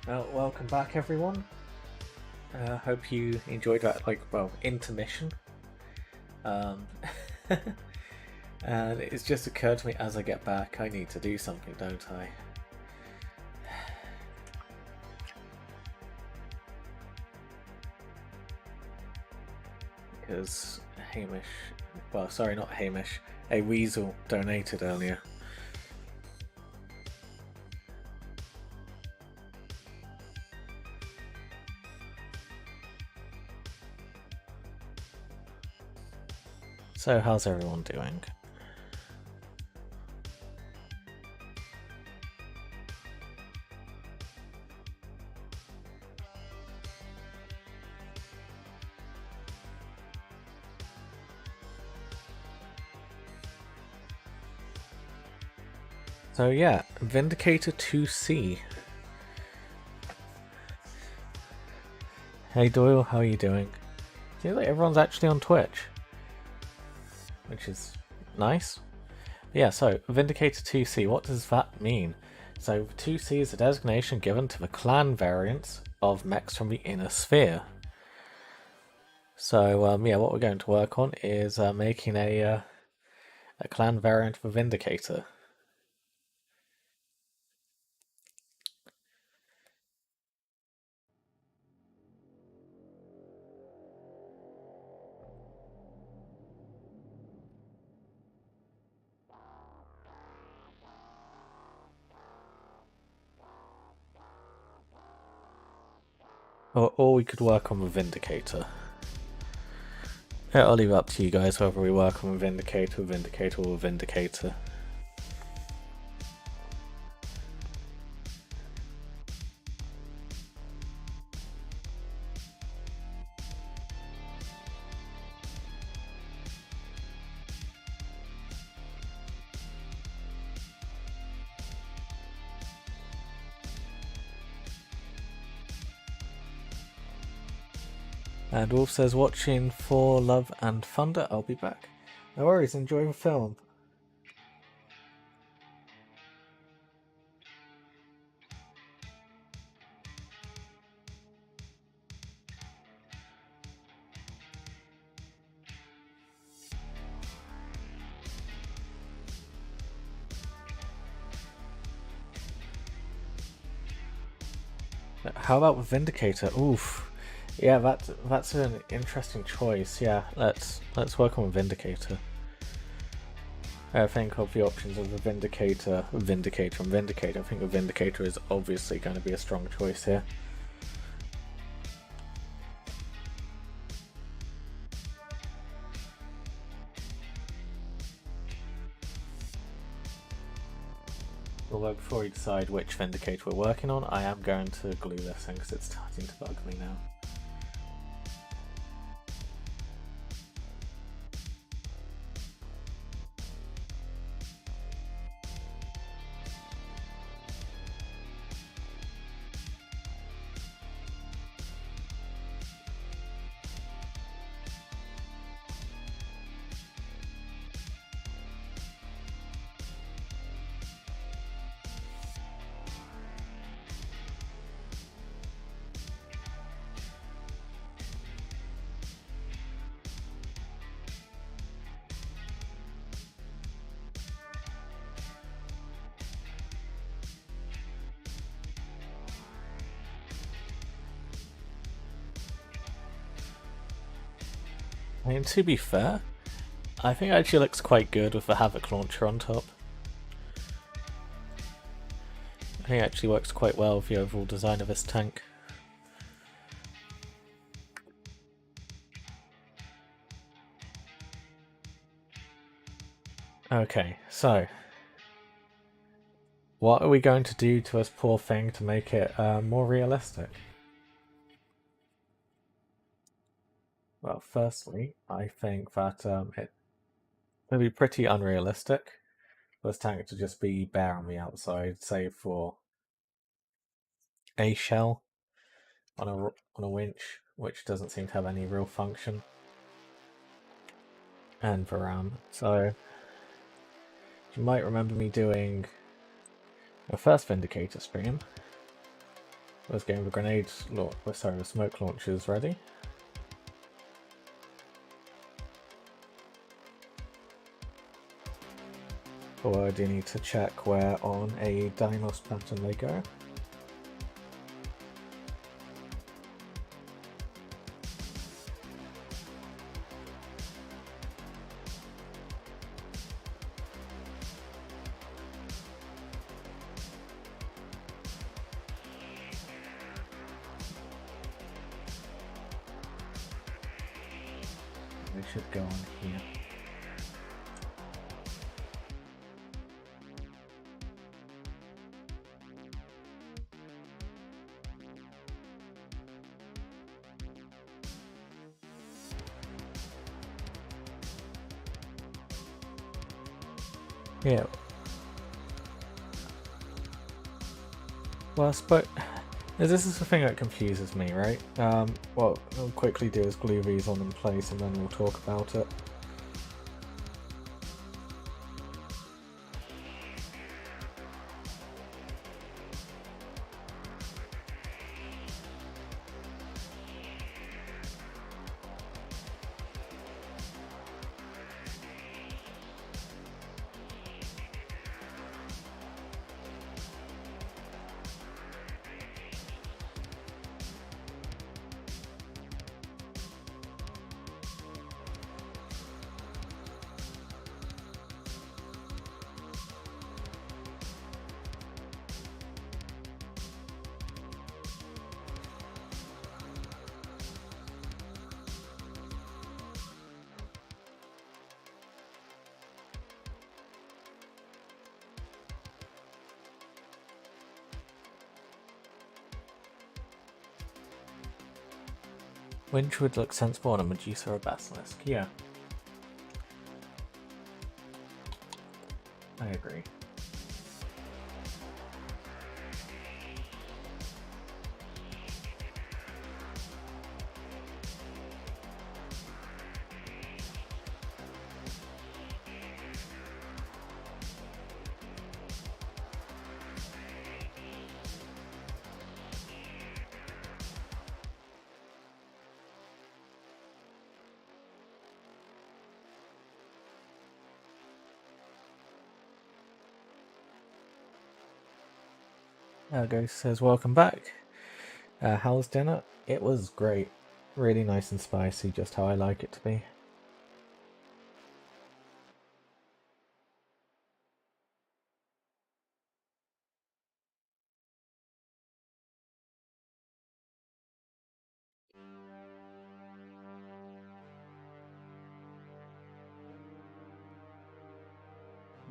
Well, welcome back, everyone. Hope you enjoyed that, intermission. Um, and it's just occurred to me as I get back, I need to do something, don't I? Because Hamish, well, sorry, not Hamish, a weasel donated earlier. So, how's everyone doing? So yeah, Vindicator IIc. Hey Doyle, how are you doing? Seems like everyone's actually on Twitch, which is nice. Yeah, so Vindicator IIc, what does that mean? So IIc is a designation given to the clan variants of mechs from the inner sphere. So yeah, what we're going to work on is making a clan variant of a Vindicator. Or we could work on the Vindicator. Yeah, I'll leave it up to you guys whether we work on Vindicator, Vindicator, or Vindicator. And Wolf says, watching for Love and Thunder, I'll be back. No worries, enjoy the film. How about with Vindicator? Oof. Yeah, that's an interesting choice. Yeah, let's work on Vindicator. I think of the options of the Vindicator, Vindicator, and Vindicator. I think the Vindicator is obviously going to be a strong choice here. Although before we decide which Vindicator we're working on, I am going to glue this in because it's starting to bug me now. I mean, to be fair, I think it actually looks quite good with the Havoc launcher on top. I think it actually works quite well with the overall design of this tank. Okay, so what are we going to do to this poor thing to make it more realistic? Well, firstly, I think that it would be pretty unrealistic for this tank to just be bare on the outside, save for a shell on a winch, which doesn't seem to have any real function, and the ram. So you might remember me doing a first Vindicator stream. Let's get the grenades, sorry, the smoke launchers ready. Or I do need to check where on a Dinos pattern they go. They should go on here. Yeah. Well, but this is the thing that confuses me, right? What I'll quickly do is glue these on in place and then we'll talk about it. Winch would look sensible on a Medusa or a Basilisk, yeah. I agree. Ghost says, welcome back. How's dinner? It was great. Really nice and spicy, just how I like it to be.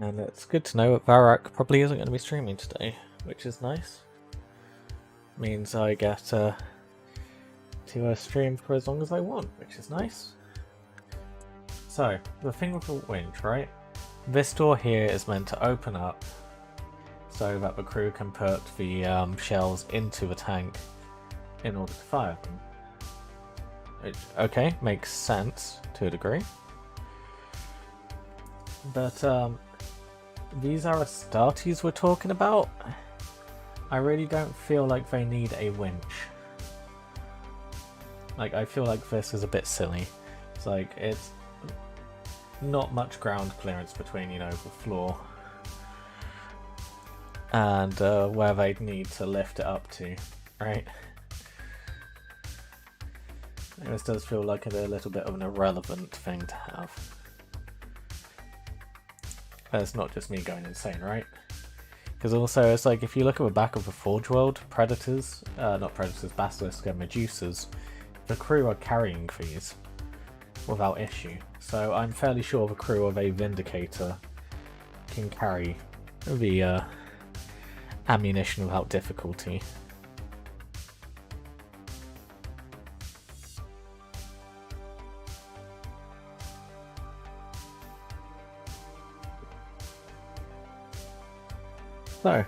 And it's good to know that Varak probably isn't going to be streaming today, which is nice. Means I get to stream for as long as I want, which is nice. So, the thing with the winch, right? This door here is meant to open up so that the crew can put the shells into the tank in order to fire them. Which, okay, makes sense to a degree. But these are Astartes we're talking about. I really don't feel like they need a winch. Like, I feel like this is a bit silly. It's like, it's not much ground clearance between, you know, the floor and where they'd need to lift it up to, right? This does feel like a little bit of an irrelevant thing to have. It's not just me going insane, right? Because also, it's like, if you look at the back of the Forge World, Predators, not Predators, Basilisk and Medusas, the crew are carrying these without issue. So I'm fairly sure the crew of a Vindicator can carry the ammunition without difficulty. So,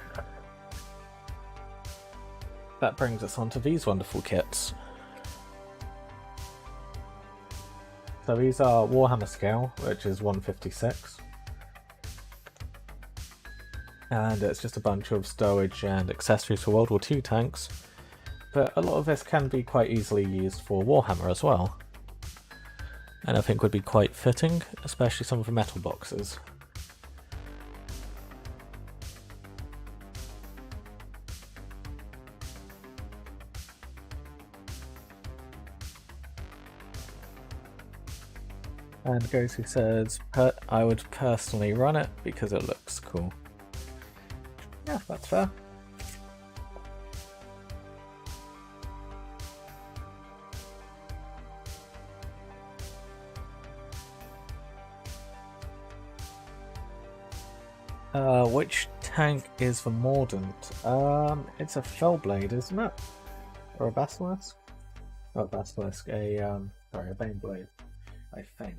that brings us on to these wonderful kits. So these are Warhammer scale, which is 156. And it's just a bunch of stowage and accessories for World War II tanks. but a lot of this can be quite easily used for Warhammer as well. And I think would be quite fitting, especially some of the metal boxes. And Ghosty says, I would personally run it because it looks cool. Yeah, that's fair. Which tank is the Mordant? It's a Fellblade, isn't it? Or a Basilisk? Not a Basilisk, sorry, a Baneblade, I think.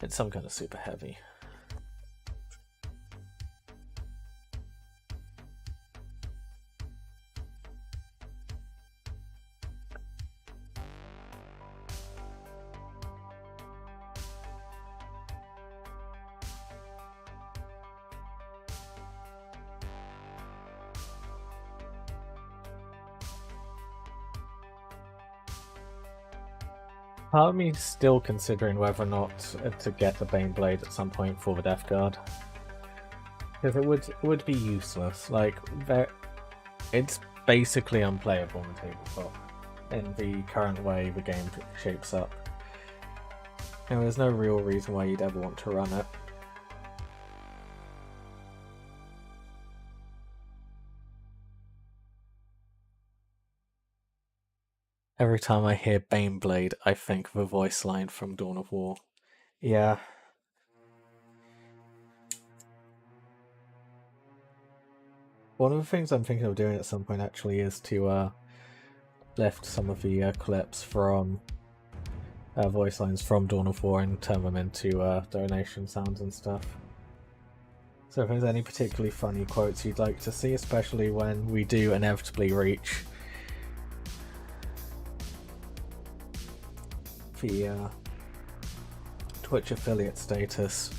It's some kind of super heavy. Part of me still considering whether or not to get the Baneblade at some point for the Death Guard. Because it would be useless. Like, it's basically unplayable on tabletop in the current way the game shapes up. And there's no real reason why you'd ever want to run it. Every time I hear Baneblade, I think of a voice line from Dawn of War. Yeah. One of the things I'm thinking of doing at some point actually is to lift some of the clips from voice lines from Dawn of War and turn them into donation sounds and stuff. So if there's any particularly funny quotes you'd like to see, especially when we do inevitably reach the Twitch affiliate status,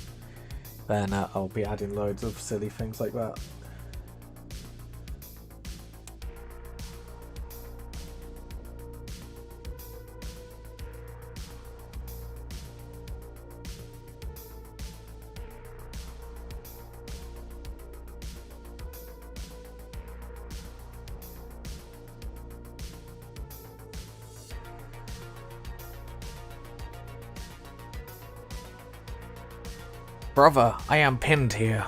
then I'll be adding loads of silly things like that. Brother, I am pinned here.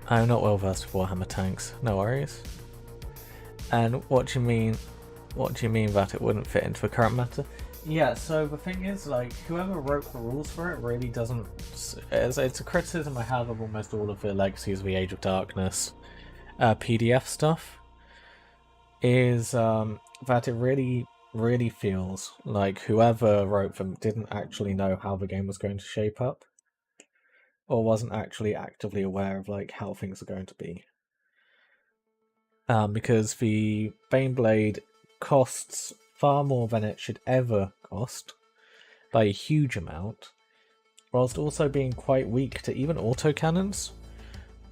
I'm not well versed with Warhammer tanks, no worries. And what do you mean that it wouldn't fit into the current meta? Yeah, so the thing is, like, whoever wrote the rules for it really doesn't... It's a criticism I have of almost all of the Legacies of the Age of Darkness PDF stuff, is that it really feels like whoever wrote them didn't actually know how the game was going to shape up, or wasn't actually actively aware of like how things are going to be. Because the Baneblade costs far more than it should ever cost, by a huge amount, whilst also being quite weak to even autocannons.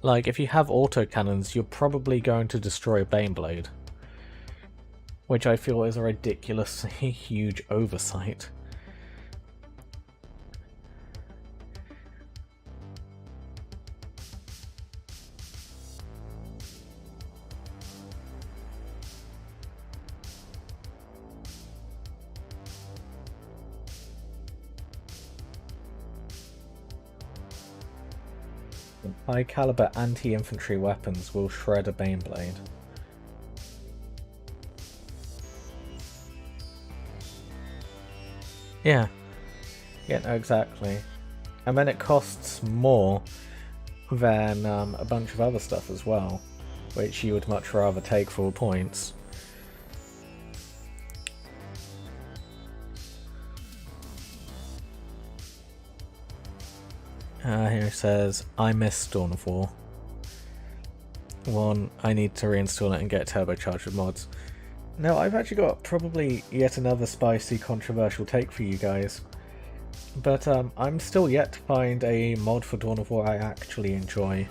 Like, if you have autocannons, you're probably going to destroy a Baneblade, which I feel is a ridiculously huge oversight. High caliber anti-infantry weapons will shred a Baneblade. Yeah. Yeah, no, exactly. And then it costs more than a bunch of other stuff as well, which you would much rather take for points. Here it says, I miss Dawn of War. One, I need to reinstall it and get turbocharged with mods. No, I've actually got probably yet another spicy, controversial take for you guys. But I'm still yet to find a mod for Dawn of War I actually enjoy.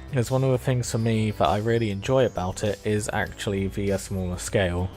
Because one of the things for me that I really enjoy about it is actually the smaller scale.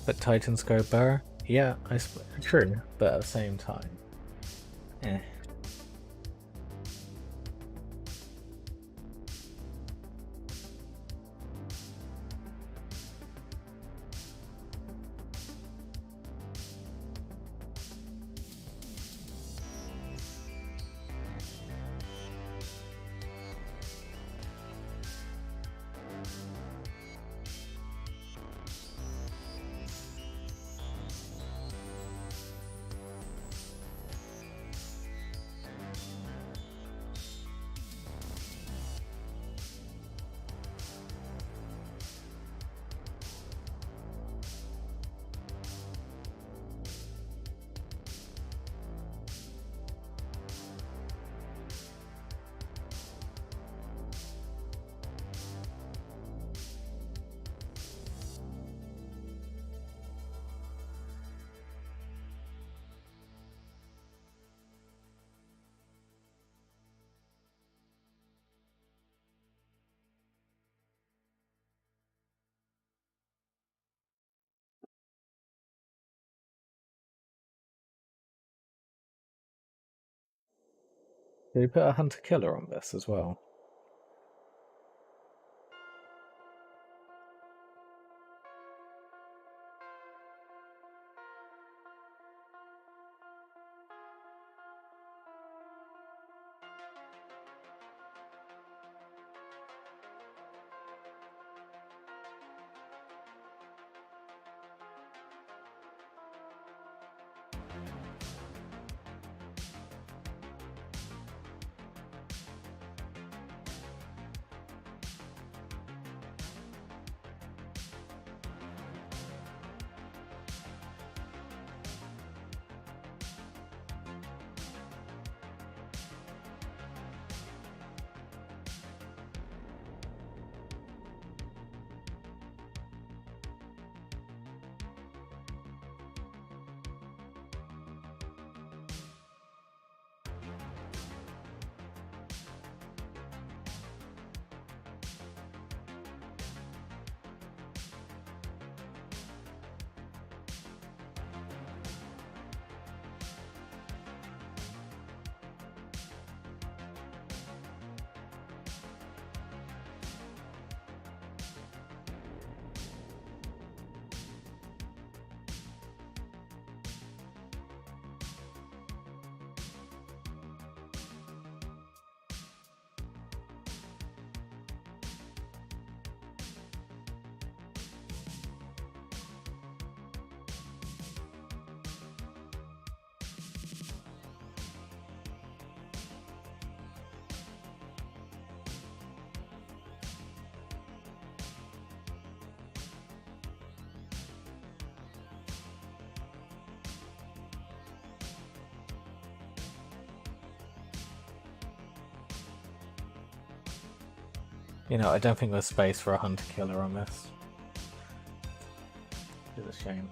But Titans go better? Yeah, true, but at the same time. Eh. Did you put a hunter-killer on this as well? You know, I don't think there's space for a hunter-killer on this. It's a shame.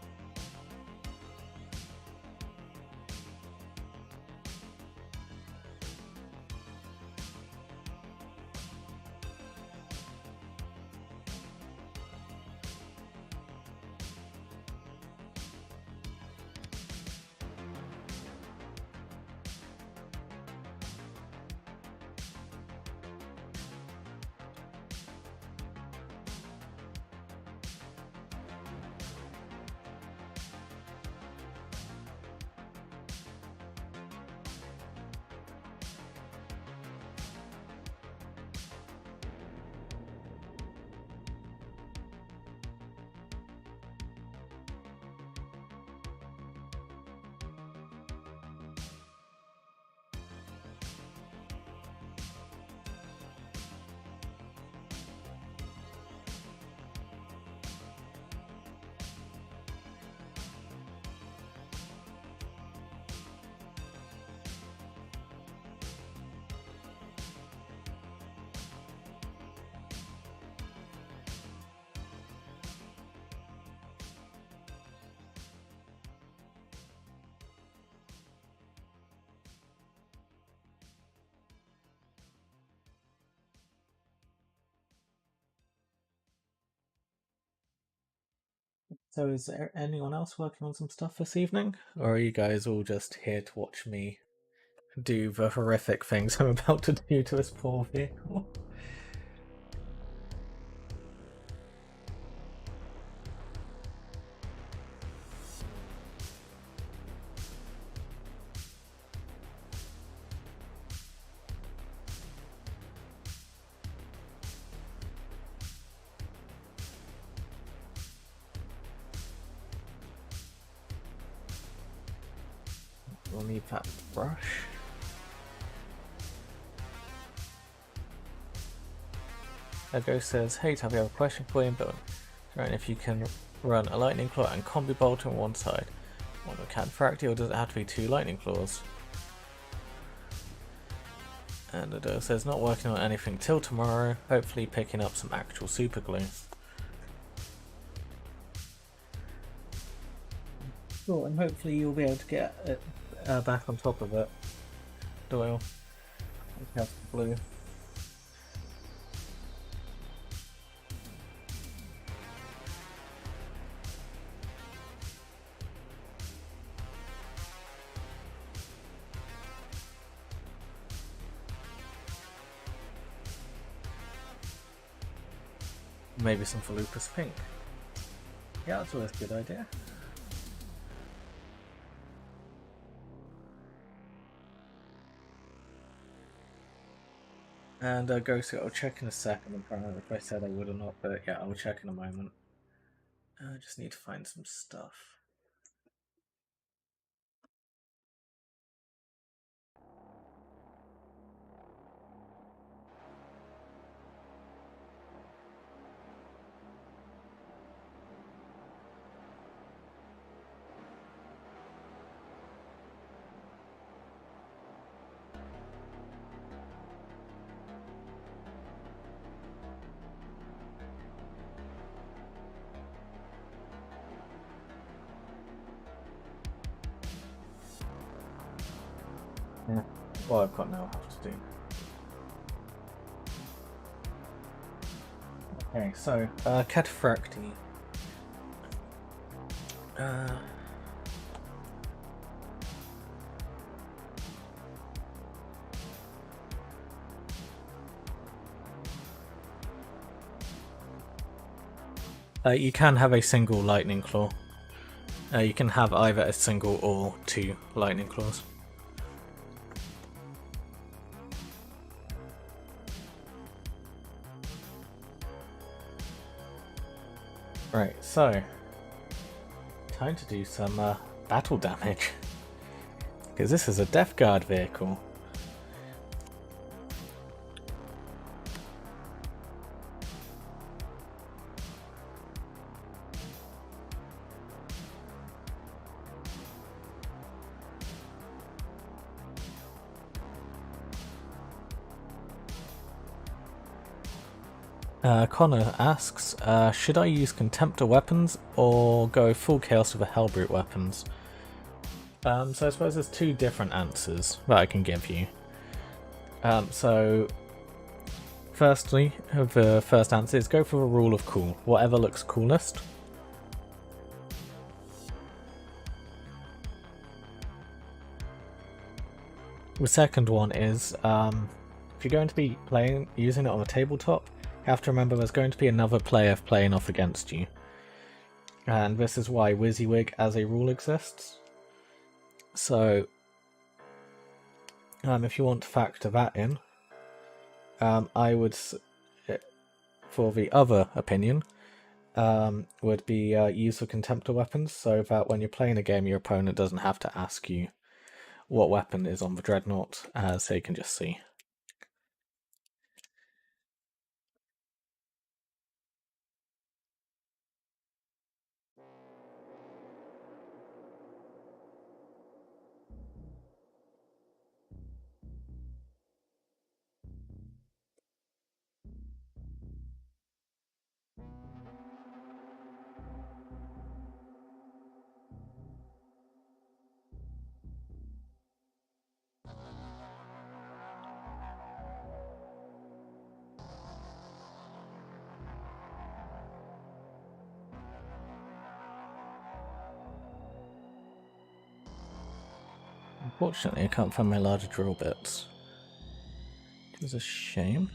So is there anyone else working on some stuff this evening? Or are you guys all just here to watch me do the horrific things I'm about to do to this poor vehicle? We'll need that brush. A ghost says, "Hey Tuppy, I have a question for you, but right, if you can run a lightning claw and combi bolt on one side, one with cataphracti, or does it have to be two lightning claws?" And Ado says, "Not working on anything till tomorrow, hopefully picking up some actual super glue." Cool, and hopefully you'll be able to get it back on top of it, Doyle. Have blue. Maybe some Volupus pink. Yeah, that's always a good idea. And Ghost, I'll check in a second. I'm trying to remember if I said I would or not, but yeah, I'll check in a moment. I just need to find some stuff. Yeah. Well, I've got now have to do. Okay, so Cataphracti. You can have a single lightning claw. You can have either a single or two lightning claws. Right, so time to do some battle damage. Because this is a Death Guard vehicle. Connor asks, should I use Contemptor weapons or go full chaos with the Hellbrute weapons? So I suppose there's two different answers that I can give you. So firstly, the first answer is go for the rule of cool, whatever looks coolest. The second one is, if you're going to be using it on a tabletop, you have to remember there's going to be another player playing off against you. And this is why WYSIWYG as a rule exists. So, if you want to factor that in, I would, for the other opinion, would be use of Contemptor weapons, so that when you're playing a game, your opponent doesn't have to ask you what weapon is on the Dreadnought, as they can just see. Fortunately, I can't find my larger drill bits. It's a shame.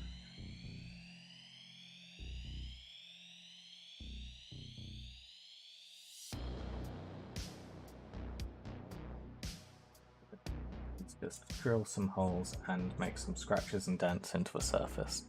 Let's just drill some holes and make some scratches and dents into the surface.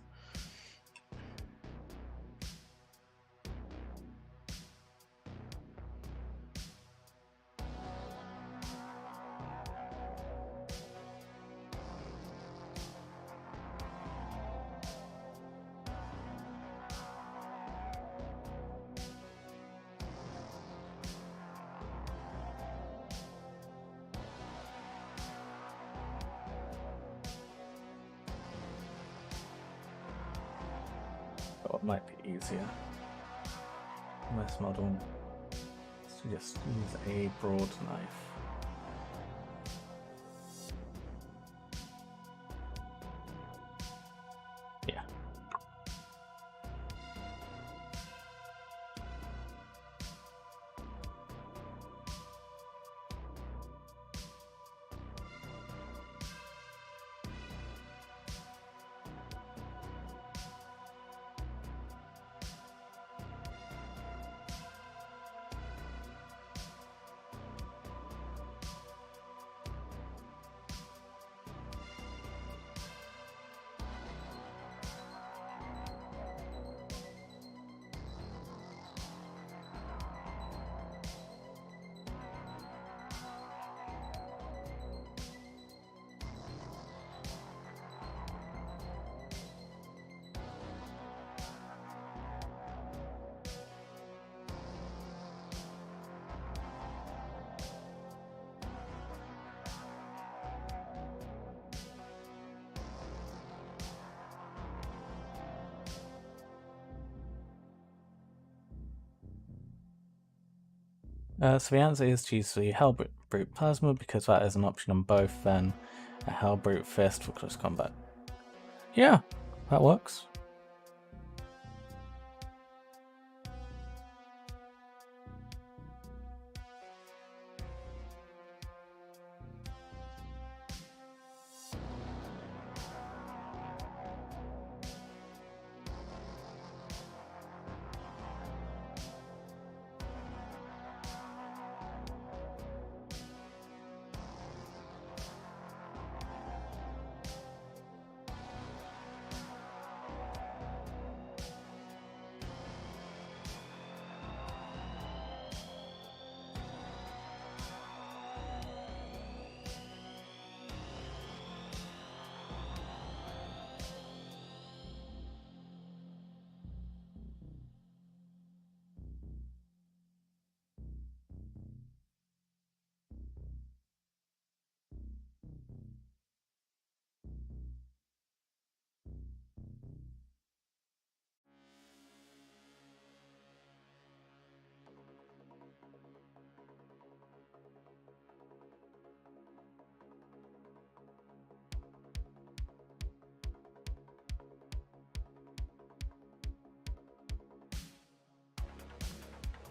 What might be easier in this model is to just use a broad knife. Yeah. So the answer is to use the Hellbrute Plasma because that is an option on both, then a Hellbrute Fist for close combat. Yeah, that works.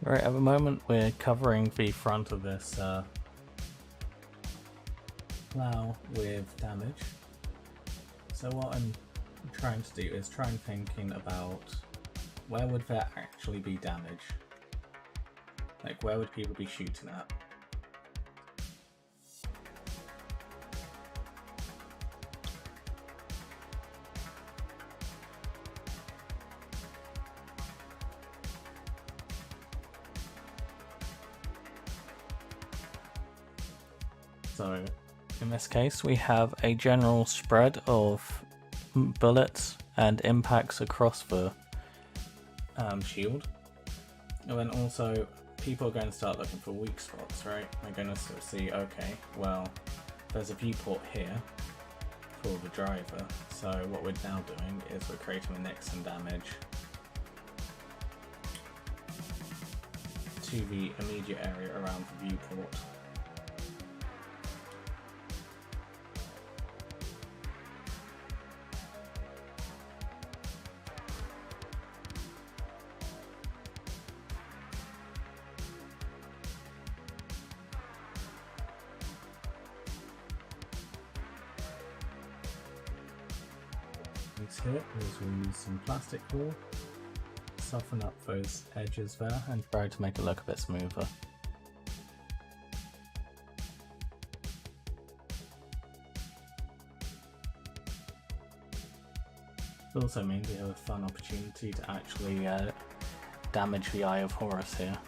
Right, at the moment we're covering the front of this plough with damage. So what I'm trying to do is thinking about where would there actually be damage? Like, where would people be shooting at? So in this case we have a general spread of bullets and impacts across the shield, and then also people are going to start looking for weak spots, right? They're going to sort of see, okay, well, there's a viewport here for the driver, so what we're now doing is we're creating the Nixon damage to the immediate area around the viewport. use here is we'll use some plastic wool, soften up those edges there and try to make it look a bit smoother. It also means we have a fun opportunity to actually damage the Eye of Horus here.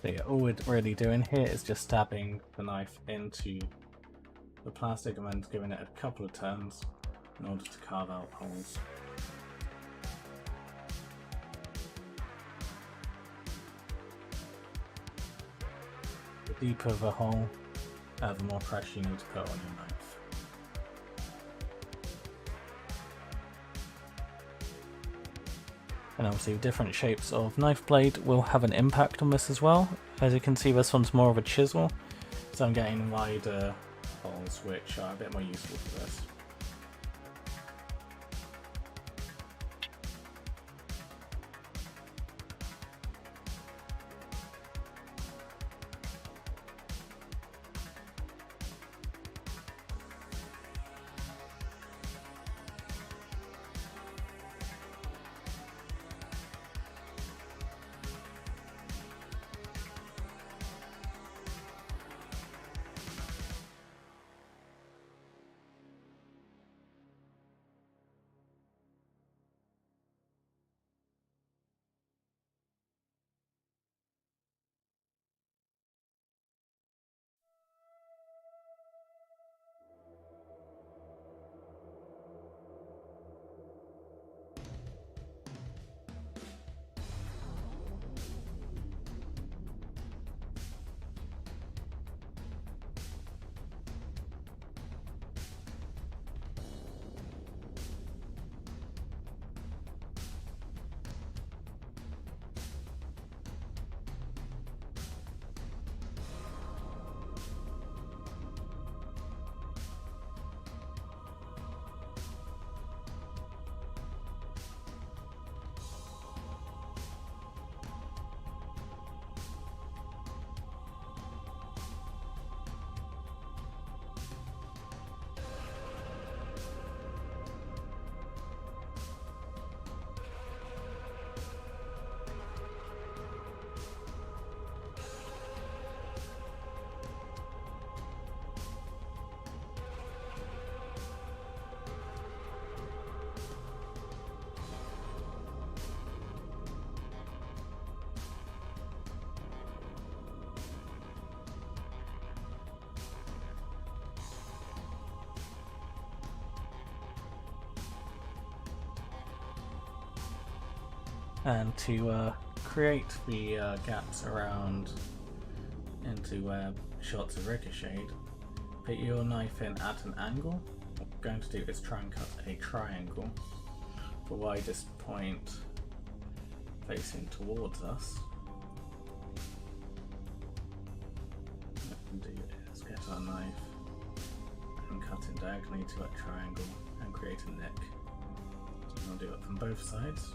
So yeah, all we're really doing here is just stabbing the knife into the plastic and then giving it a couple of turns in order to carve out holes. The deeper the hole, the more pressure you need to put on your knife. And obviously different shapes of knife blade will have an impact on this as well. As you can see, this one's more of a chisel, so I'm getting wider holes which are a bit more useful for this. And to create the gaps around into where shots are ricocheted, put your knife in at an angle. What we're going to do is try and cut a triangle, the widest point facing towards us. What we can do is get our knife and cut it diagonally to a triangle and create a nick. So we'll do it from both sides.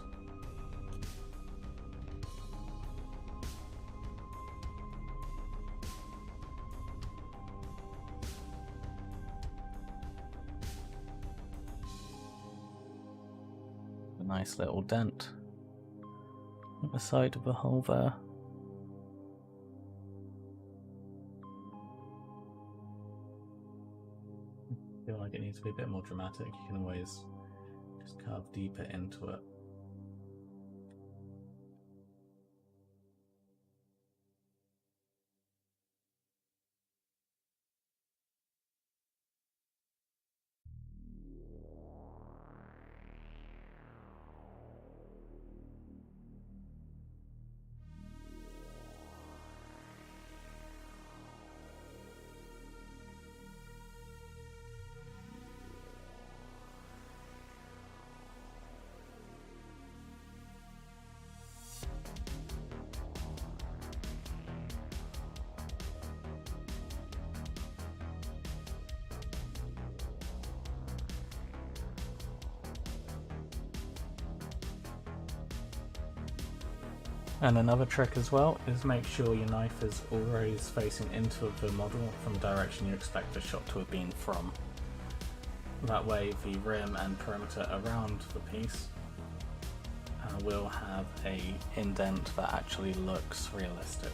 A nice little dent at the side of the hole there. I feel like it needs to be a bit more dramatic. You can always just carve deeper into it. And another trick as well is make sure your knife is always facing into the model from the direction you expect the shot to have been from. That way the rim and perimeter around the piece will have a indent that actually looks realistic.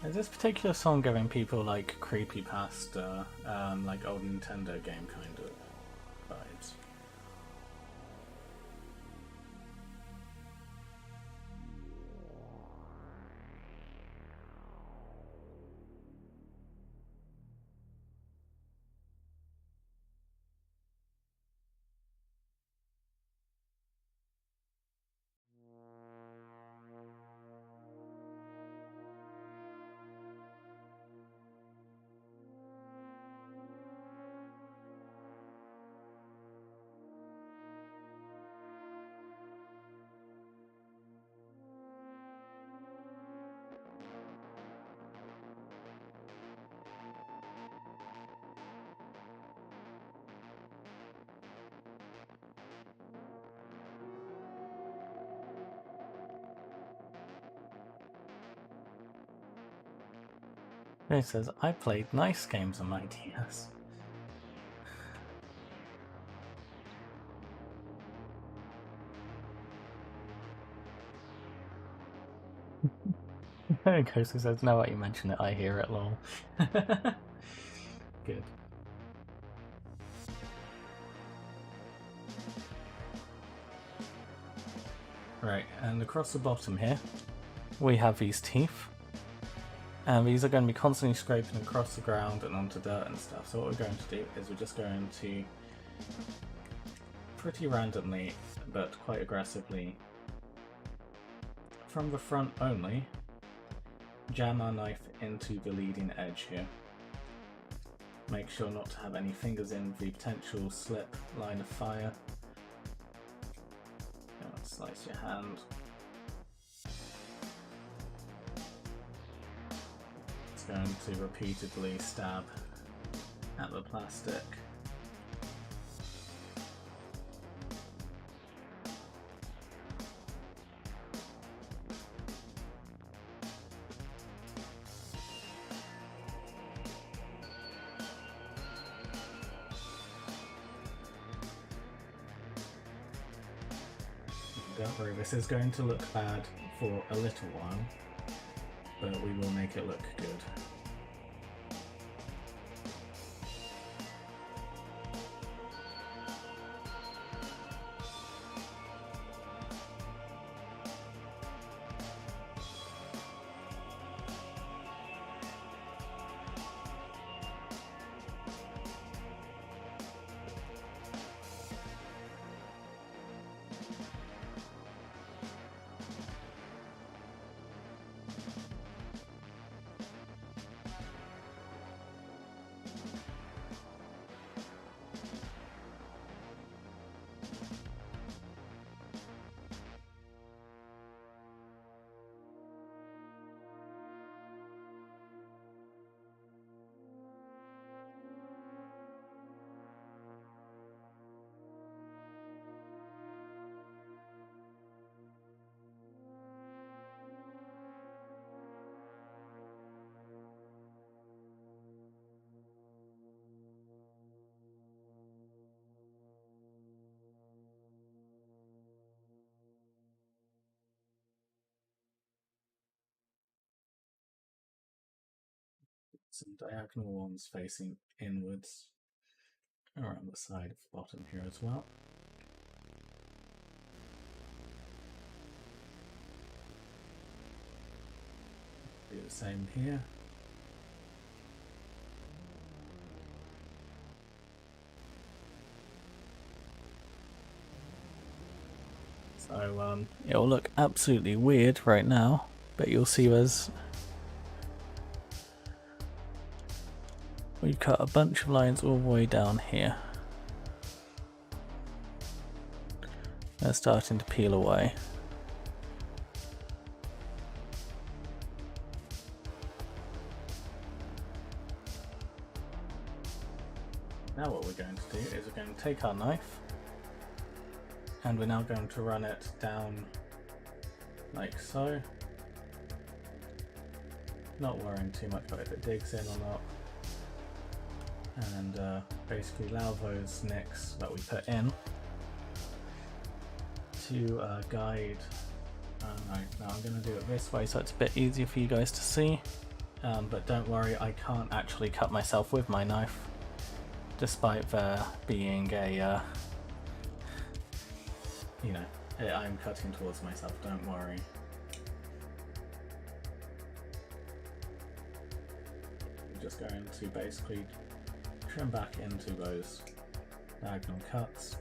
Is this particular song giving people like creepypasta, like old Nintendo game kind of vibes? It says, I played nice games on my DS. Ghost says, now that you mention it, I hear it, lol. Good. Right, and across the bottom here, we have these teeth. And these are going to be constantly scraping across the ground and onto dirt and stuff. So what we're going to do is we're just going to, pretty randomly, but quite aggressively, from the front only, jam our knife into the leading edge here. Make sure not to have any fingers in the potential slip line of fire. Don't slice your hand. It's going to repeatedly stab at the plastic. Don't worry, this is going to look bad for a little while, but we will make it look good. some diagonal ones facing inwards around the side of the bottom here as well. Do the same here. So it'll look absolutely weird right now, but you'll see as we've cut a bunch of lines all the way down here. They're starting to peel away. Now what we're going to do is we're going to take our knife and we're now going to run it down like so. Not worrying too much about if it digs in or not. And basically allow those nicks that we put in to guide. Right, now I'm going to do it this way so it's a bit easier for you guys to see. But don't worry, I can't actually cut myself with my knife, despite there being a, you know, I'm cutting towards myself, don't worry. I'm just going to basically trim back into those diagonal cuts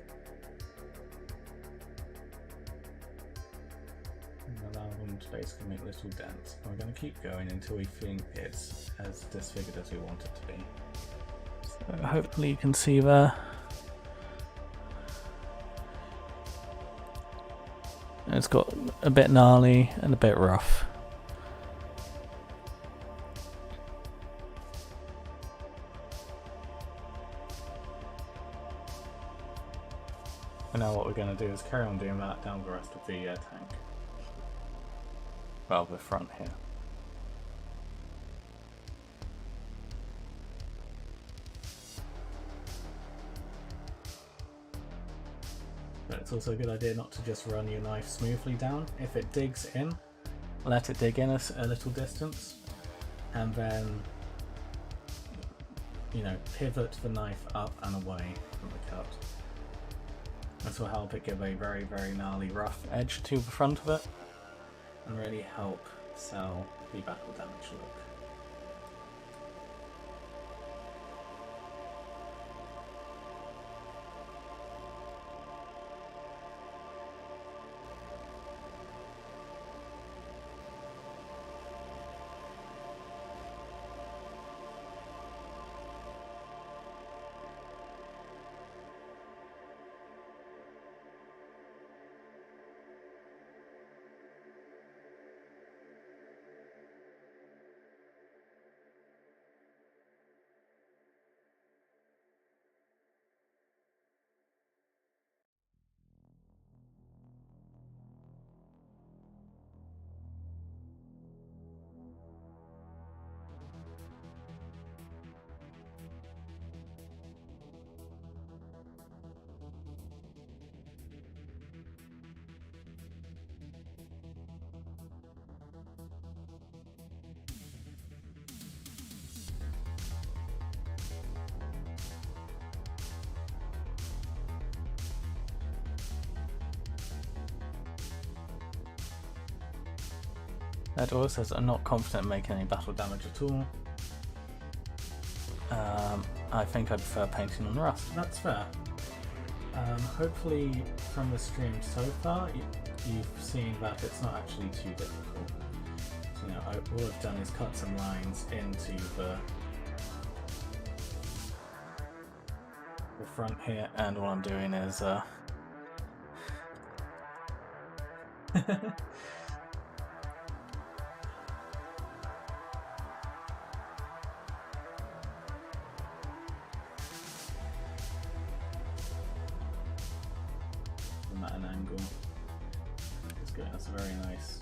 and allow them to basically make little dents. And we're going to keep going until we think it's as disfigured as we want it to be. So hopefully you can see there. It's got a bit gnarly and a bit rough. And now what we're going to do is carry on doing that down the rest of the tank. Well, the front here. But it's also a good idea not to just run your knife smoothly down. If it digs in, let it dig in a little distance, and then, you know, pivot the knife up and away from the cut. This will help it give a very, very gnarly rough edge to the front of it, and really help sell the battle damage look. That also says I'm not confident in making any battle damage at all. I think I prefer painting on rust. That's fair. Hopefully from the stream so far you've seen that it's not actually too difficult. So, you know, all I've done is cut some lines into the front here, and all I'm doing is at an angle. It's good. That's very nice.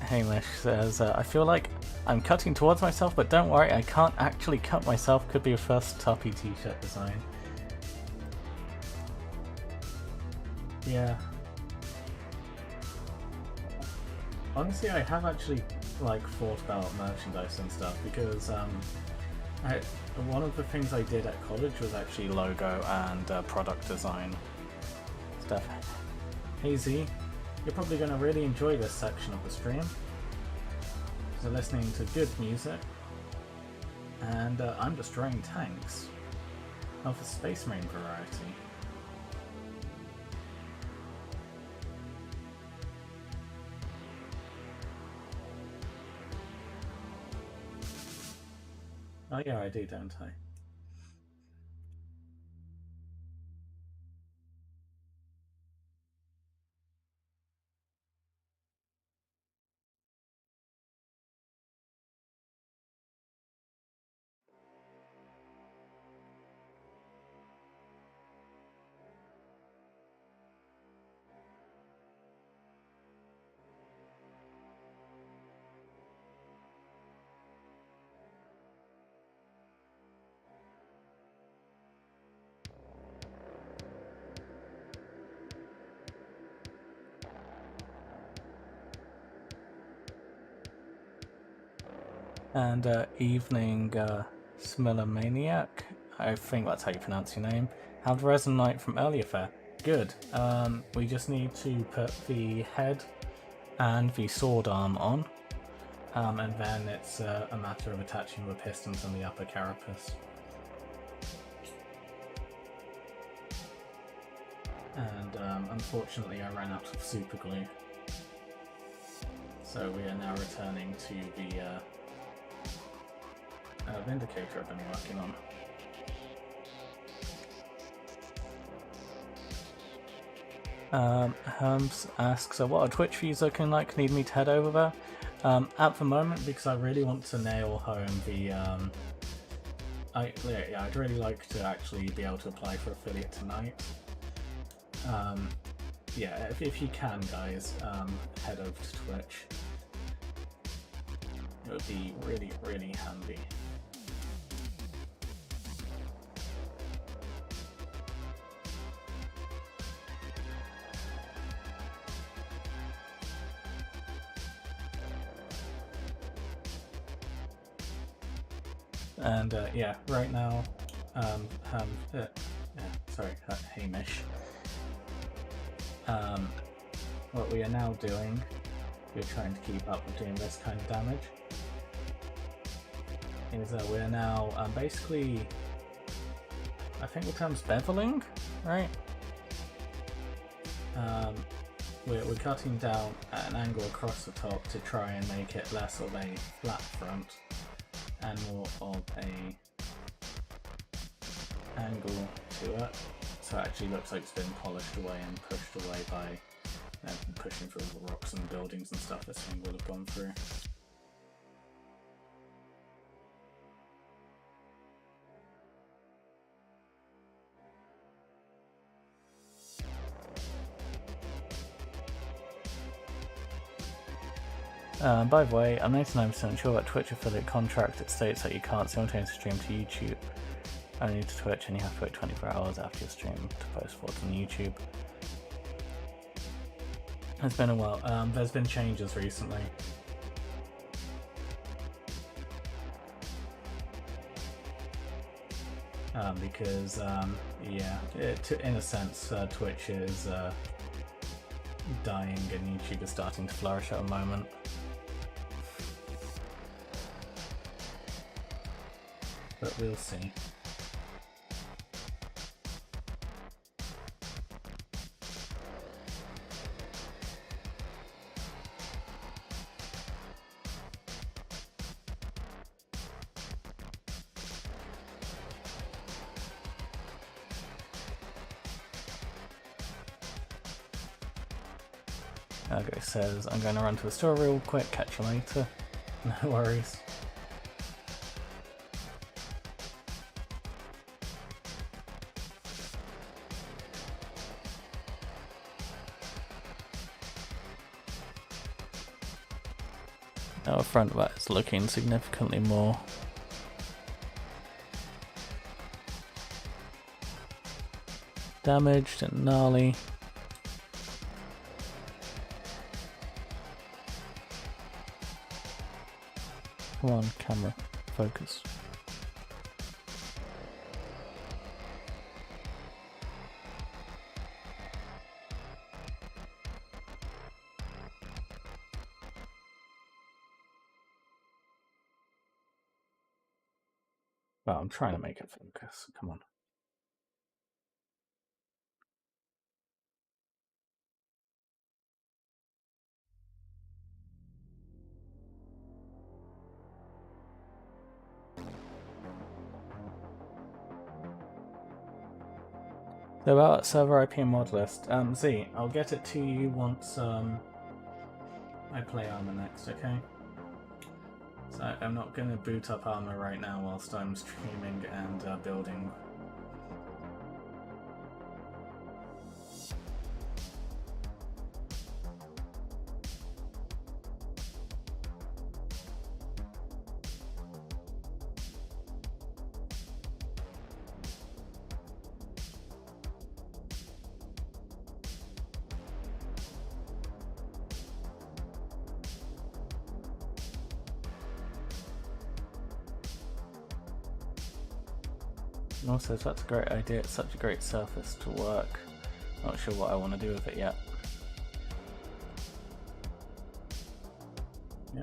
Hamish says, I feel like I'm cutting towards myself, but don't worry, I can't actually cut myself. Could be your first Tuppy t-shirt design. Yeah, honestly, I have actually like thought about merchandise and stuff because one of the things I did at college was actually logo and product design stuff. Hey Z, you're probably going to really enjoy this section of the stream. So listening to good music, and I'm destroying tanks of the Space Marine variety. Oh yeah, I do, don't I? And Evening Smilomaniac, I think that's how you pronounce your name. How'd Resin Knight from earlier fare? Good. We just need to put the head and the sword arm on, and then it's a matter of attaching the pistons and the upper carapace. And unfortunately I ran out of super glue, so we are now returning to the Vindicator I've been working on. Herms asks, so what a Twitch views looking like? Need me to head over there? At the moment, because I really want to nail home the I'd really like to actually be able to apply for affiliate tonight. Yeah, if you can, guys, head over to Twitch. It would be really, really handy. And yeah, right now, Hamish. What we are now doing, we're trying to keep up with doing this kind of damage, is that we're now basically, I think the term's beveling, right? We're cutting down at an angle across the top to try and make it less of a flat front and more of a angle to it, so it actually looks like it's been polished away and pushed away by pushing through all the rocks and buildings and stuff this thing would have gone through. By the way, I'm 99% sure that Twitch affiliate contract it states that you can't simultaneously stream to YouTube, only to Twitch, and you have to wait 24 hours after your stream to post VODs on YouTube. It's been a while. There's been changes recently. Because, yeah, in a sense, Twitch is dying and YouTube is starting to flourish at the moment. But we'll see. Ergo says, I'm going to run to the store real quick, catch you later. No worries. Now the front of that is looking significantly more damaged and gnarly. Come on, camera, focus. Well, I'm trying to make it focus. Come on. So about server IP and mod list. Z, I'll get it to you once I play Armor next, okay? So I'm not going to boot up Armor right now whilst I'm streaming and building. And also, if that's a great idea, it's such a great surface to work. Not sure what I want to do with it yet. Yeah.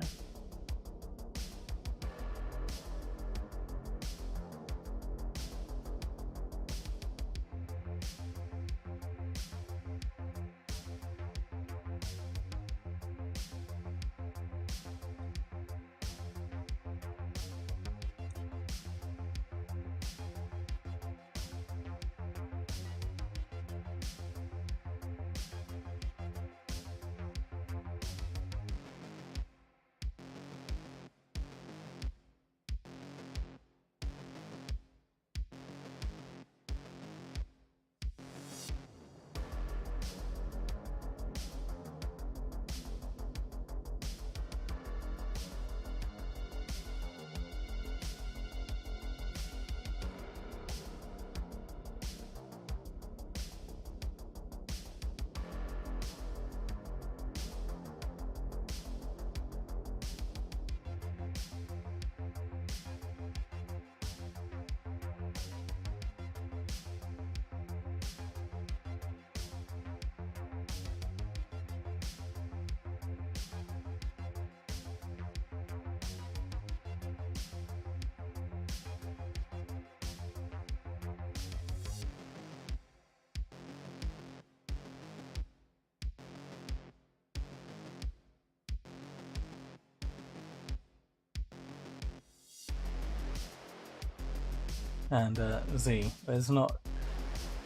And Z, there's not.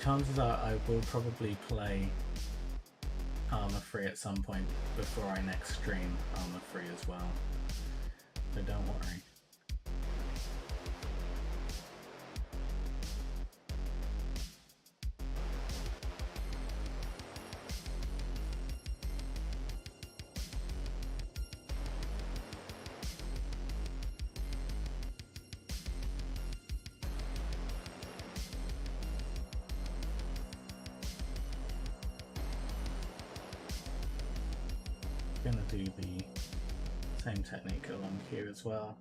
Chances are I will probably play Armor Free at some point before I next stream Armor Free as well. So don't worry. Gonna do the same technique along here as well.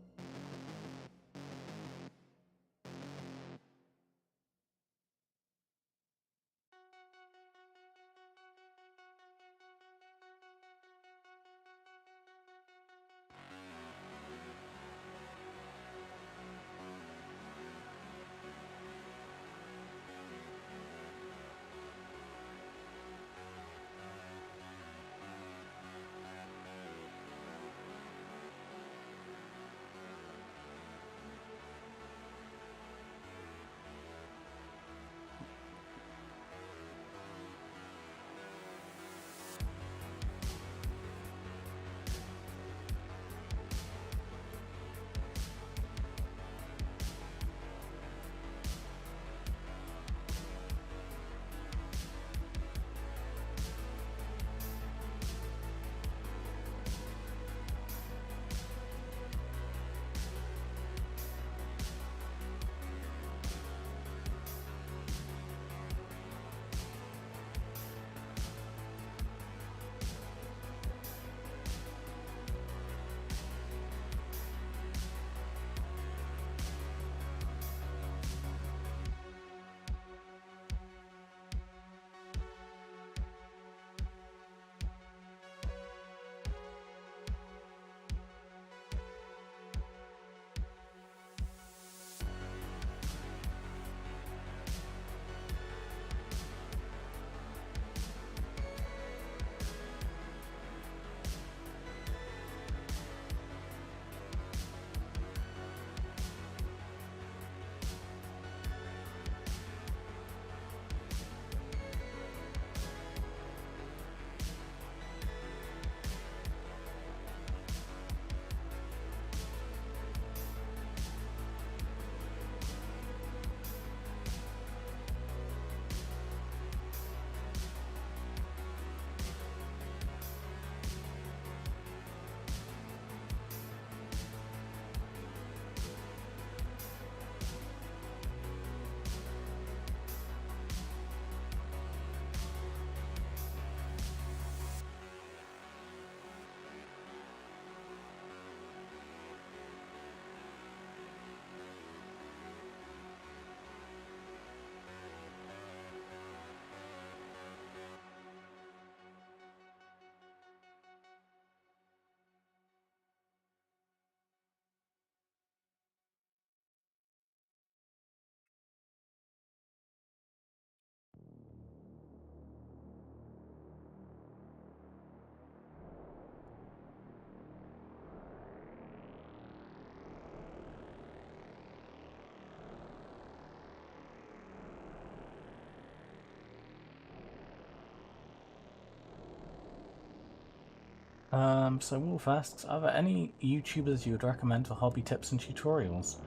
So Wolf asks, are there any YouTubers you would recommend for hobby tips and tutorials?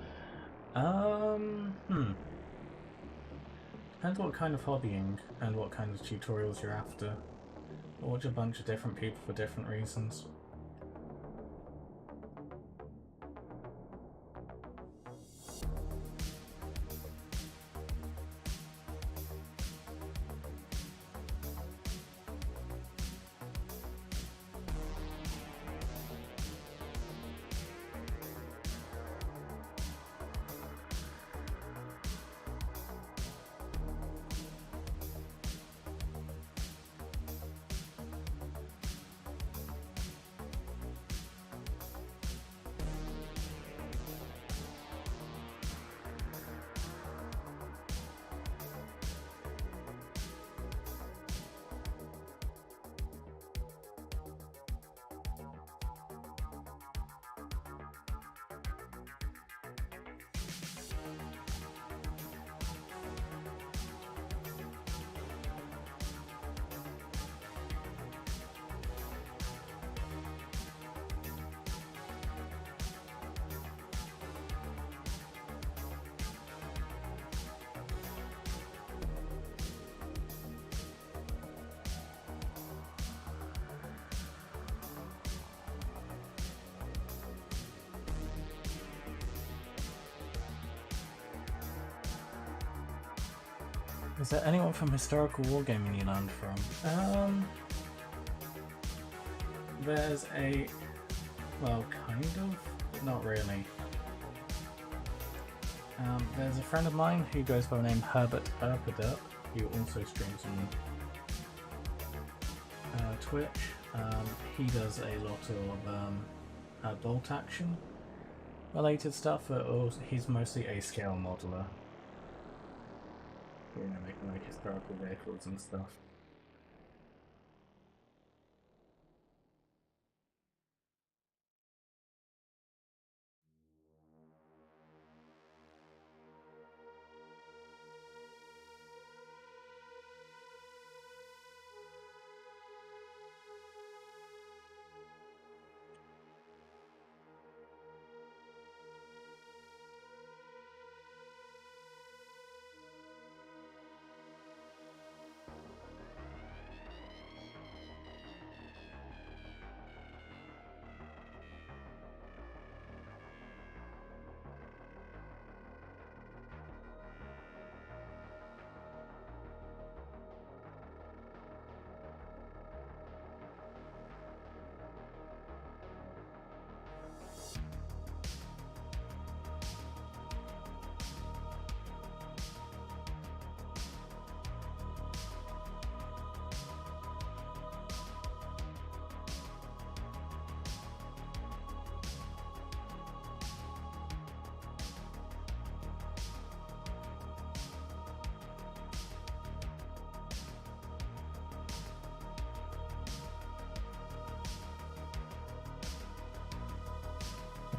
Depends what kind of hobbying and what kind of tutorials you're after. I watch a bunch of different people for different reasons. Is there anyone from historical wargaming you learned from? There's a... well, kind of, but not really. There's a friend of mine who goes by the name Herbert Erpaderp, who also streams on Twitch. He does a lot of bolt action related stuff, but also, he's mostly a scale modeler. You know, making like historical vehicles and stuff.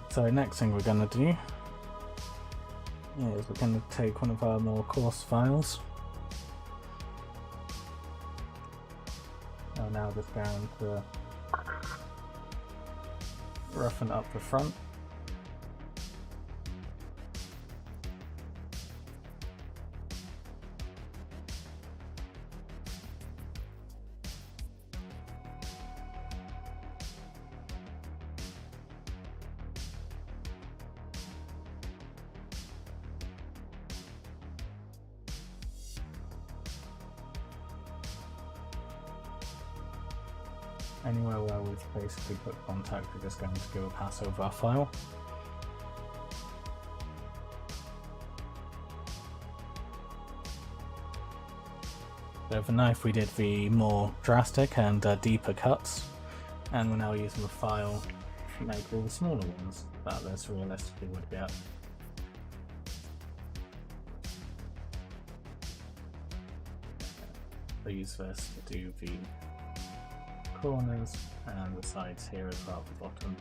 So next thing we're going to do is we're going to take one of our more coarse files. I'm now just going to roughen up the front. Anywhere where we've basically put contact, we're just going to give a pass over our file. So with the knife we did the more drastic and deeper cuts, and we're now using the file to make all the smaller ones that this realistically would get. I use this to do the corners and the sides here as well at the bottom,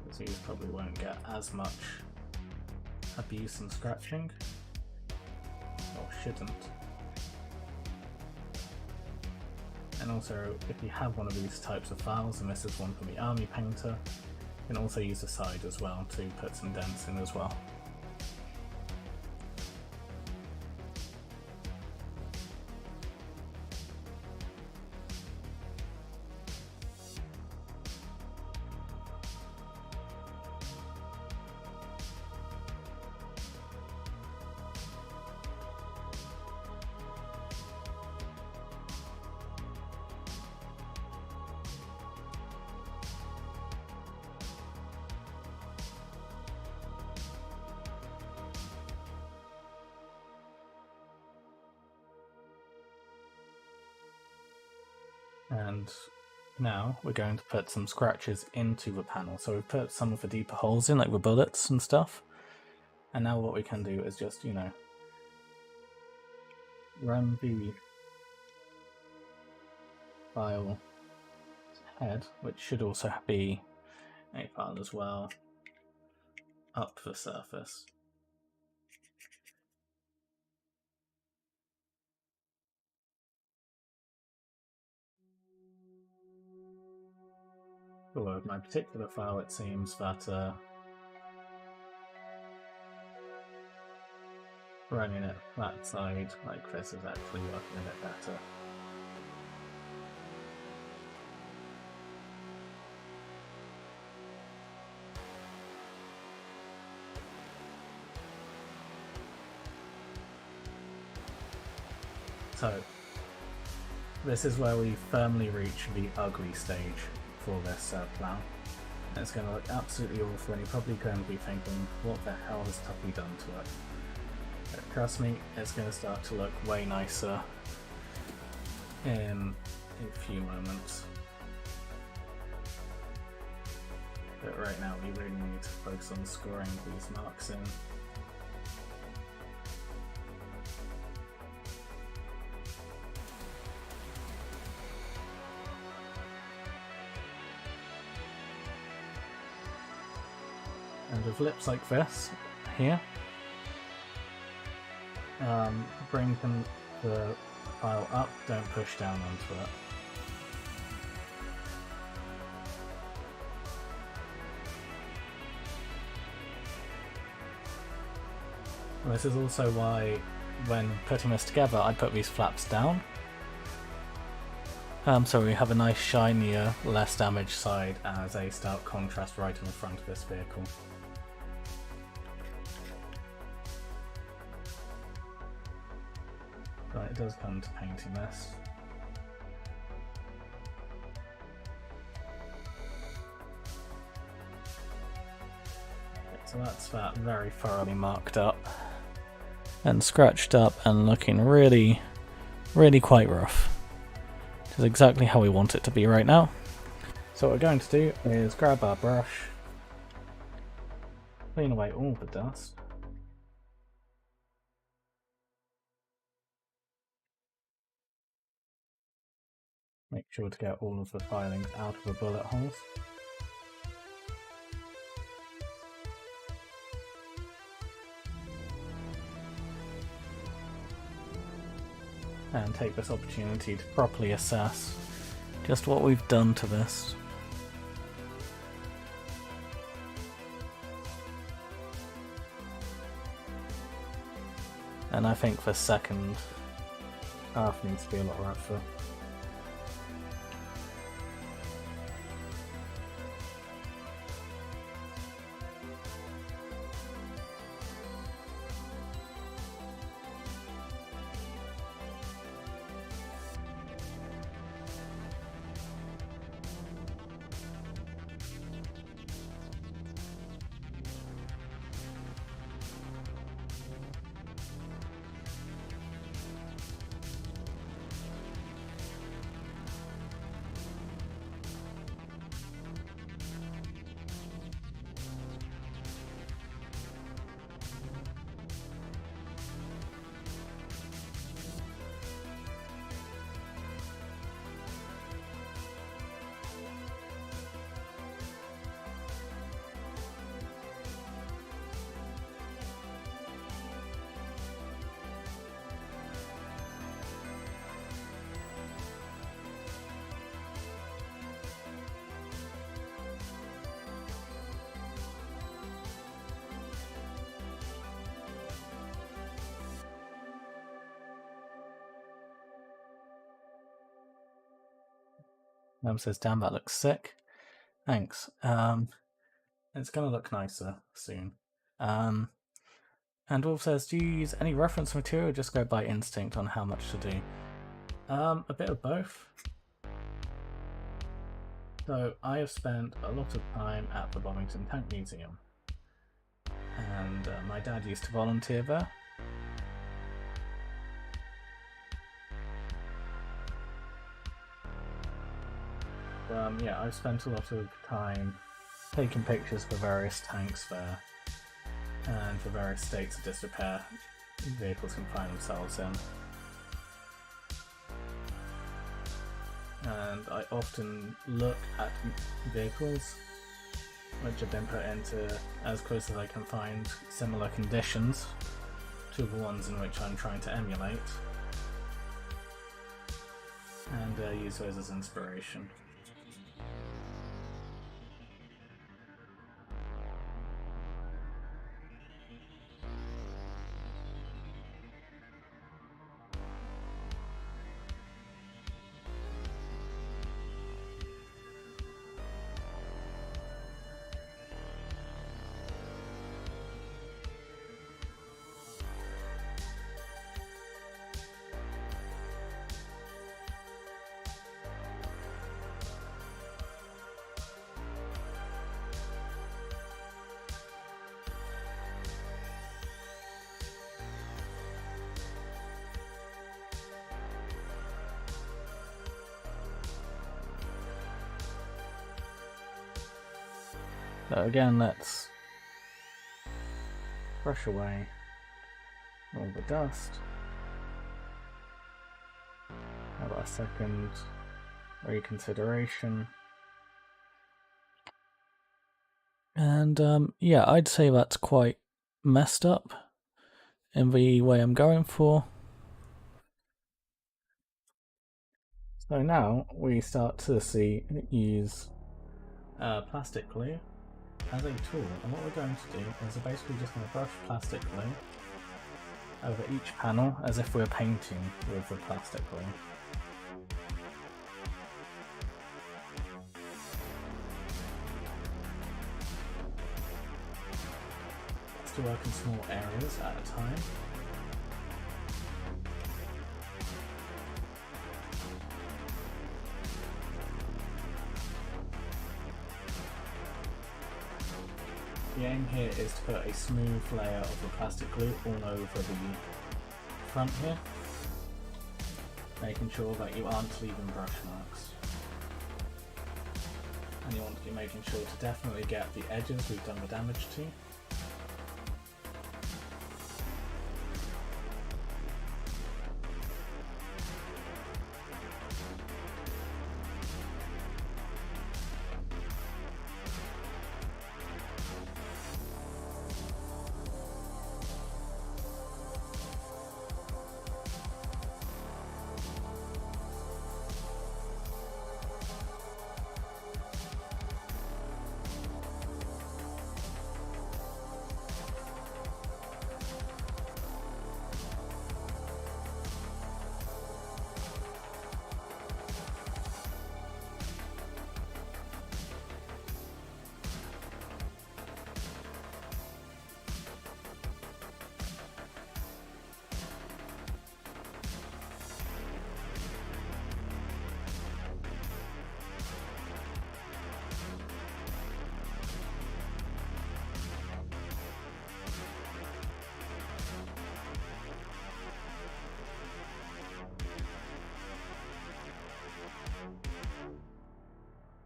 because these probably won't get as much abuse and scratching, or shouldn't. And also, if you have one of these types of files, and this is one from the Army Painter, you can also use the side as well to put some dents in as well. And now we're going to put some scratches into the panel. So we've put some of the deeper holes in, like the bullets and stuff. And now what we can do is just, you know, run the file head, which should also be a file as well, up the surface. Although with my particular file, it seems that running it flat side like this is actually working a bit better. So, this is where we firmly reach the ugly stage for this plan. It's going to look absolutely awful, and you're probably going to be thinking, what the hell has Tuppy done to it? But trust me, it's going to start to look way nicer in a few moments. But right now we really need to focus on scoring these marks in. And with lips like this, here, bring the file up, don't push down onto it. And this is also why, when putting this together, I put these flaps down. So we have a nice shinier, less damaged side as a stark contrast right in the front of this vehicle. Right, it does come to painting this. Okay, so that's that very thoroughly marked up and scratched up and looking really, really quite rough. Which is exactly how we want it to be right now. So what we're going to do is grab our brush, clean away all the dust. Make sure to get all of the filings out of the bullet holes. And take this opportunity to properly assess just what we've done to this. And I think the second half needs to be a lot rougher. Says, damn, that looks sick. Thanks. It's gonna look nicer soon. And Wolf says, do you use any reference material or just go by instinct on how much to do? A bit of both. So I have spent a lot of time at the Bobbington Tank Museum, and my dad used to volunteer there. Yeah, I've spent a lot of time taking pictures for various tanks there, and for various states of disrepair vehicles can find themselves in. And I often look at vehicles which have been put into as close as I can find similar conditions to the ones in which I'm trying to emulate, and use those as inspiration. So again, let's brush away all the dust. Have a second reconsideration. And yeah, I'd say that's quite messed up in the way I'm going for. So now we start to use plastic glue as a tool, and what we're going to do is we're basically just going to brush plastic glue over each panel as if we're painting with the plastic glue. Let's to work in small areas at a time. The aim here is to put a smooth layer of the plastic glue all over the front here, making sure that you aren't leaving brush marks. And you want to be making sure to definitely get the edges we've done the damage to.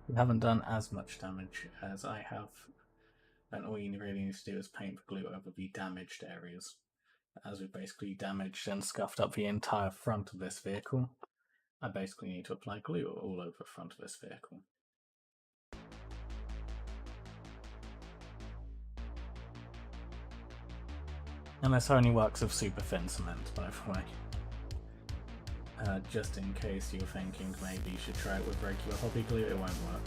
You haven't done as much damage as I have, and all you really need to do is paint the glue over the damaged areas. As we've basically damaged and scuffed up the entire front of this vehicle, I basically need to apply glue all over the front of this vehicle. And this only works with super thin cement, by the way. Just in case you're thinking maybe you should try it with regular hobby glue, it won't work.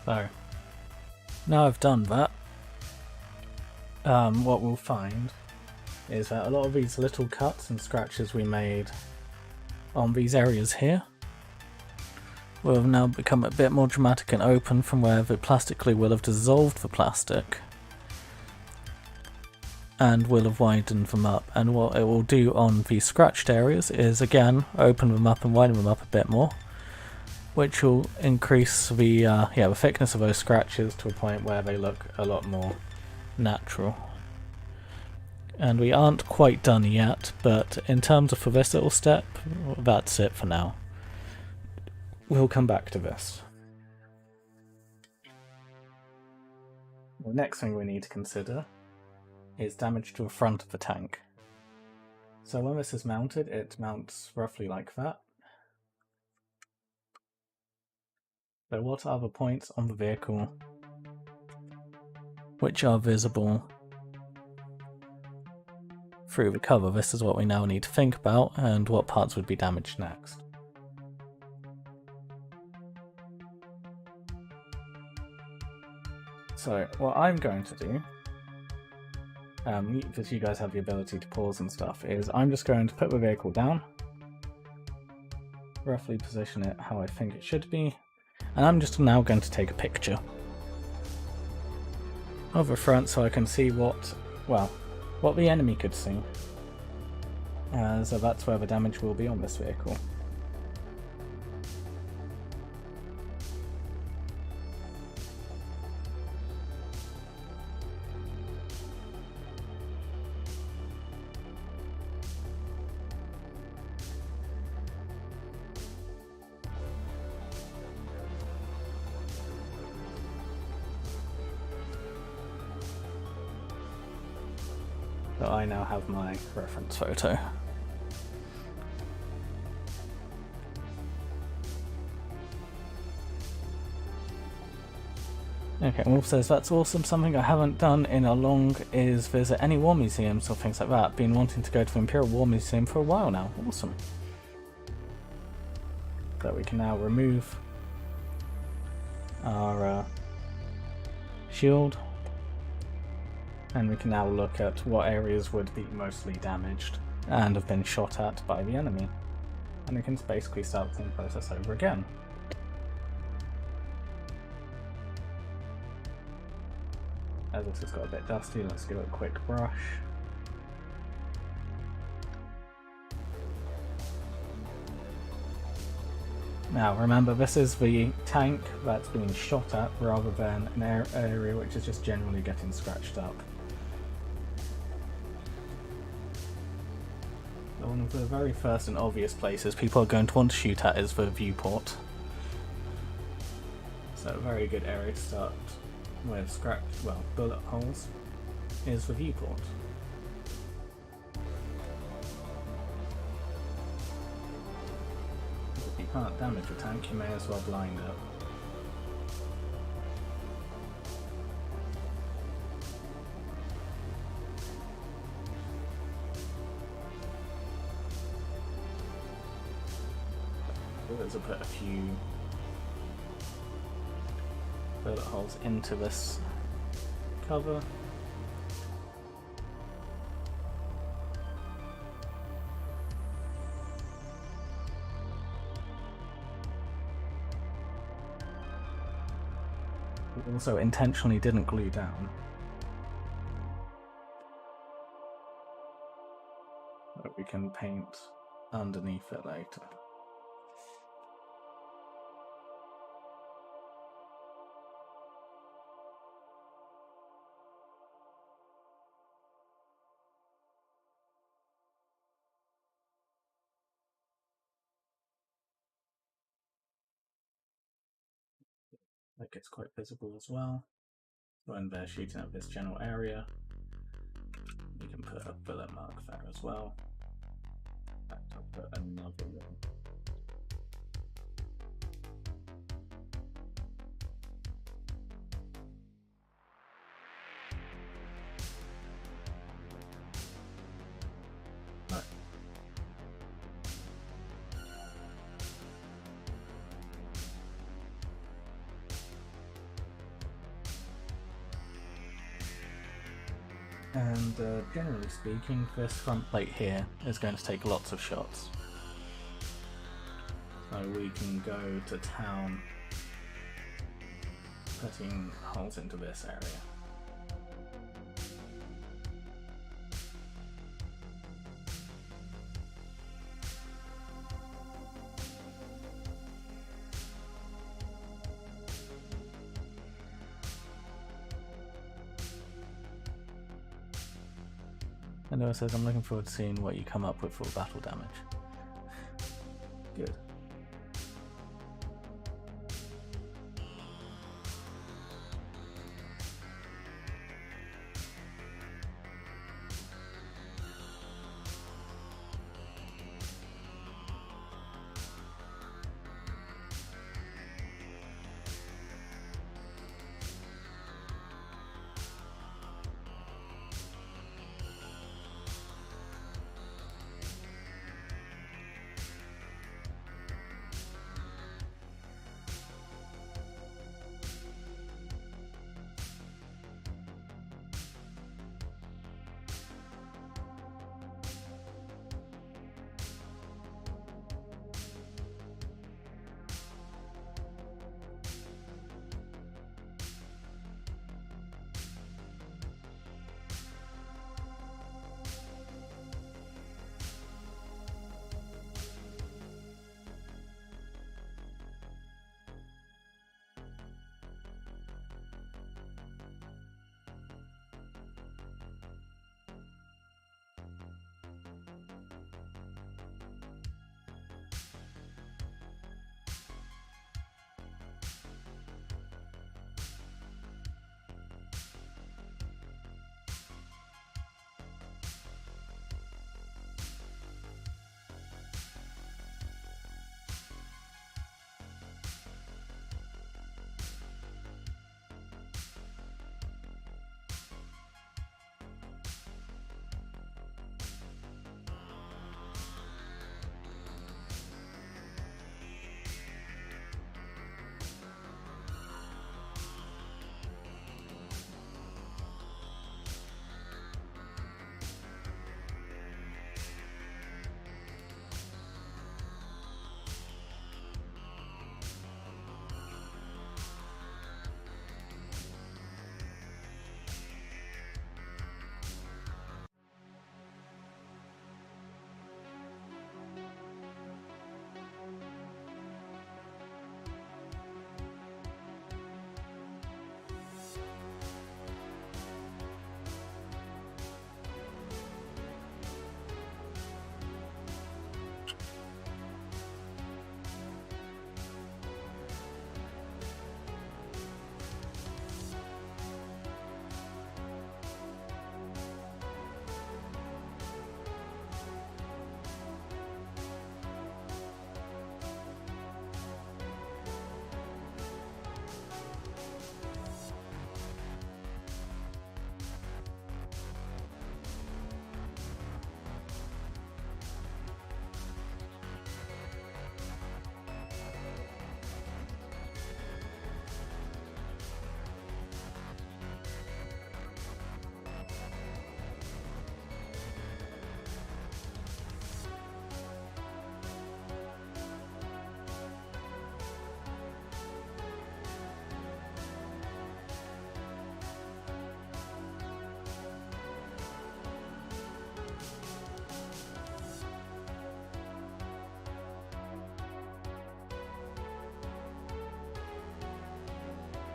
So, now I've done that, what we'll find is that a lot of these little cuts and scratches we made on these areas here will have now become a bit more dramatic and open from where the plastically will have dissolved the plastic and will have widened them up. And what it will do on these scratched areas is again open them up and widen them up a bit more, which will increase the the thickness of those scratches to a point where they look a lot more natural. And we aren't quite done yet, but in terms of for this little step, that's it for now. We'll come back to this. The next thing we need to consider is damage to the front of the tank. So when this is mounted, it mounts roughly like that. So what are the points on the vehicle which are visible through the cover? This is what we now need to think about, and what parts would be damaged next. So what I'm going to do, because you guys have the ability to pause and stuff, is I'm just going to put the vehicle down, roughly position it how I think it should be, and I'm just now going to take a picture of the front so I can see what the enemy could see. So that's where the damage will be on this vehicle. So I now have my reference photo. Okay, Wolf says, that's awesome. Something I haven't done in a long is visit any war museums or things like that. Been wanting to go to the Imperial War Museum for a while now. Awesome. So we can now remove our shield. And we can now look at what areas would be mostly damaged and have been shot at by the enemy. And we can basically start the same process over again. As this has got a bit dusty, let's give it a quick brush. Now remember, this is the tank that's being shot at rather than an area which is just generally getting scratched up. One of the very first and obvious places people are going to want to shoot at is the viewport. So a very good area to start with bullet holes is the viewport. If you can't damage a tank, you may as well blind it. Let's put a few bullet holes into this cover. We also intentionally didn't glue down, but we can paint underneath it later. That gets quite visible as well. When they're shooting at this general area, you can put a bullet mark there as well. In fact, I'll put another one. And generally speaking, this front plate here is going to take lots of shots. So we can go to town putting holes into this area. And Noah says, I'm looking forward to seeing what you come up with for battle damage. Good.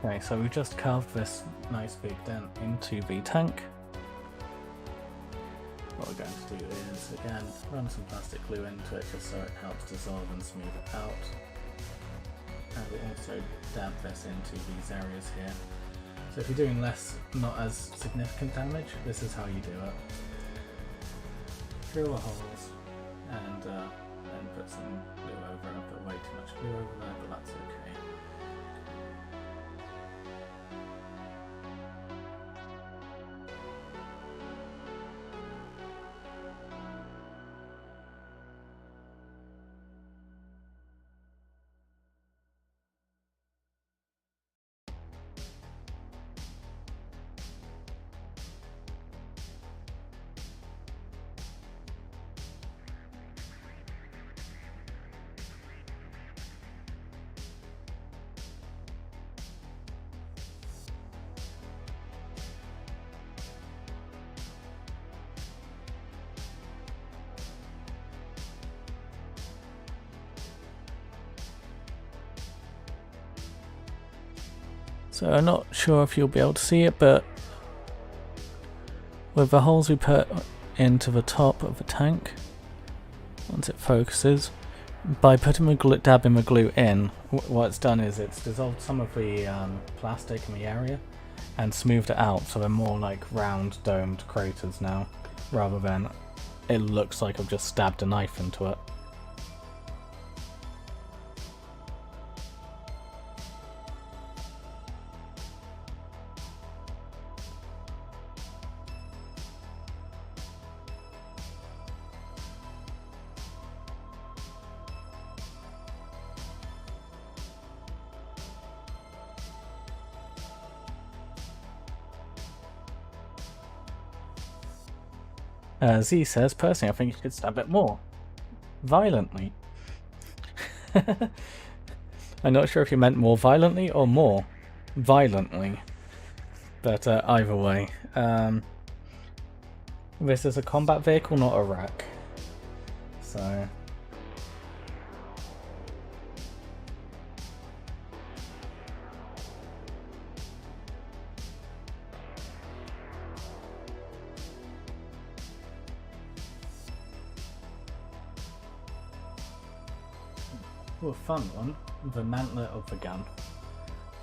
Okay, so we just carved this nice big dent into the tank. What we're going to do is, again, run some plastic glue into it just so it helps dissolve and smooth it out. And we'll also dab this into these areas here. So if you're doing less, not as significant damage, this is how you do it. Drill the holes and then put some glue over it. I put way too much glue over there, but that's okay. So I'm not sure if you'll be able to see it, but with the holes we put into the top of the tank, once it focuses, by putting the glue, dabbing the glue in, what it's done is it's dissolved some of the plastic in the area and smoothed it out, so they're more like round domed craters now, rather than it looks like I've just stabbed a knife into it. Z says, personally, I think you could stab it more. Violently. I'm not sure if you meant more violently or more violently. But either way. This is a combat vehicle, not a wreck. So... a fun one, the mantlet of the gun.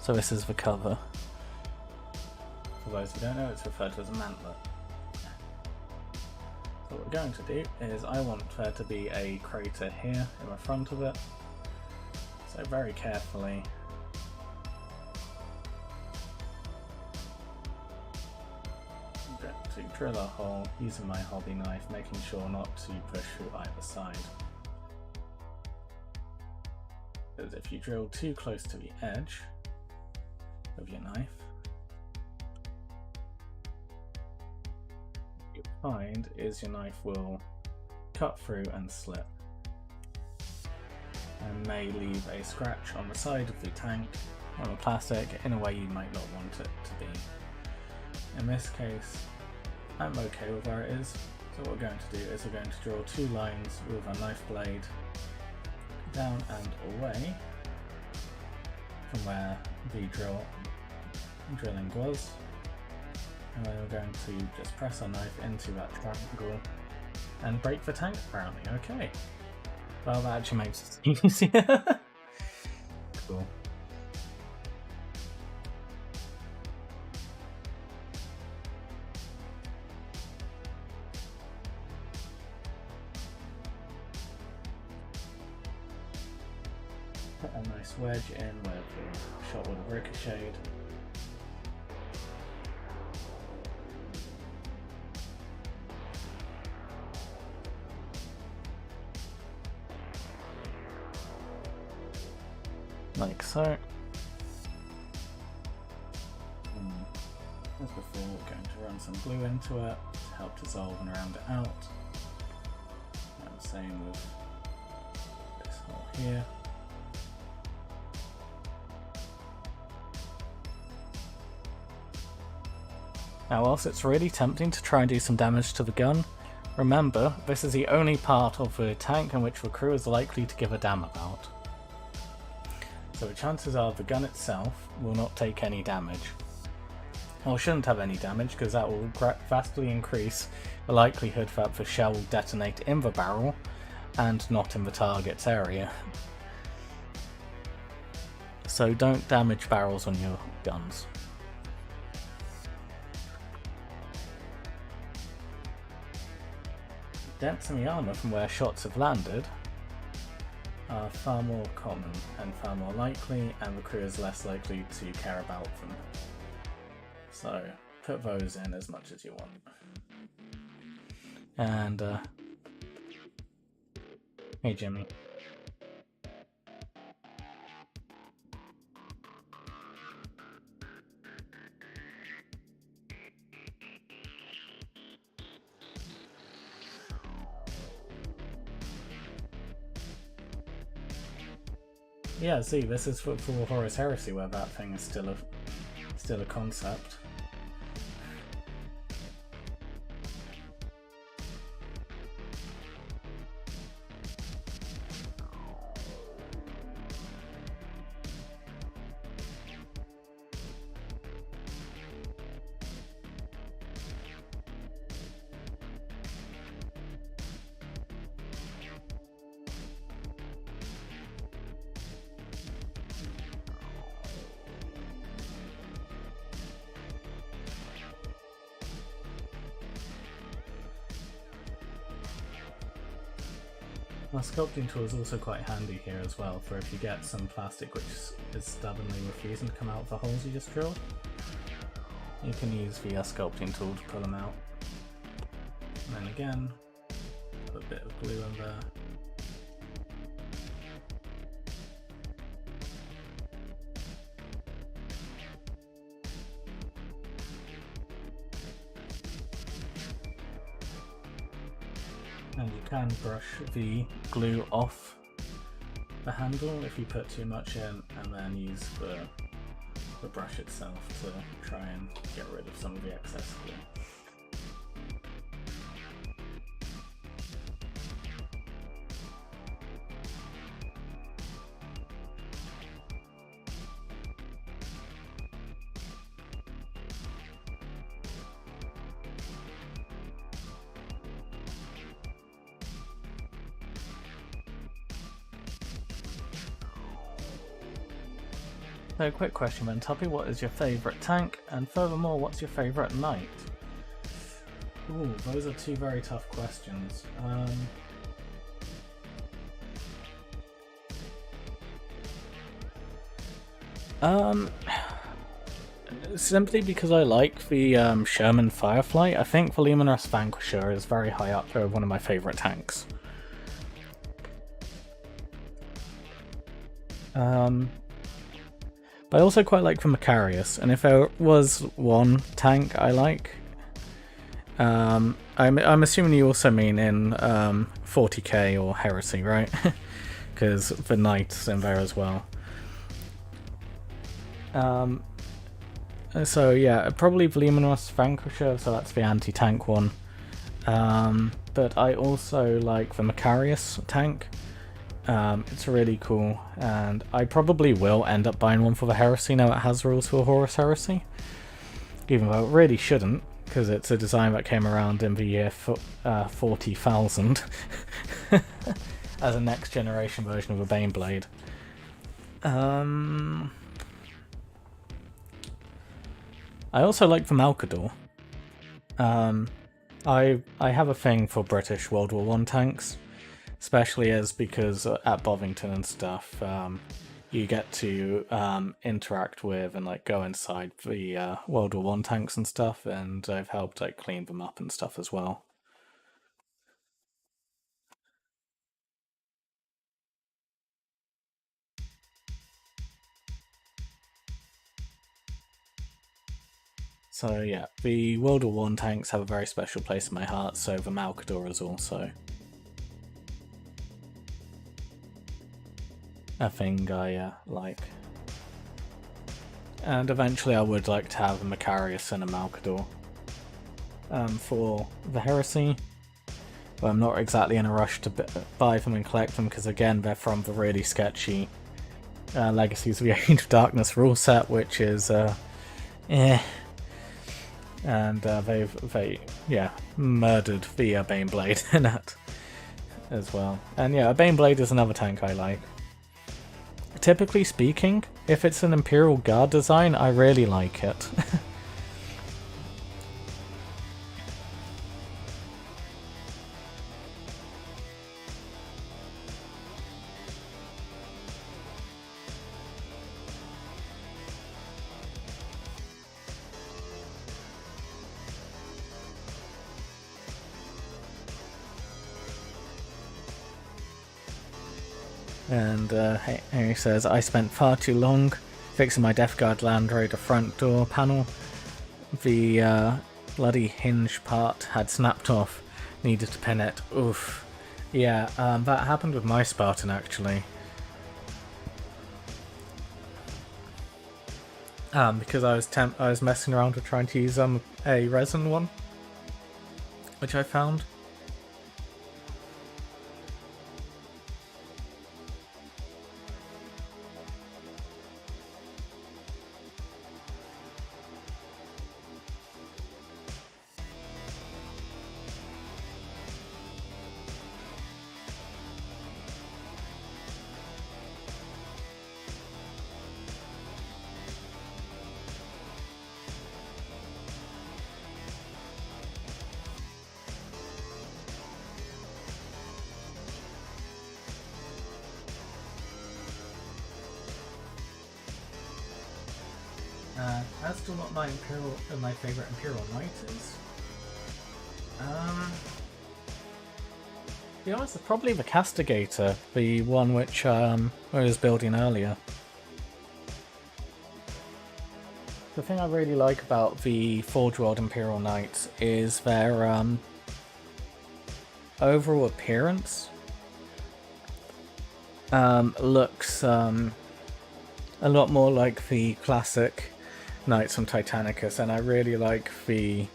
So this is the cover. For those who don't know, it's referred to as a mantlet. So what we're going to do is I want there to be a crater here in the front of it. So very carefully I'm going to drill a hole using my hobby knife, making sure not to push through either side. Because if you drill too close to the edge of your knife, what you'll find is your knife will cut through and slip, and may leave a scratch on the side of the tank, on the plastic, in a way you might not want it to be. In this case, I'm okay with where it is, so what we're going to do is we're going to draw two lines with a knife blade down and away from where the drilling was, and then we're going to just press our knife into that triangle and break the tank apparently. Okay, well that actually makes it easier. Cool. Put a nice wedge in where the shot would have ricocheted. Like so. As before, we're going to run some glue into it to help dissolve and round it out. And the same with this hole here. Now, whilst it's really tempting to try and do some damage to the gun, remember, this is the only part of the tank in which the crew is likely to give a damn about. So the chances are the gun itself will not take any damage. Or shouldn't have any damage, because that will vastly increase the likelihood that the shell will detonate in the barrel and not in the target's area. So don't damage barrels on your guns. Dents in the armour from where shots have landed are far more common and far more likely, and the crew is less likely to care about them. So put those in as much as you want. And hey Jimmy. Yeah, see, this is for Horus Heresy, where that thing is still a concept. Our sculpting tool is also quite handy here as well, for if you get some plastic which is stubbornly refusing to come out of the holes you just drilled. You can use the sculpting tool to pull them out. And then again, put a bit of glue in there. And you can brush the glue off the handle if you put too much in, and then use the brush itself to try and get rid of some of the excess glue. So, quick question then, Tuppy, what is your favourite tank? And furthermore, what's your favourite knight? Ooh, those are two very tough questions. Simply because I like the Sherman Firefly, I think the Luminous Vanquisher is very high up there, one of my favourite tanks. But I also quite like the Macarius, and if there was one tank I like, I'm assuming you also mean in 40k or Heresy, right? Because the Knight's in there as well. So yeah, probably the Luminous Vanquisher, so that's the anti-tank one. But I also like the Macarius tank. It's really cool, and I probably will end up buying one for the Heresy now it has rules for Horus Heresy. Even though it really shouldn't, because it's a design that came around in the year 40,000 as a next generation version of a Baneblade. I also like the Malkador. I have a thing for British World War I tanks. Especially as because at Bovington and stuff, you get to interact with and like go inside the World War I tanks and stuff, and I've helped like clean them up and stuff as well. So yeah, the World War I tanks have a very special place in my heart, so the Malkador is also a thing I like. And eventually I would like to have a Macarius and a Malkador for the Heresy, but I'm not exactly in a rush to buy them and collect them, because again they're from the really sketchy Legacies of the Age of Darkness rule set, which is and they murdered the Baneblade in that as well. And yeah, a Baneblade is another tank I like. Typically speaking, if it's an Imperial Guard design, I really like it. And Henry says, I spent far too long fixing my Death Guard Land Raider front door panel. The bloody hinge part had snapped off. Needed to pin it. Oof. Yeah, that happened with my Spartan actually. Because I was messing around with trying to use a resin one, which I found. That's still not my my favourite Imperial Knight is. To be honest, it's probably the Castigator, the one which I was building earlier. The thing I really like about the Forge World Imperial Knights is their overall appearance. Looks a lot more like the classic Knights from Titanicus, and I really like the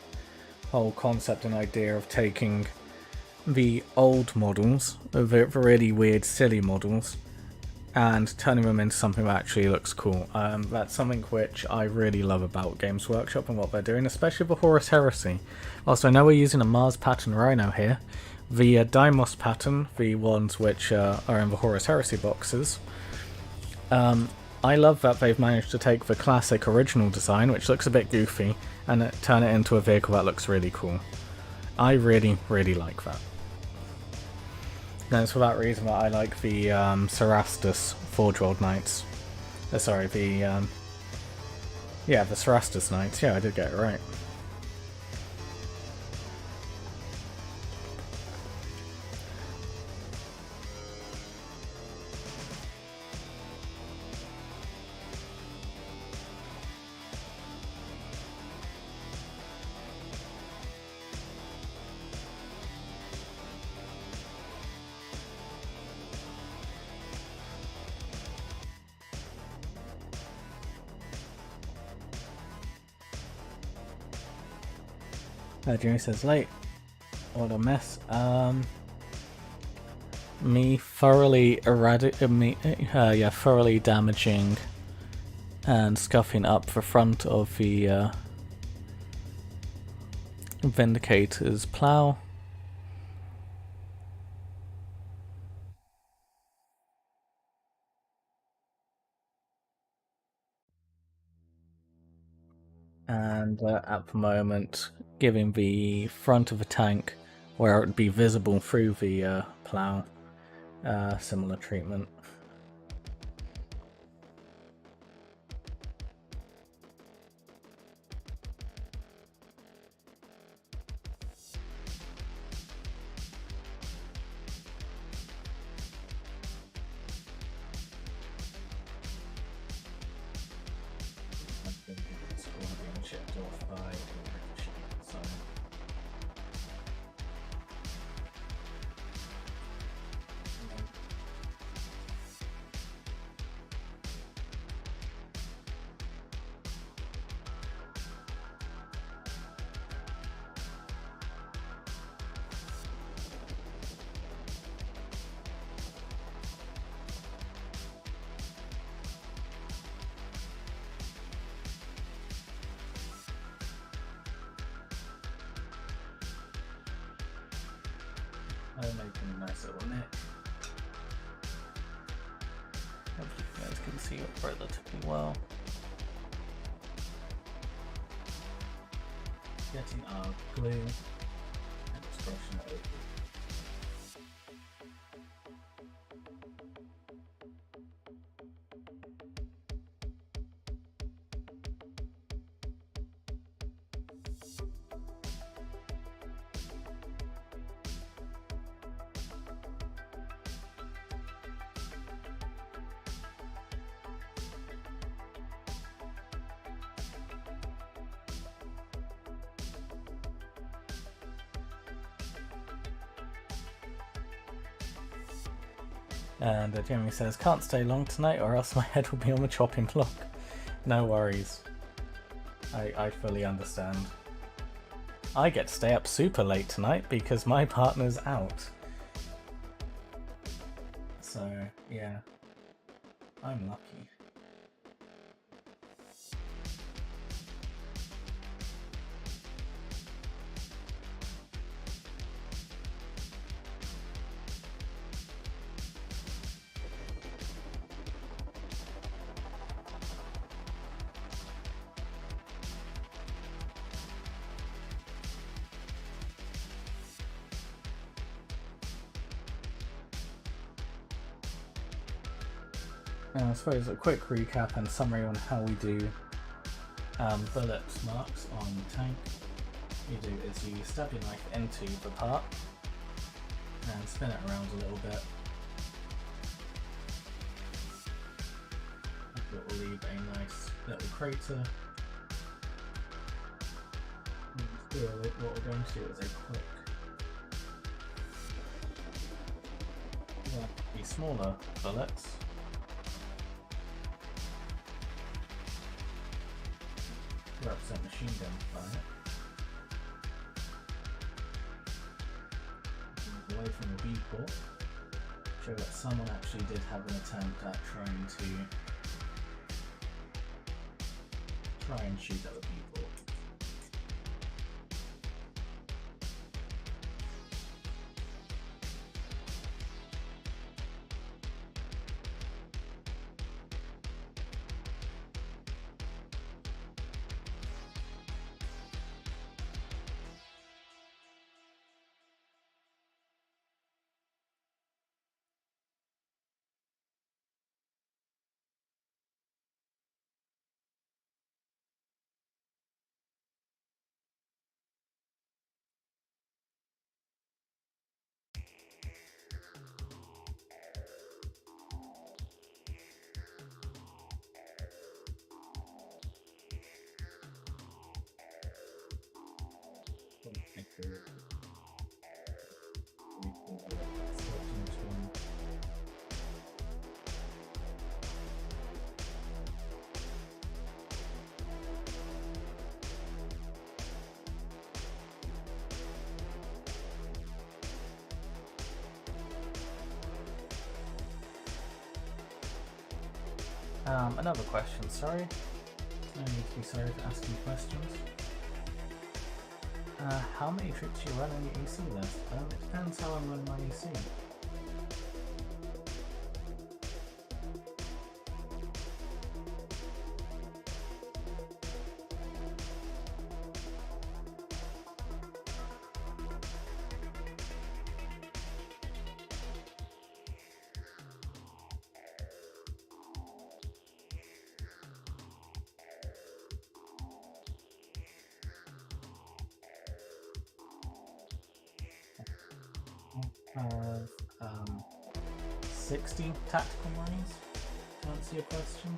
whole concept and idea of taking the old models, the really weird, silly models, and turning them into something that actually looks cool. That's something which I really love about Games Workshop and what they're doing, especially the Horus Heresy. Also, I know we're using a Mars pattern Rhino here. The Deimos pattern, the ones which are in the Horus Heresy boxes, I love that they've managed to take the classic original design, which looks a bit goofy, and turn it into a vehicle that looks really cool. I really, really like that. And it's for that reason that I like the Cerastus Forge World Knights. Sorry, the Cerastus Knights. Yeah, I did get it right. Jimmy says late. What a mess. Me thoroughly thoroughly damaging and scuffing up the front of the Vindicator's plough. And at the moment, giving the front of the tank, where it would be visible through the plough, similar treatment. I'm making a nice little neck. Hopefully you guys can see it relatively well. Getting our glue and just brushing it over. And Jeremy says, can't stay long tonight or else my head will be on the chopping block. No worries. I fully understand. I get to stay up super late tonight because my partner's out. So, yeah. I'm lucky. I suppose a quick recap and summary on how we do bullet marks on the tank, you do is you stab your knife into the part and spin it around a little bit. It will leave a nice little crater. And what we're going to do is a quick, the smaller bullets. Represent machine gun fire. Away from the Viewport, show that someone actually did have an attempt at trying and shoot at the Viewport. Another question, sorry. No need to be sorry for asking questions. How many troops do you run on your EC list? It depends how I'm running my EC. Have 60 tactical marines, to answer your question.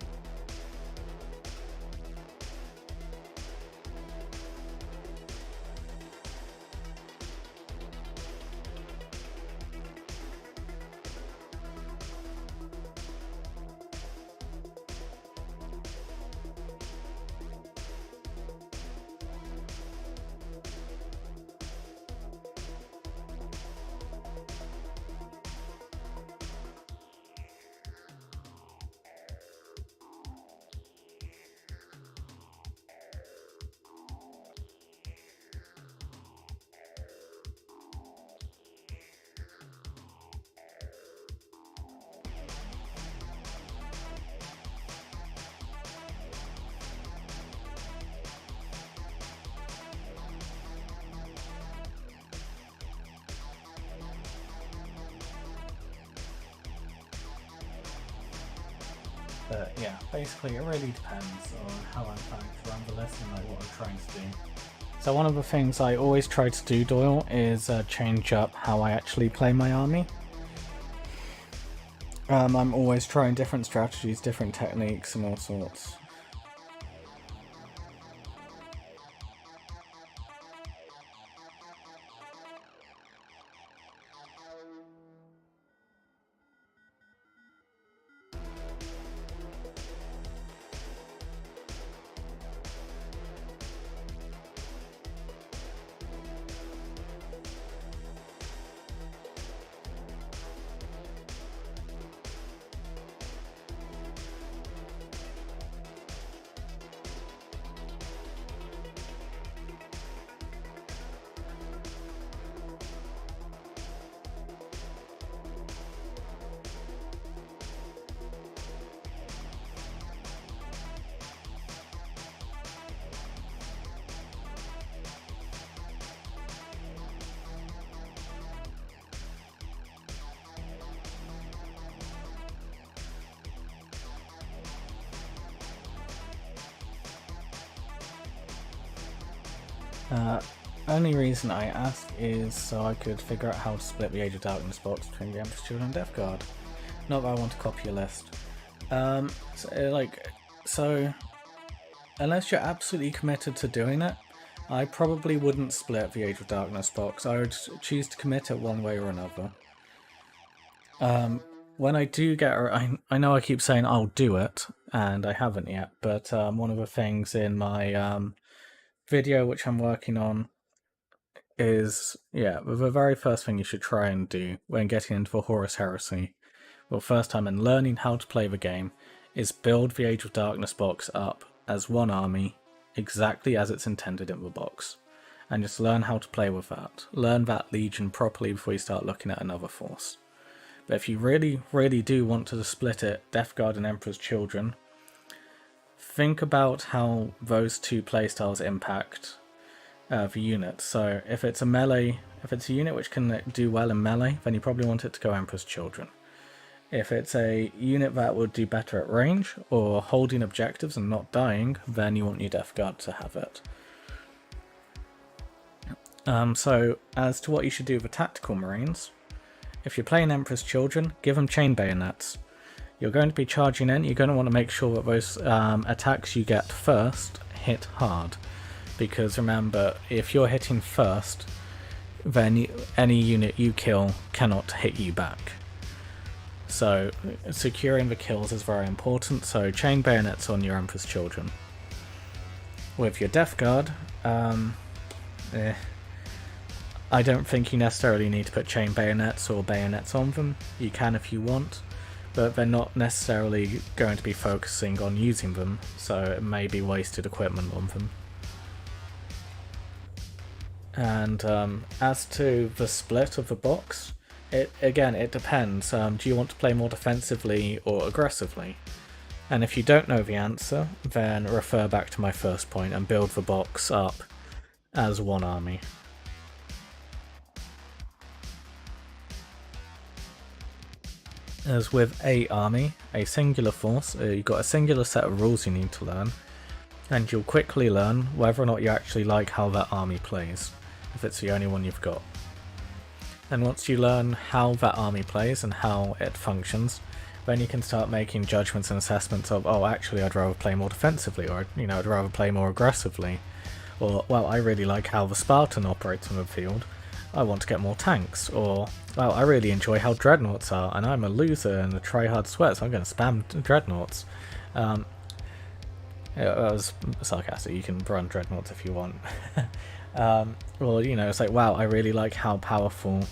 But yeah, basically it really depends on how I'm planning to run the list and like what I'm trying to do. So one of the things I always try to do, Doyle, is change up how I actually play my army. I'm always trying different strategies, different techniques and all sorts. Only reason I ask is so I could figure out how to split the Age of Darkness box between the Emperor's Children and Death Guard. Not that I want to copy your list. So unless you're absolutely committed to doing it, I probably wouldn't split the Age of Darkness box. I would choose to commit it one way or another. When I do get, I know I keep saying I'll do it, and I haven't yet, but one of the things in my video which I'm working on is, the very first thing you should try and do when getting into the Horus Heresy, well, first time and learning how to play the game, is build the Age of Darkness box up as one army, exactly as it's intended in the box, and just learn how to play with that. Learn that legion properly before you start looking at another force. But if you really, really do want to split it, Death Guard and Emperor's Children, think about how those two playstyles impact the unit. So if it's a melee, if it's a unit which can do well in melee, then you probably want it to go Emperor's Children. If it's a unit that would do better at range or holding objectives and not dying, then you want your Death Guard to have it. So as to what you should do with the Tactical Marines, if you're playing Emperor's Children, give them chain bayonets. You're going to be charging in, you're going to want to make sure that those attacks you get first hit hard. Because remember, if you're hitting first, then any unit you kill cannot hit you back. So securing the kills is very important, so chain bayonets on your Emperor's Children. With your Death Guard, I don't think you necessarily need to put chain bayonets or bayonets on them. You can if you want, but they're not necessarily going to be focusing on using them, so it may be wasted equipment on them. And as to the split of the box, it depends. Do you want to play more defensively or aggressively? And if you don't know the answer, then refer back to my first point and build the box up as one army. As with a army, a singular force, you've got a singular set of rules you need to learn, and you'll quickly learn whether or not you actually like how that army plays, if it's the only one you've got. And once you learn how that army plays and how it functions, then you can start making judgments and assessments of, oh, actually I'd rather play more defensively, or I'd rather play more aggressively, or, well, I really like how the Spartan operates on the field, I want to get more tanks, or, well, I really enjoy how dreadnoughts are, and I'm a loser and a try-hard sweat, so I'm going to spam dreadnoughts. That was sarcastic, you can run dreadnoughts if you want. Well, it's like, wow, I really like how powerful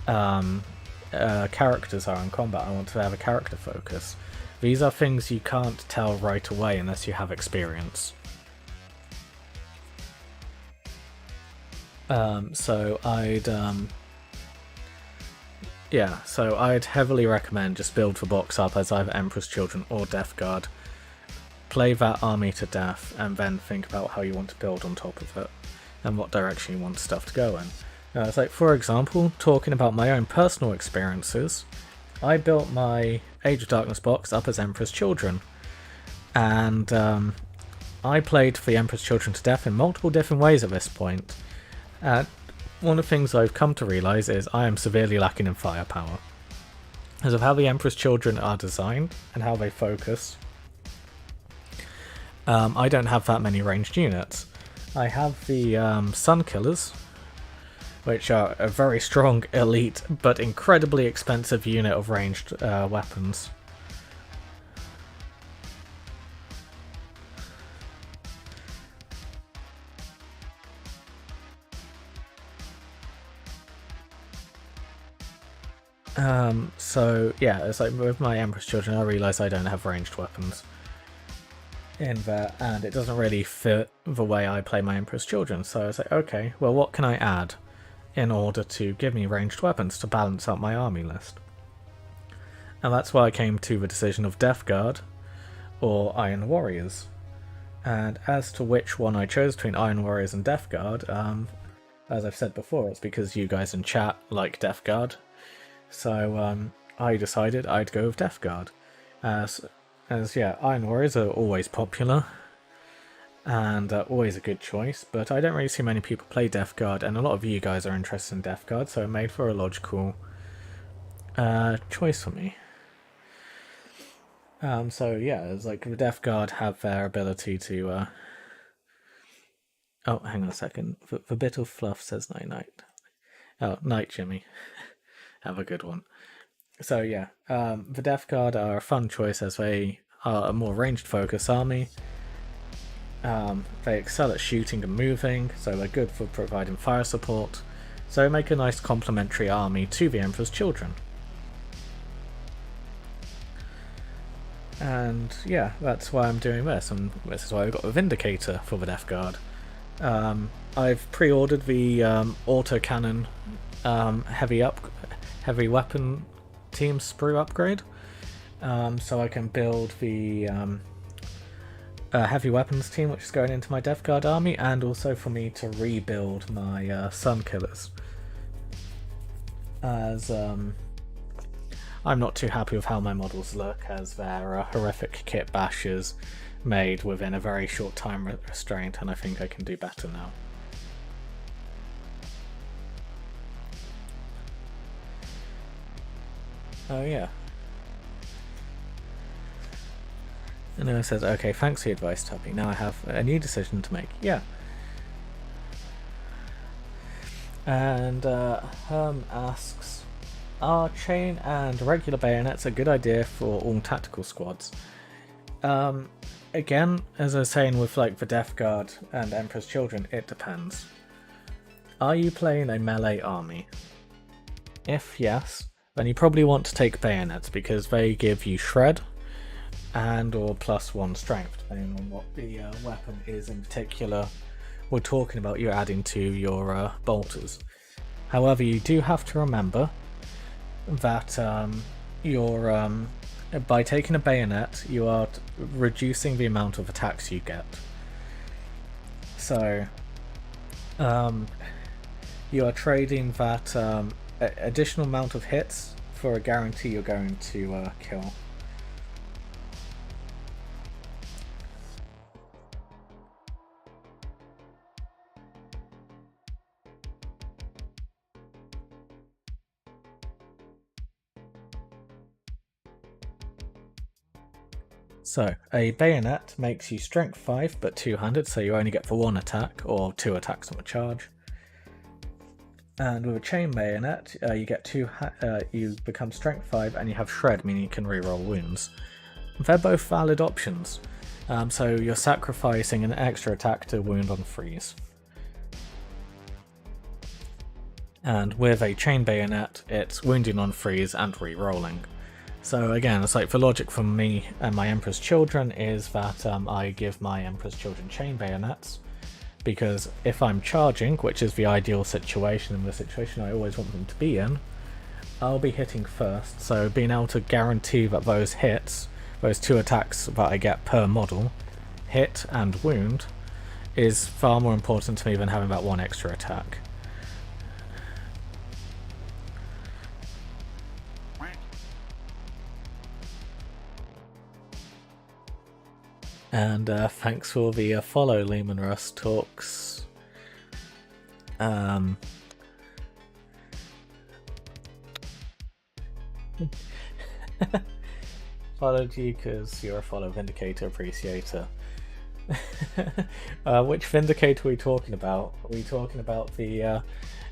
characters are in combat, I want to have a character focus. These are things you can't tell right away unless you have experience. So I'd heavily recommend just build the box up as either Emperor's Children or Death Guard. Play that army to death, and then think about how you want to build on top of it, and what direction you want stuff to go in. It's like, for example, talking about my own personal experiences, I built my Age of Darkness box up as Emperor's Children, and I played the Emperor's Children to death in multiple different ways at this point. And one of the things I've come to realise is I am severely lacking in firepower. Because of how the Emperor's Children are designed and how they focus, I don't have that many ranged units. I have the Sun Killers, which are a very strong, elite, but incredibly expensive unit of ranged weapons. It's like with my Emperor's Children, I realise I don't have ranged weapons in there, and it doesn't really fit the way I play my Emperor's Children, so it's like, okay, well, what can I add in order to give me ranged weapons to balance out my army list? And that's why I came to the decision of Death Guard or Iron Warriors. And as to which one I chose between Iron Warriors and Death Guard, as I've said before, it's because you guys in chat like Death Guard. So I decided I'd go with Death Guard. Iron Warriors are always popular. and always a good choice, but I don't really see many people play Death Guard, and a lot of you guys are interested in Death Guard, so it made for a logical choice for me. So yeah, it's like the Death Guard have their ability to oh, hang on a second. The bit of fluff says night night. Oh, night, Jimmy. Have a good one. So yeah, the Death Guard are a fun choice as they are a more ranged focus army. They excel at shooting and moving, so they're good for providing fire support. So they make a nice complementary army to the Emperor's Children. And yeah, that's why I'm doing this, and this is why I've got a Vindicator for the Death Guard. I've pre-ordered the autocannon heavy weapon team sprue upgrade, so I can build the heavy weapons team, which is going into my Death Guard army, and also for me to rebuild my Sun Killers, as I'm not too happy with how my models look, as they're horrific kit bashes made within a very short time restraint, and I think I can do better now. Oh yeah. And then it says, okay, thanks for the advice, Tuppy. Now I have a new decision to make. Yeah. And Herm asks, are chain and regular bayonets a good idea for all tactical squads? Again, as I was saying with like the Death Guard and Emperor's Children, it depends. Are you playing a melee army? If yes, then you probably want to take bayonets because they give you shred and or +1 strength, depending on what the weapon is in particular we're talking about you're adding to your bolters. However, you do have to remember that by taking a bayonet, you are reducing the amount of attacks you get. So you are trading that additional amount of hits for a guarantee you're going to kill. So, a bayonet makes you strength 5 but 200, so you only get for 1 attack, or 2 attacks on a charge. And with a chain bayonet, you get you become strength 5 and you have shred, meaning you can reroll wounds. They're both valid options, so you're sacrificing an extra attack to wound on freeze. And with a chain bayonet, it's wounding on freeze and rerolling. So again, it's like the logic from me and my Emperor's Children is that I give my Emperor's Children chain bayonets, because if I'm charging, which is the ideal situation and the situation I always want them to be in, I'll be hitting first, so being able to guarantee that those hits, those 2 attacks that I get per model, hit and wound, is far more important to me than having that 1 extra attack. And thanks for the follow, Lehman Russ Talks. Followed you because you're a follow Vindicator appreciator. Which Vindicator are we talking about? Are we talking about the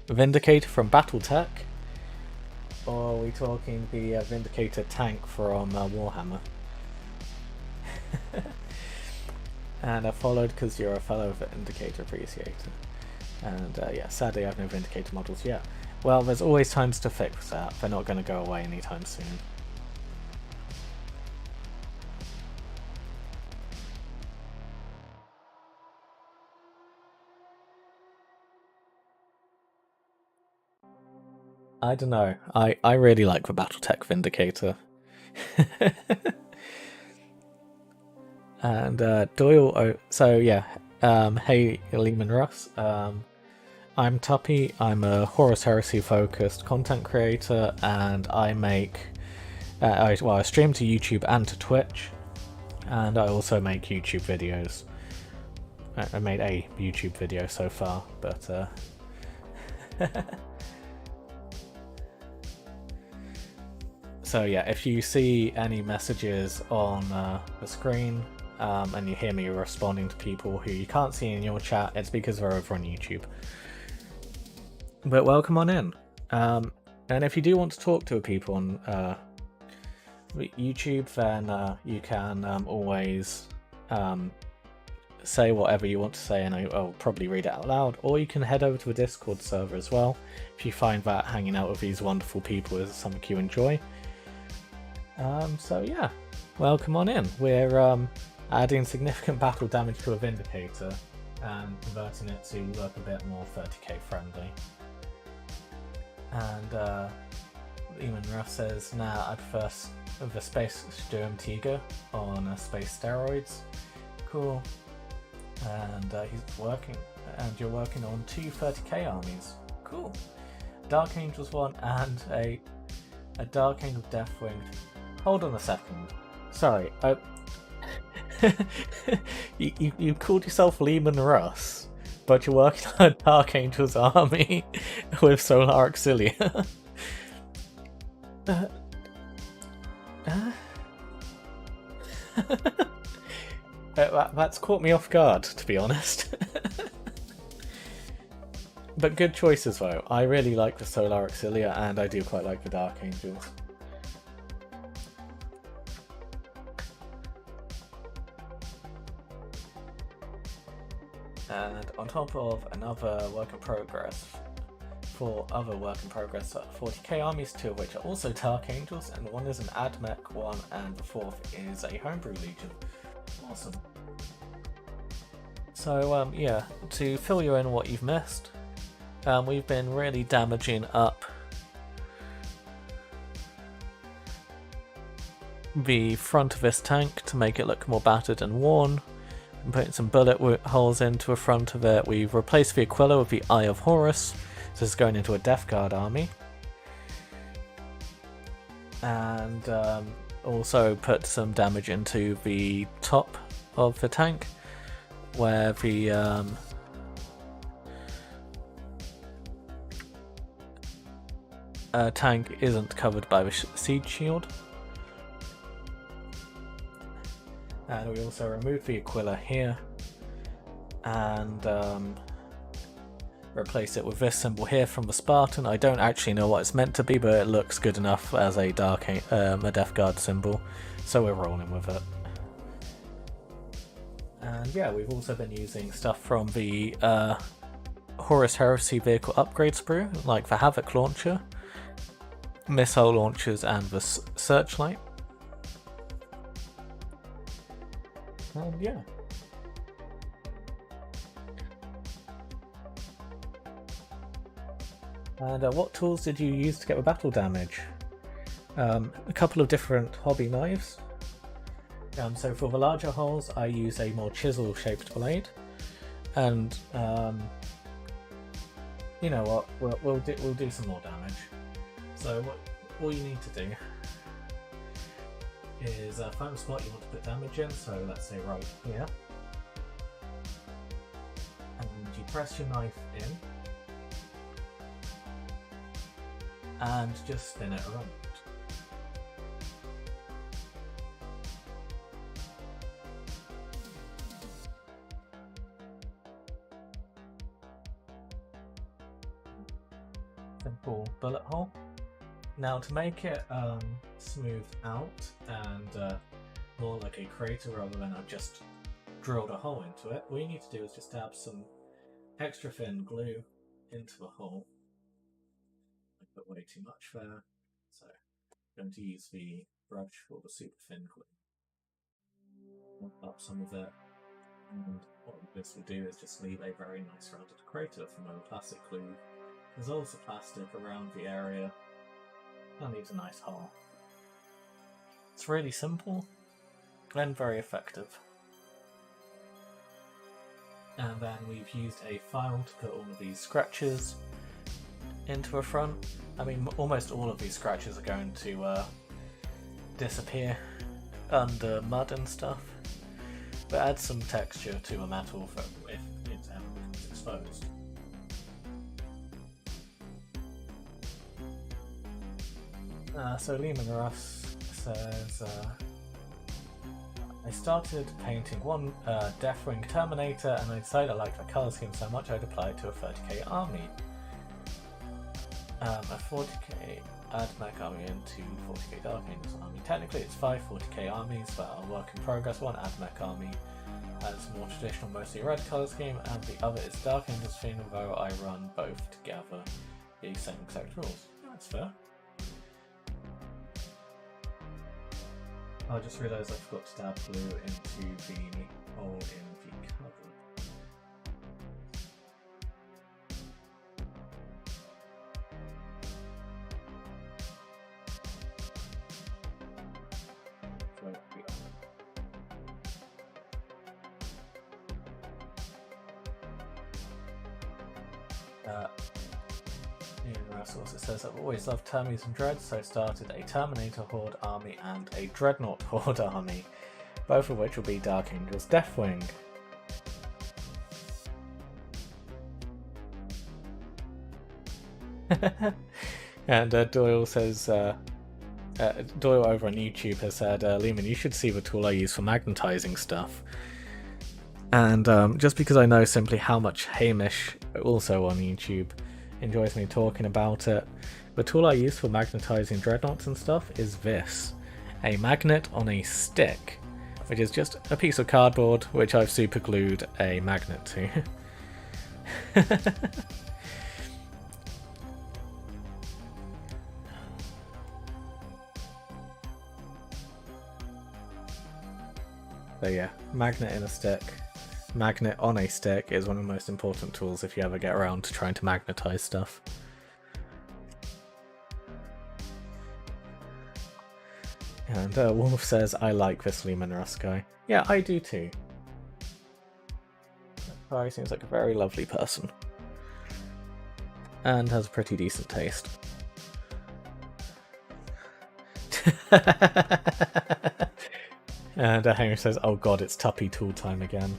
Vindicator from Battletech? Or are we talking the Vindicator tank from Warhammer? And I followed because you're a fellow Vindicator appreciator. And yeah, sadly I have no Vindicator models yet. Well, there's always times to fix that. They're not going to go away anytime soon. I don't know. I really like the Battletech Vindicator. And Doyle, so yeah, hey Lehman Russ, I'm Tuppy, I'm a Horus Heresy focused content creator, and I make, I stream to YouTube and to Twitch, and I also make YouTube videos. I made a YouTube video so far, but so yeah, if you see any messages on the screen and you hear me responding to people who you can't see in your chat, it's because they're over on YouTube. But welcome on in. And if you do want to talk to people on YouTube, then you can always say whatever you want to say, and I'll probably read it out loud, or you can head over to the Discord server as well if you find that hanging out with these wonderful people is something you enjoy. So yeah, welcome on in. We're adding significant battle damage to a Vindicator and converting it to look a bit more 30k friendly. And Eamon Ruff says, nah, I prefer the Space Sturm Tiger on Space Steroids. Cool. And he's working, and you're working on 2 30k armies. Cool. Dark Angels one and a Dark Angel Deathwing. Hold on a second. Sorry, you called yourself Lehman Russ, but you're working on a Dark Angel's army with Solar Auxilia. That's caught me off guard, to be honest. But good choices though. I really like the Solar Auxilia, and I do quite like the Dark Angels. And on top of another work in progress, for other work in progress 40k armies, 2 of which are also Dark Angels, and one is an AdMech one, and the 4th is a Homebrew Legion. Awesome. So yeah, to fill you in what you've missed, we've been really damaging up the front of this tank to make it look more battered and worn. I'm putting some bullet holes into the front of it. We've replaced the Aquila with the Eye of Horus. So this is going into a Death Guard army. And also put some damage into the top of the tank, where the tank isn't covered by the siege shield. And we also removed the Aquila here and replace it with this symbol here from the Spartan. I don't actually know what it's meant to be, but it looks good enough as a a Death Guard symbol, so we're rolling with it. And yeah, we've also been using stuff from the Horus Heresy vehicle upgrade sprue, like the Havoc launcher, missile launchers, and the Searchlight. And yeah. And what tools did you use to get the battle damage? A couple of different hobby knives. So for the larger holes, I use a more chisel-shaped blade, and you know what? We'll do some more damage. So all you need to do is find a spot you want to put damage in. So let's say right here, and you press your knife in, and just spin it around. Simple bullet hole. Now to make it smooth out and more like a crater rather than I've just drilled a hole into it, all you need to do is just dab some extra thin glue into the hole. I put way too much there, so I'm going to use the brush or the super thin glue. Mop up some of it, and what this will do is just leave a very nice rounded crater from where the plastic glue dissolves the plastic around the area and leaves a nice hole. It's really simple and very effective. And then we've used a file to put all of these scratches into a front. I mean, almost all of these scratches are going to disappear under mud and stuff. but adds some texture to a metal if it ever becomes exposed. So Lehman Russ says, I started painting one Deathwing Terminator and I decided I liked the colour scheme so much I'd apply it to a 30k army. A 40k AdMech army into 40k Dark Angels army. Technically it's 5 40k armies that are work in progress. One AdMech army has more traditional, mostly red colour scheme, and the other is Dark Angels theme, although I run both together, the same exact rules. Yeah, that's fair. I just realised I forgot to dab blue into the hole in the cover. Also says, I've always loved Termies and Dreads, so I started a Terminator Horde army and a Dreadnought Horde army, both of which will be Dark Angels Deathwing. And Doyle says, Doyle over on YouTube has said, Lehman, you should see the tool I use for magnetizing stuff. And just because I know simply how much Hamish, also on YouTube, enjoys me talking about it, the tool I use for magnetizing dreadnoughts and stuff is this, a magnet on a stick, which is just a piece of cardboard which I've super glued a magnet to. So yeah, magnet in a stick. Magnet on a stick is one of the most important tools if you ever get around to trying to magnetize stuff. And Wolf says, I like this Lehman Russ guy. Yeah, I do too. He seems like a very lovely person. And has a pretty decent taste. And Henry says, oh god, it's Tuppy tool time again.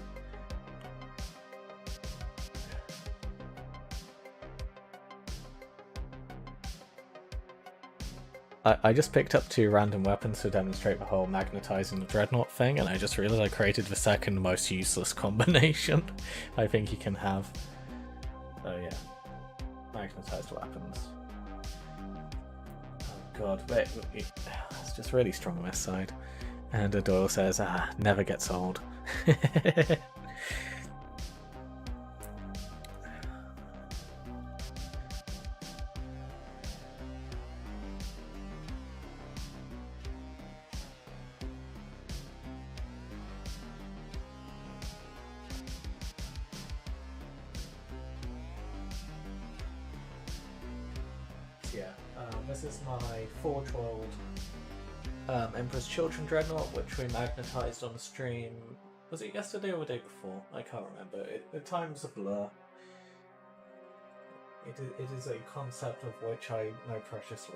I just picked up 2 random weapons to demonstrate the whole magnetizing the dreadnought thing, and I just realized I created the second most useless combination I think you can have. So yeah, magnetized weapons. Oh god, wait, it's just really strong on this side. And Doyle says, never gets old. This is my Forge-World Emperor's Children Dreadnought, which we magnetized on the stream. Was it yesterday or the day before? I can't remember. The time's a blur. It is a concept of which I know precious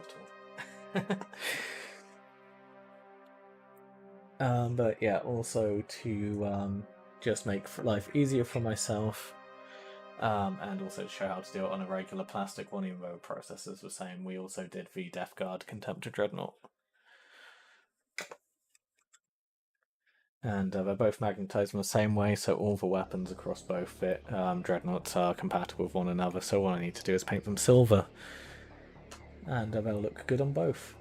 little. But yeah, also to just make life easier for myself. And also to show how to do it on a regular plastic one, even though the process is the same. We also did the Death Guard Contemptor Dreadnought. And they're both magnetized in the same way, so all the weapons across both dreadnoughts are compatible with one another, so all I need to do is paint them silver. And they'll look good on both.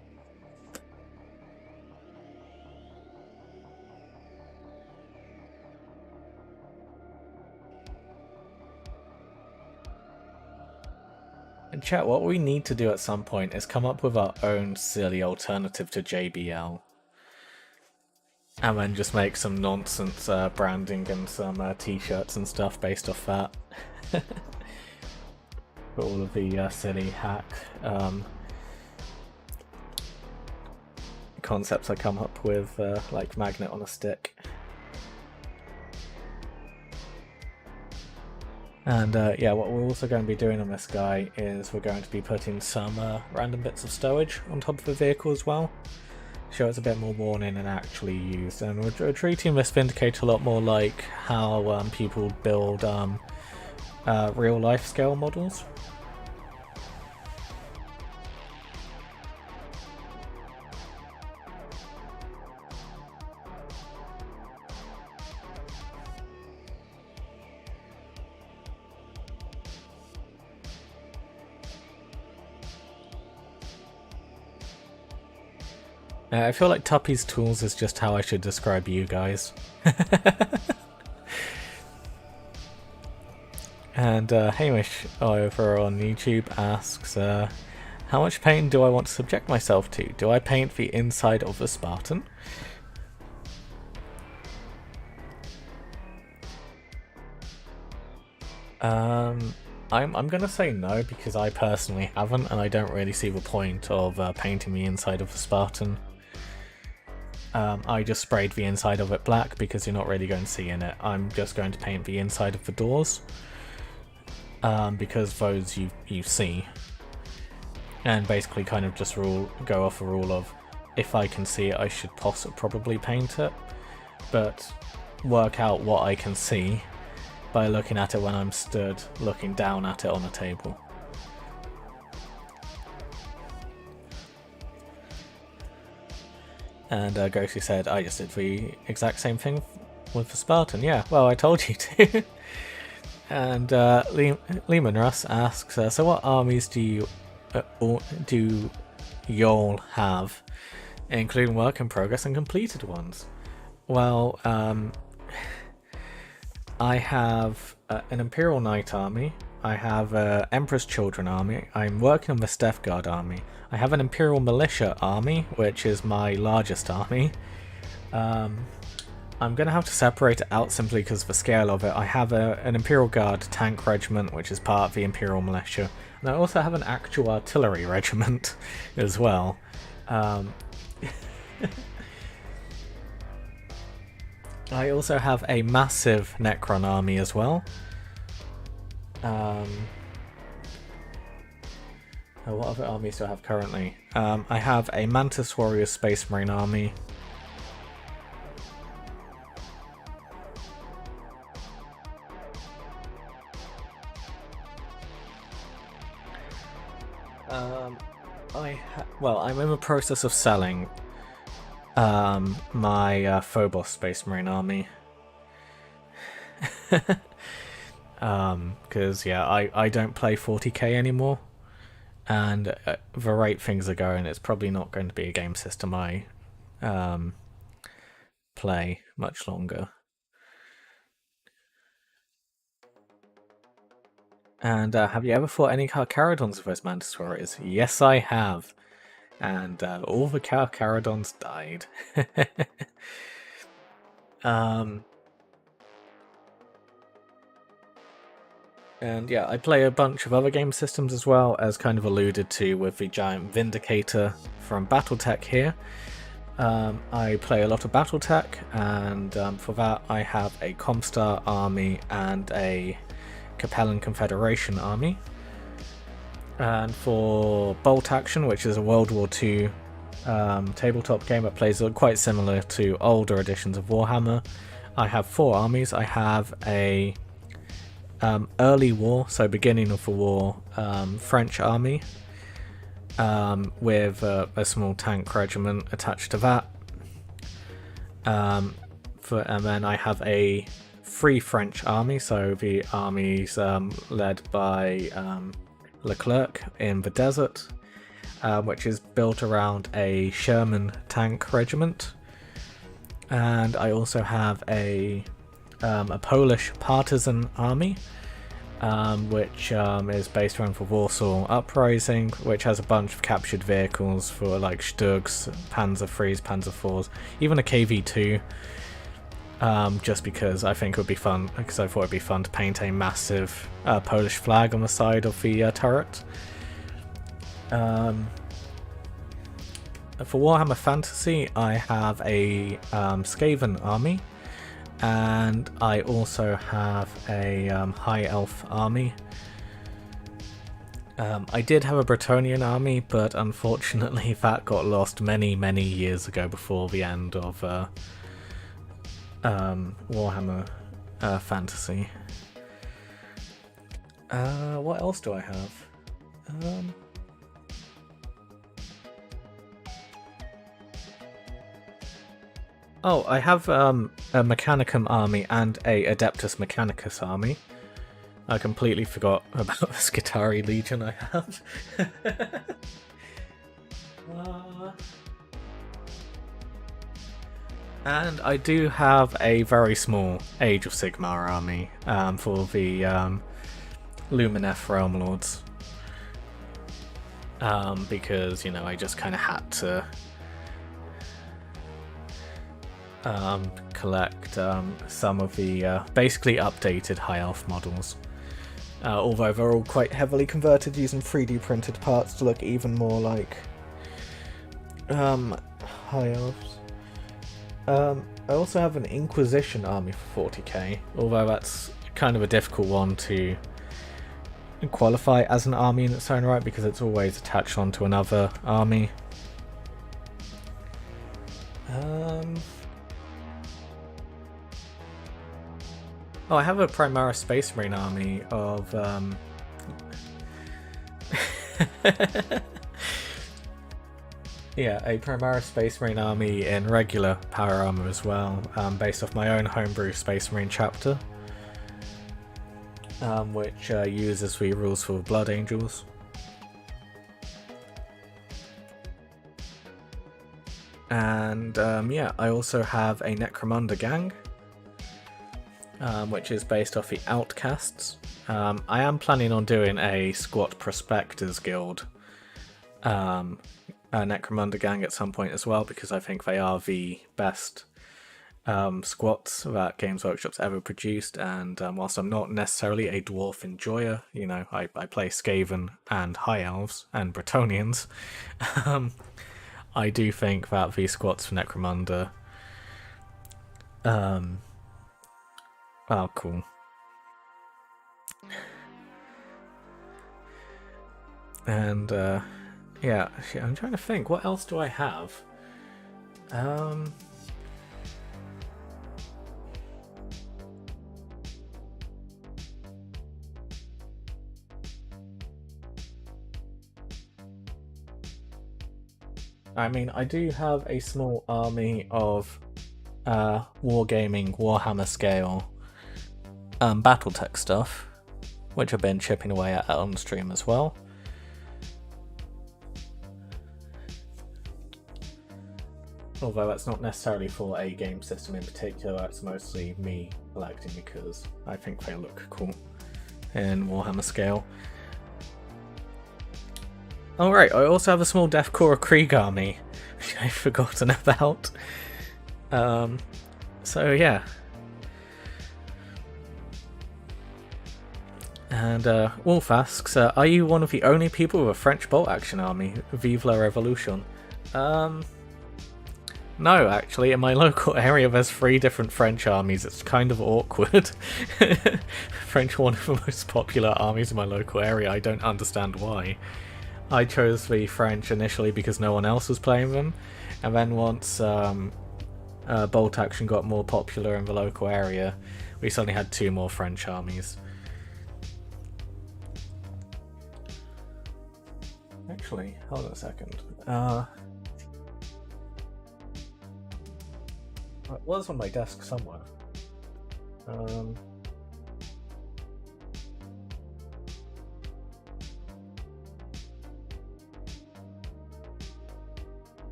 And chat, what we need to do at some point is come up with our own silly alternative to JBL. And then just make some nonsense branding and some t-shirts and stuff based off that. For all of the silly hack concepts I come up with, like magnet on a stick. And yeah, what we're also going to be doing on this guy is we're going to be putting some random bits of stowage on top of the vehicle as well. show it's a bit more worn in and actually used, and we're treating this Vindicator a lot more like how people build real life scale models. I feel like Tuppy's tools is just how I should describe you guys. And Hamish over on YouTube asks, how much pain do I want to subject myself to? Do I paint the inside of the Spartan? I'm gonna say no, because I personally haven't, and I don't really see the point of painting the inside of the Spartan. I just sprayed the inside of it black because you're not really going to see in it. I'm just going to paint the inside of the doors, because those you see, and basically kind of just go off a rule of, if I can see it I should probably paint it, but work out what I can see by looking at it when I'm stood looking down at it on a table. And Ghosty said, I just did the exact same thing with the Spartan. Yeah, well, I told you to. And Lehman Russ asks, so what armies do y'all have, including work in progress and completed ones? Well, I have an Imperial Knight army, I have an Emperor's Children army, I'm working on the Death Guard army, I have an Imperial Militia army, which is my largest army. I'm going to have to separate it out simply because of the scale of it. I have an Imperial Guard tank regiment, which is part of the Imperial Militia, and I also have an actual artillery regiment as well. I also have a massive Necron army as well. What other armies do I have currently? I have a Mantis Warrior Space Marine army. I'm in the process of selling my Phobos Space Marine army. Because yeah, I don't play 40k anymore, and the rate things are going, it's probably not going to be a game system I play much longer. And have you ever fought any Carcharodons with those Mantis Warriors? Yes, I have. And all the Carcharodons died. And yeah, I play a bunch of other game systems as well, as kind of alluded to with the giant Vindicator from Battletech here. I play a lot of Battletech, and for that I have a Comstar army and a Capellan Confederation army. And for Bolt Action, which is a World War II tabletop game that plays quite similar to older editions of Warhammer, I have 4 armies. I have a early war, so beginning of the war, French army with a small tank regiment attached to that. And then I have a Free French army, so the armies led by Leclerc in the desert, which is built around a Sherman tank regiment. And I also have a Polish partisan army, which is based around the Warsaw Uprising, which has a bunch of captured vehicles for like Stugs, Panzer IIIs, Panzer IVs, even a KV2. Just because I think it would be fun, because I thought it'd be fun to paint a massive Polish flag on the side of the turret. For Warhammer Fantasy, I have a Skaven army, and I also have a High Elf army. I did have a Bretonian army, but unfortunately that got lost many, many years ago before the end of Warhammer Fantasy. What else do I have? Oh, I have a Mechanicum army and a Adeptus Mechanicus army. I completely forgot about the Skitarii Legion I have. And I do have a very small Age of Sigmar army for the Lumineth Realm Lords. Because, you know, I just kind of had to collect some of the basically updated High Elf models. Although they're all quite heavily converted using 3D printed parts to look even more like High Elves. I also have an Inquisition army for 40k, although that's kind of a difficult one to qualify as an army in its own right because it's always attached onto another army. Oh, I have a Primaris Space Marine army of yeah, a Primaris Space Marine army in regular power armor as well, based off my own homebrew Space Marine chapter, which uses the rules for Blood Angels. And yeah, I also have a Necromunda gang, which is based off the Outcasts. I am planning on doing a Squat Prospectors Guild Necromunda gang at some point as well, because I think they are the best squats that Games Workshop's ever produced, and whilst I'm not necessarily a dwarf enjoyer, you know, I play Skaven and High Elves and Bretonians, I do think that the squats for Necromunda oh, cool. And yeah, I'm trying to think, what else do I have? I mean, I do have a small army of wargaming, Warhammer scale Battletech stuff, which I've been chipping away at on stream as well. Although that's not necessarily for a game system in particular, that's mostly me collecting because I think they look cool in Warhammer scale. Alright, I also have a small Deathcore Krieg army, which I've forgotten about. So yeah. And Wolf asks, are you one of the only people with a French bolt action army? Vive la Revolution. No, actually, in my local area there's 3 different French armies. It's kind of awkward. French are one of the most popular armies in my local area. I don't understand why. I chose the French initially because no one else was playing them, and then once bolt action got more popular in the local area, we suddenly had 2 more French armies. Actually, hold on a second. It was on my desk somewhere.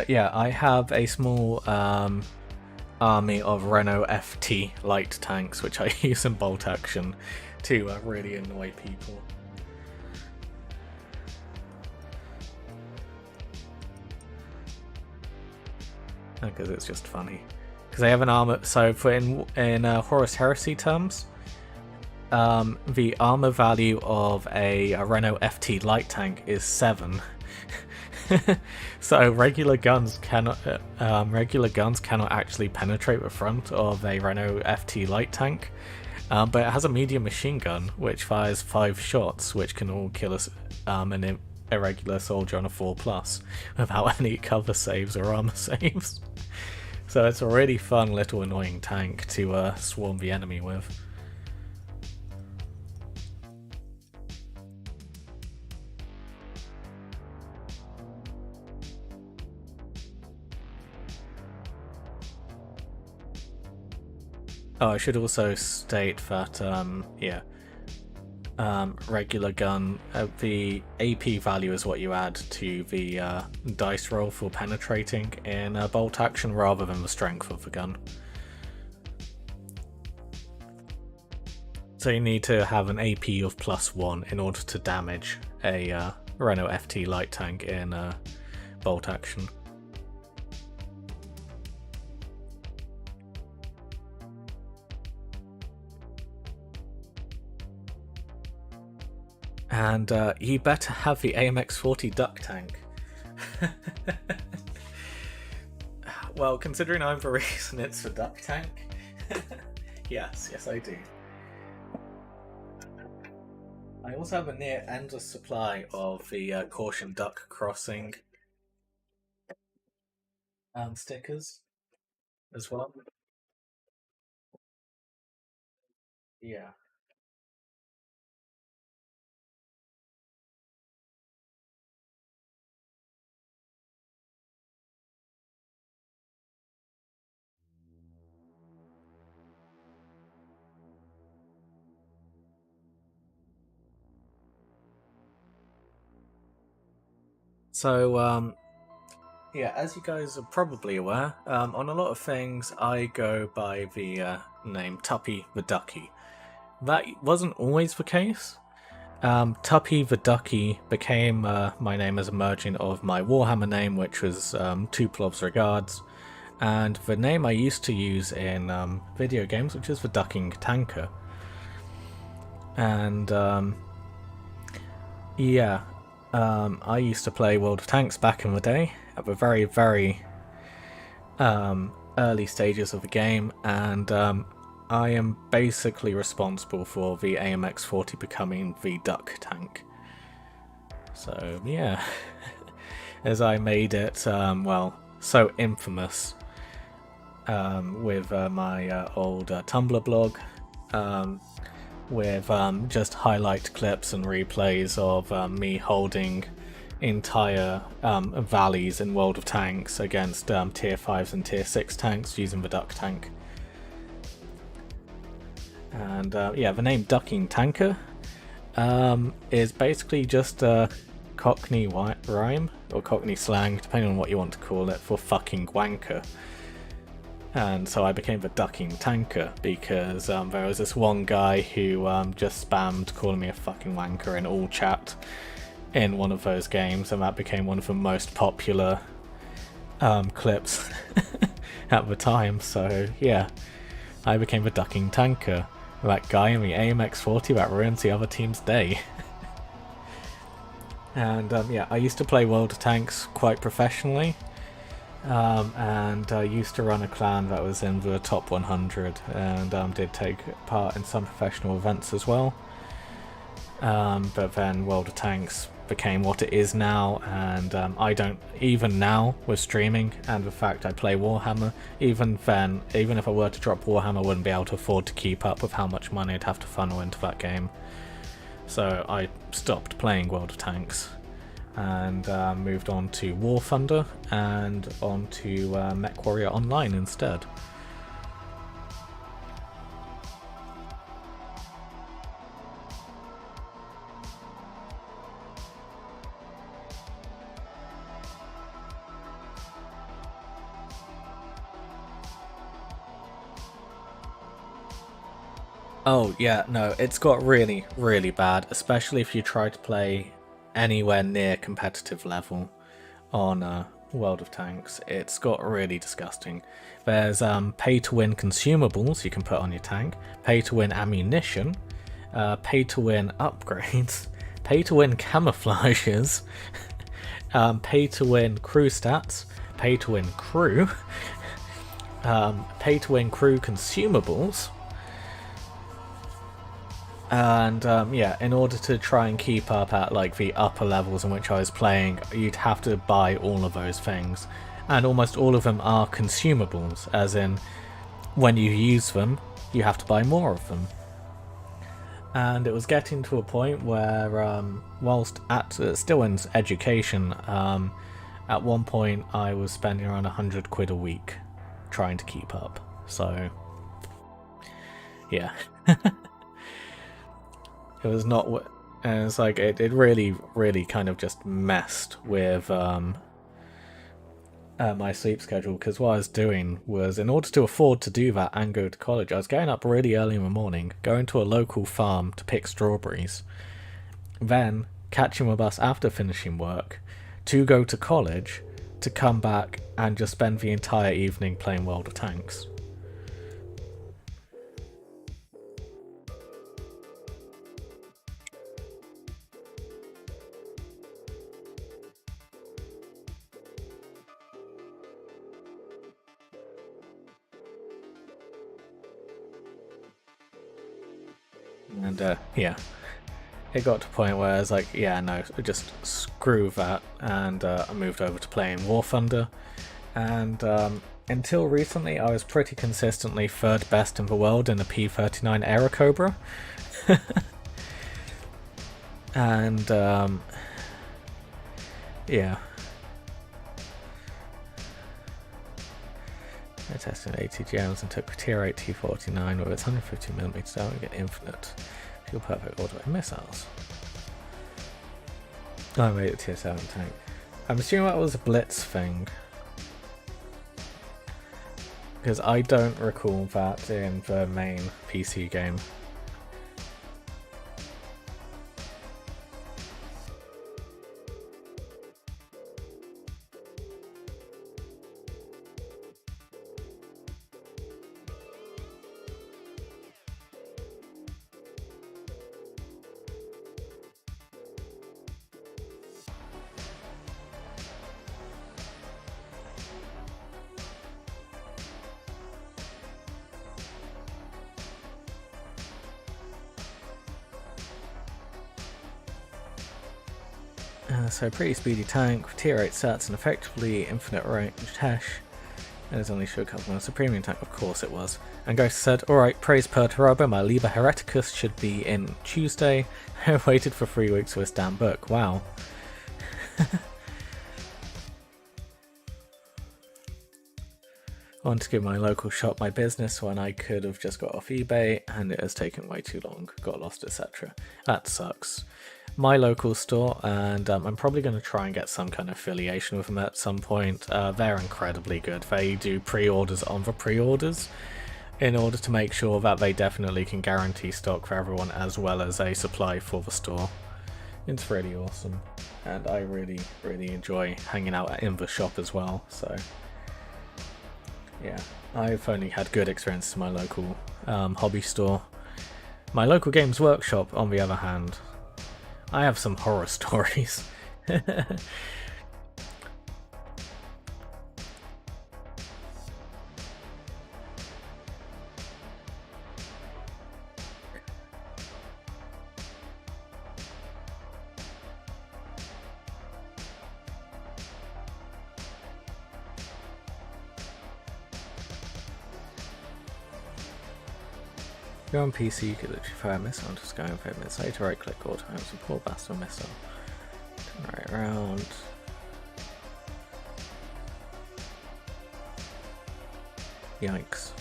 Yeah, I have a small army of Renault FT light tanks, which I use in bolt action to really annoy people. Because it's just funny. Because they have an armor. So for in Horus Heresy terms, the armor value of a Renault FT light tank is 7. So regular guns cannot actually penetrate the front of a Renault FT light tank, But it has a medium machine gun which fires 5 shots, which can all kill an irregular soldier on a 4+ without any cover saves or armor saves. So it's a really fun little annoying tank to swarm the enemy with. Oh, I should also state that, regular gun, the AP value is what you add to the dice roll for penetrating in bolt action rather than the strength of the gun. So you need to have an AP of +1 in order to damage a Renault FT light tank in bolt action. And you better have the AMX-40 duck tank. Well, considering I'm the reason it's the duck tank, yes I do. I also have a near endless supply of the Caution Duck Crossing stickers as well. Yeah. So, yeah, as you guys are probably aware, on a lot of things I go by the name Tuppy the Ducky. That wasn't always the case. Tuppy the Ducky became my name as a merging of my Warhammer name, which was Tuplov's Regards, and the name I used to use in video games, which is the Ducking Tanker. And yeah, I used to play World of Tanks back in the day, at the very, very early stages of the game, and I am basically responsible for the AMX-40 becoming the duck tank. So yeah, as I made it, well, so infamous with my old Tumblr blog, with just highlight clips and replays of me holding entire valleys in World of Tanks against tier 5s and tier 6 tanks using the duck tank. And yeah, the name Ducking Tanker is basically just a Cockney rhyme, or Cockney slang, depending on what you want to call it, for fucking wanker. And so I became the Ducking Tanker because there was this one guy who just spammed calling me a fucking wanker in all chat in one of those games, and that became one of the most popular clips at the time. So yeah, I became the Ducking Tanker, that guy in the AMX-40 that ruins the other team's day. And yeah, I used to play World of Tanks quite professionally, and I used to run a clan that was in the top 100, and did take part in some professional events as well. But then World of Tanks became what it is now, and I don't, even now with streaming and the fact I play Warhammer, even then, even if I were to drop Warhammer, I wouldn't be able to afford to keep up with how much money I'd have to funnel into that game. So I stopped playing World of Tanks and moved on to War Thunder and on to MechWarrior Online instead. Oh yeah, no, it's got really, really bad, especially if you try to play anywhere near competitive level on World of Tanks. It's got really disgusting. There's pay-to-win consumables you can put on your tank, pay-to-win ammunition, pay-to-win upgrades, pay-to-win camouflages, pay-to-win crew stats, pay-to-win crew, pay-to-win crew consumables, And yeah, in order to try and keep up at like the upper levels in which I was playing, you'd have to buy all of those things, and almost all of them are consumables, as in when you use them you have to buy more of them. And it was getting to a point where whilst still in education, at one point I was spending around 100 quid a week trying to keep up. So yeah. It was not, and it's like it really kind of just messed with my sleep schedule, because what I was doing was, in order to afford to do that and go to college, I was getting up really early in the morning, going to a local farm to pick strawberries, then catching a bus after finishing work to go to college, to come back and just spend the entire evening playing World of Tanks. And yeah, it got to a point where I was like, yeah, no, just screw that, and I moved over to playing War Thunder, and until recently I was pretty consistently third best in the world in the P39 Aero Cobra. And yeah, I tested 80 gems and took tier 8 T49 with its 150mm down and get infinite fuel perfect auto missiles. Oh, I made it tier 7 tank. I'm assuming that was a blitz thing, because I don't recall that in the main PC game. So pretty speedy tank with tier 8 stats and effectively infinite range dash. And it's only show a couple months. A premium tank, of course it was. And Ghost said, alright, praise Perturabo, my Liber Hereticus should be in Tuesday. I waited for 3 weeks for this damn book. Wow. I wanted to give my local shop my business when I could have just got off eBay, and it has taken way too long, got lost, etc. That sucks. My local store, and I'm probably going to try and get some kind of affiliation with them at some point. They're incredibly good. They do pre-orders on the pre-orders in order to make sure that they definitely can guarantee stock for everyone, as well as a supply for the store. It's really awesome, and I really enjoy hanging out in the shop as well. So yeah, I've only had good experiences in my local hobby store. My local Games Workshop, on the other hand, I have some horror stories. You're on PC, you could literally fire a missile and just go in 5 minutes later, right click all times and pull past a missile. Turn right around. Yikes.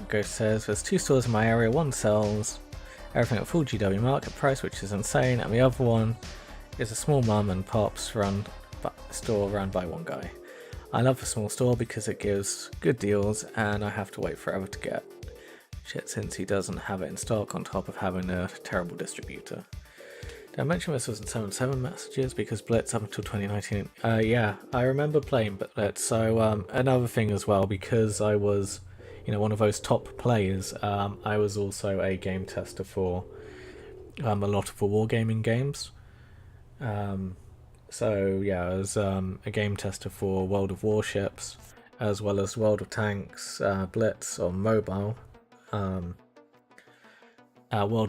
Ghost says, there's 2 stores in my area, one sells everything at full GW market price, which is insane, and the other one is a small mum and pops store run by one guy. I love the small store because it gives good deals and I have to wait forever to get shit since he doesn't have it in stock, on top of having a terrible distributor. Did I mention this was in 7.7 messages because Blitz up until 2019? Yeah, I remember playing Blitz. So another thing as well, because I was, one of those top players, I was also a game tester for a lot of the wargaming games. So yeah, I was a game tester for World of Warships as well as World of Tanks Blitz on mobile, World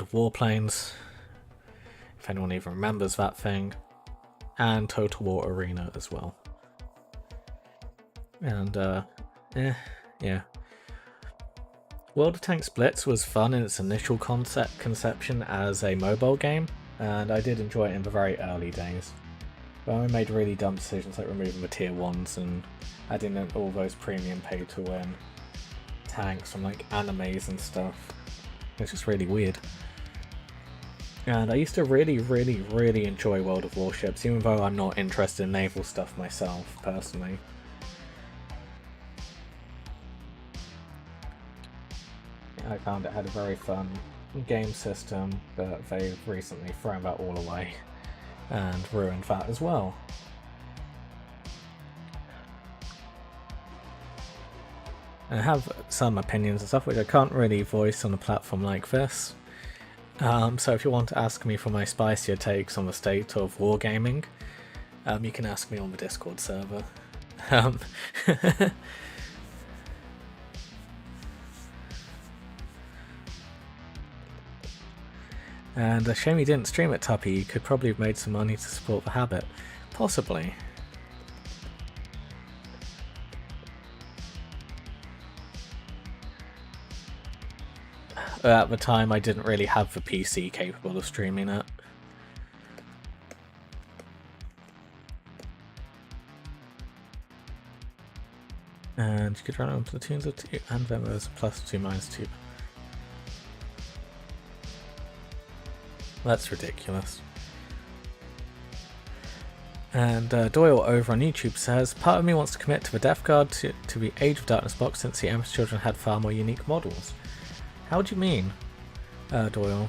of Warplanes, if anyone even remembers that thing, and Total War Arena as well. And yeah. World of Tanks Blitz was fun in its initial conception as a mobile game, and I did enjoy it in the very early days. But I made really dumb decisions like removing the tier 1s and adding in all those premium pay-to-win tanks from like animes and stuff. It's just really weird. And I used to really enjoy World of Warships, even though I'm not interested in naval stuff myself, personally. I found it had a very fun game system, but they've recently thrown that all away and ruined that as well. I have some opinions and stuff which I can't really voice on a platform like this. So if you want to ask me for my spicier takes on the state of wargaming, you can ask me on the Discord server. And a shame you didn't stream it, Tuppy. You could probably have made some money to support the habit. Possibly. At the time, I didn't really have the PC capable of streaming it. And you could run on platoons of 2, and then there's +2, -2. That's ridiculous. And Doyle over on YouTube says, part of me wants to commit to the Death Guard to the Age of Darkness box since the Emperor's Children had far more unique models. How do you mean, Doyle?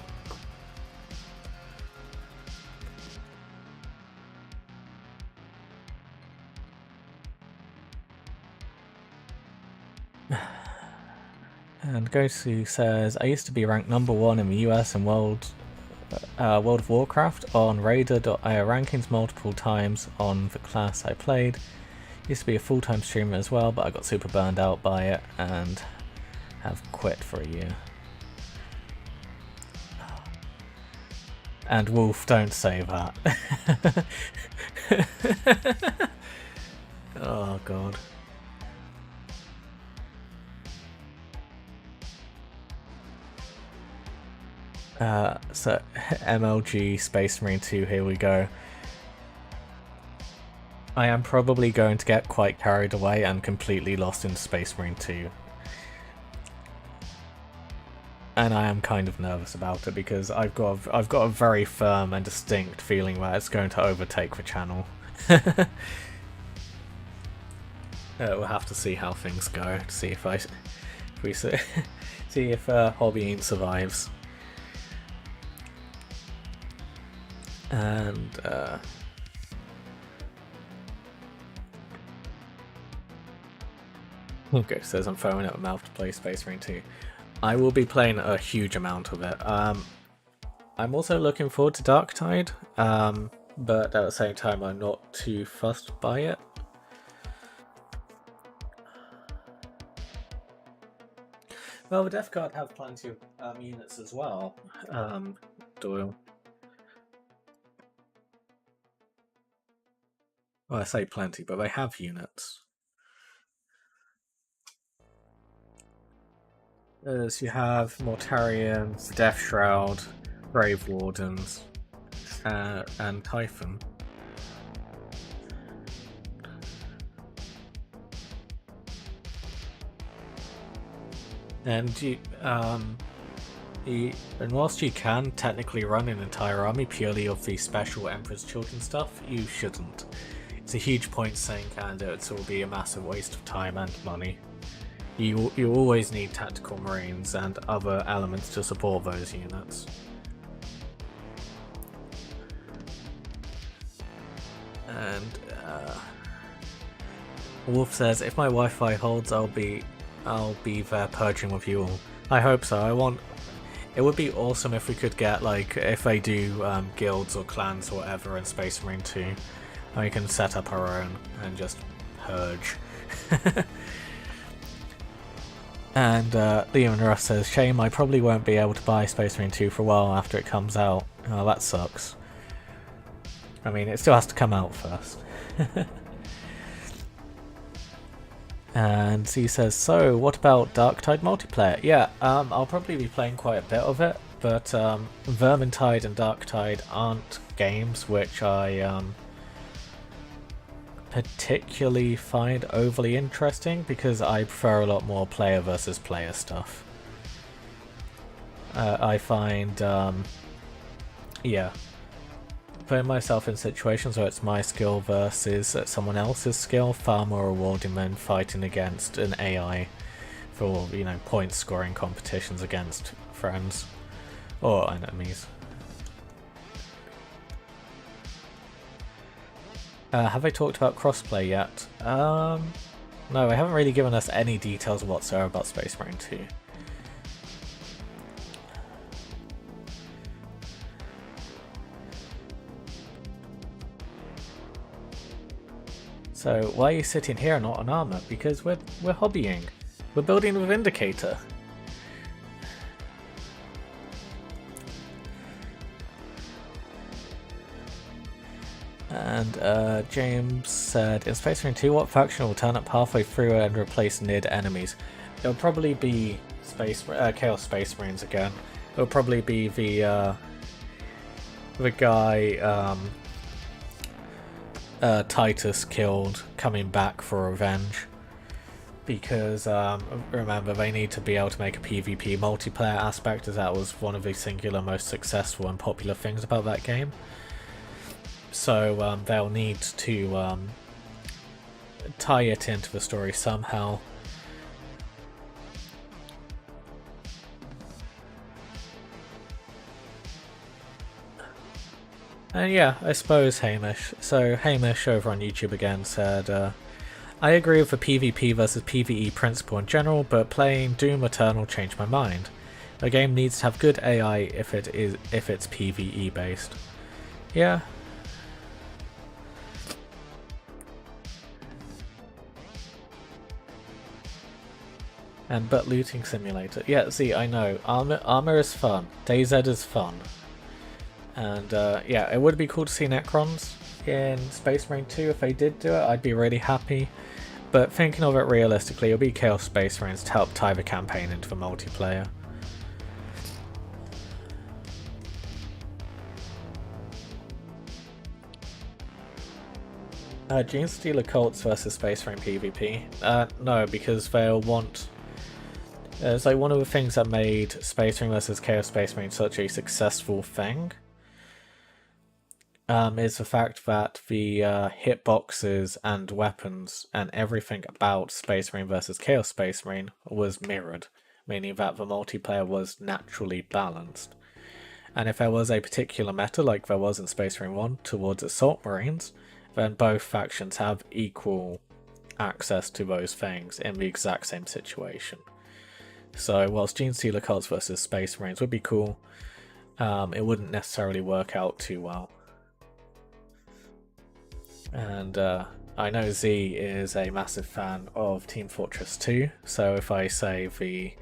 And Gosu says, I used to be ranked #1 in the US and World of Warcraft on Raider.io rankings multiple times on the class I played. Used to be a full-time streamer as well, but I got super burned out by it and have quit for a year. And Wolf, don't say that. Oh god. So MLG Space Marine 2, here we go. I am probably going to get quite carried away and completely lost in Space Marine 2. And I am kind of nervous about it because I've got a very firm and distinct feeling that it's going to overtake the channel. We'll have to see how things go, to see if see if Hobbying survives. And okay, says I'm throwing up a mouth to play Space Marine 2. I will be playing a huge amount of it. I'm also looking forward to Darktide, but at the same time I'm not too fussed by it. Well, the Death Guard have plenty of units as well, Doyle. Well, I say plenty, but they have units. As you have Mortarians, Death Shroud, Grave Wardens, and Typhon. And and whilst you can technically run an entire army purely of the special Emperor's Children stuff, you shouldn't. It's a huge point saying candidates will be a massive waste of time and money. You always need tactical marines and other elements to support those units. And Wolf says, if my Wi-Fi holds, I'll be there purging with you all. I hope so. It would be awesome if we could get, like, if they do guilds or clans or whatever in Space Marine 2, and we can set up our own and just purge. And Liam and Russ says, shame I probably won't be able to buy Space Marine 2 for a while after it comes out. Oh, that sucks. I mean, it still has to come out first. And he says, so what about Darktide multiplayer? Yeah, I'll probably be playing quite a bit of it, but Vermintide and Darktide aren't games which I particularly find overly interesting, because I prefer a lot more player versus player stuff. I find, yeah, putting myself in situations where it's my skill versus someone else's skill far more rewarding than fighting against an AI for, you know, point scoring competitions against friends or enemies. Have I talked about crossplay yet? No, I haven't really given us any details whatsoever about Space Marine 2. So why are you sitting here not on armor? Because we're hobbying. We're building a Vindicator. And James said, in Space Marine 2, what faction will turn up halfway through and replace NID enemies? It'll probably be Chaos Space Marines again. It'll probably be the guy Titus killed coming back for revenge. Because remember, they need to be able to make a PvP multiplayer aspect, as that was one of the singular most successful and popular things about that game. So they'll need to tie it into the story somehow. And yeah, I suppose Hamish. So Hamish over on YouTube again said, I agree with the PvP versus PvE principle in general, but playing Doom Eternal changed my mind. A game needs to have good AI if it's PvE based. Yeah. But looting simulator. Yeah, see, I know. Armor is fun. DayZ is fun. And yeah, it would be cool to see Necrons in Space Marine 2 if they did do it. I'd be really happy. But thinking of it realistically, it'll be Chaos Space Marines to help tie the campaign into the multiplayer. Genestealer cults versus Space Marine PvP? No, because they'll want... it's like one of the things that made Space Marine versus Chaos Space Marine such a successful thing is the fact that the hitboxes and weapons and everything about Space Marine versus Chaos Space Marine was mirrored, meaning that the multiplayer was naturally balanced. And if there was a particular meta, like there was in Space Marine 1, towards Assault Marines, then both factions have equal access to those things in the exact same situation. So whilst Genestealer cults versus Space Marines would be cool, it wouldn't necessarily work out too well. And I know Z is a massive fan of Team Fortress 2, so if I say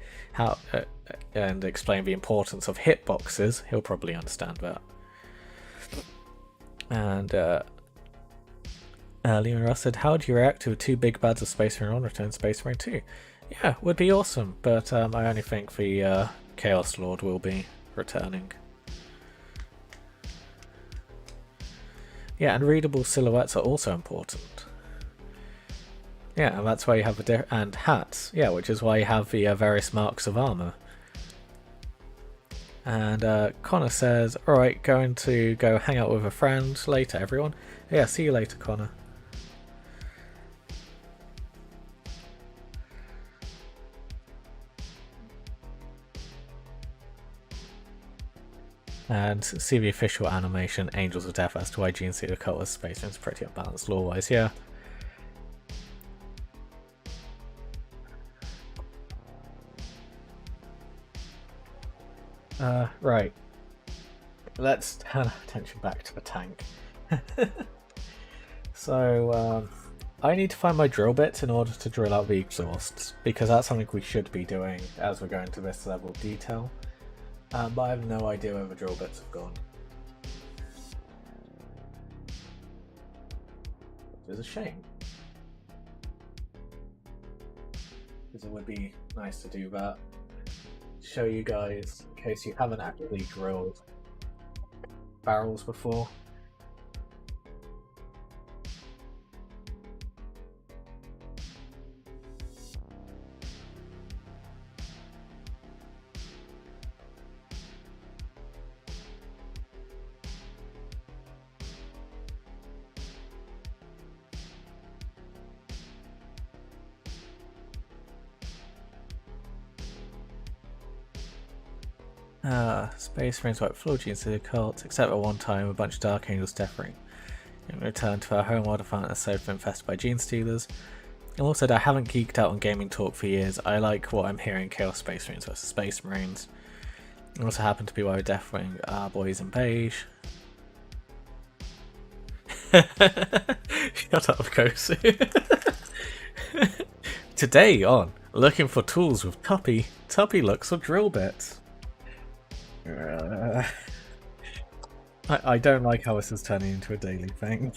and explain the importance of hitboxes, he'll probably understand that. And Liam Ross said, how do you react to 2 big bads of Space Marine 1 return Space Marine 2? Yeah, would be awesome, but I only think the Chaos Lord will be returning. Yeah, and readable silhouettes are also important. Yeah, and that's why you have and hats. Yeah, which is why you have the various marks of armor. And Connor says, alright, going to go hang out with a friend later, everyone. Yeah, see you later, Connor. And see the official animation, Angels of Death, as to why Genestealer Cult was Space Marine's pretty unbalanced lore-wise, yeah. Right. Let's turn our attention back to the tank. So, I need to find my drill bits in order to drill out the exhausts, because that's something we should be doing as we're going to this level of detail. But I have no idea where the drill bits have gone. Which is a shame. Because it would be nice to do that. Show you guys, in case you haven't actually drilled barrels before. Space Marines like floating into the cult, except at one time a bunch of Dark Angels Death Ring. In return to our home world, I found it so infested by gene stealers. And also, I haven't geeked out on gaming talk for years. I like what I'm hearing: Chaos Space Marines versus Space Marines. I also happen to be wearing Death Ring boys in beige. Shut up, Kosu. Today on Looking for Tools with Tuppy, Tuppy looks for drill bits. I don't like how this is turning into a daily thing.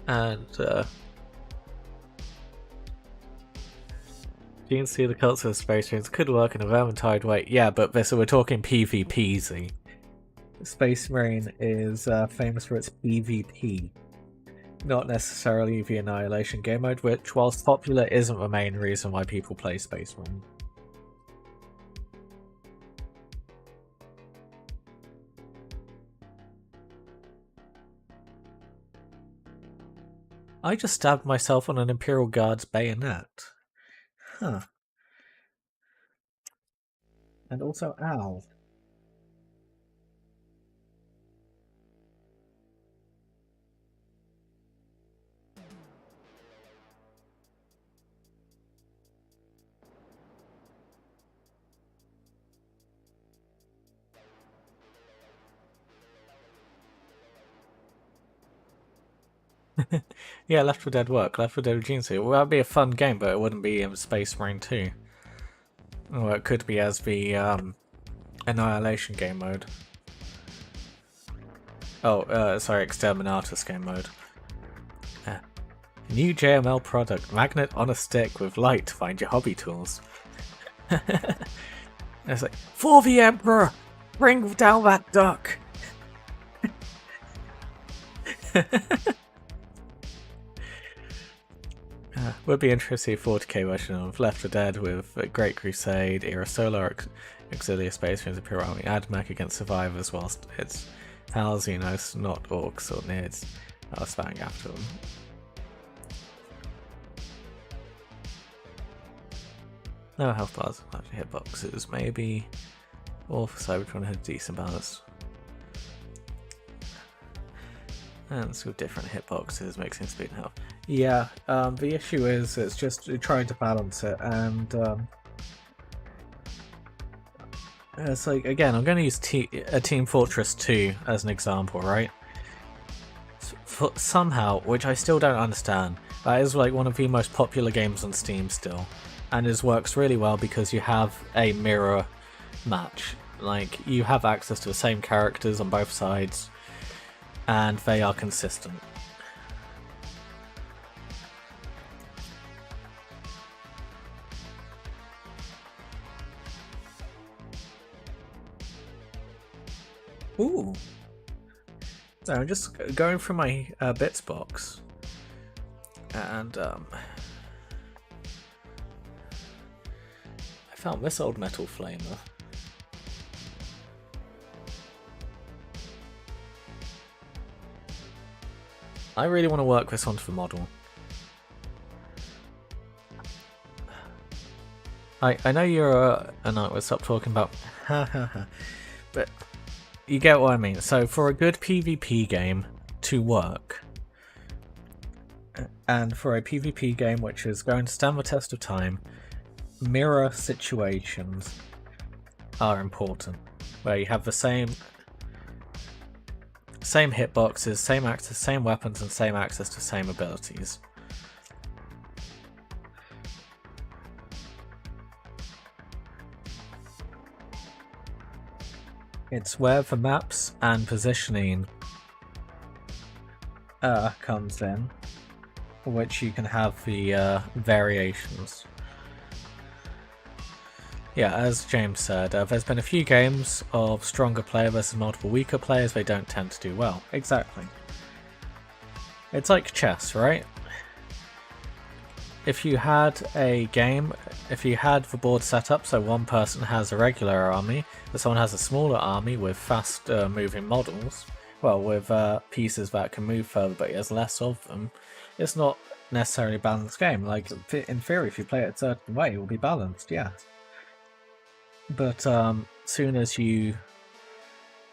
And Gene see the cults of Space Marines could work in a Vermintide way. Yeah, but we're talking PvPzy. Space Marine is famous for its PvP. Not necessarily the Annihilation game mode, which, whilst popular, isn't the main reason why people play Space Marine. I just stabbed myself on an Imperial Guard's bayonet. Huh. And also, ow. Yeah, Left 4 Dead work. Left 4 Dead with Gene Stealer. Well, that'd be a fun game, but it wouldn't be in Space Marine 2. Or it could be as the Annihilation game mode. Oh, sorry, Exterminatus game mode. New JML product, magnet on a stick with light to find your hobby tools. It's like, for the Emperor! Bring down that duck! Would be interesting to see a 40k version of Left 4 Dead with Great Crusade, Era Solar, Auxilia Space Marines, Imperial Army, AdMech against survivors whilst it's pals, you know, not orcs or nids are spouting after them. No health bars, actually hitboxes, maybe. Or for Cybertron had a decent balance. And so different hitboxes, mixing speed and health. Yeah, the issue is it's just trying to balance it, and it's like, again, I'm going to use Team Fortress 2 as an example, right? Somehow, which I still don't understand, that is like one of the most popular games on Steam still, and it works really well because you have a mirror match. Like, you have access to the same characters on both sides, and they are consistent. Ooh. So I'm just going through my bits box, and I found this old metal flamer. I really want to work this onto the model. I know you're a night we'll stop talking about but you get what I mean. So for a good PvP game to work, and for a PvP game which is going to stand the test of time, mirror situations are important, where you have the same same hitboxes, same access, same weapons, and same access to same abilities. It's where the maps and positioning comes in, which you can have the variations. Yeah, as James said, there's been a few games of stronger player versus multiple weaker players. They don't tend to do well. Exactly. It's like chess, right? If you had a game, if you had the board set up so one person has a regular army, but someone has a smaller army with fast moving models, well, with pieces that can move further but he has less of them, it's not necessarily a balanced game. Like, in theory, if you play it a certain way, it will be balanced, yeah. But soon as you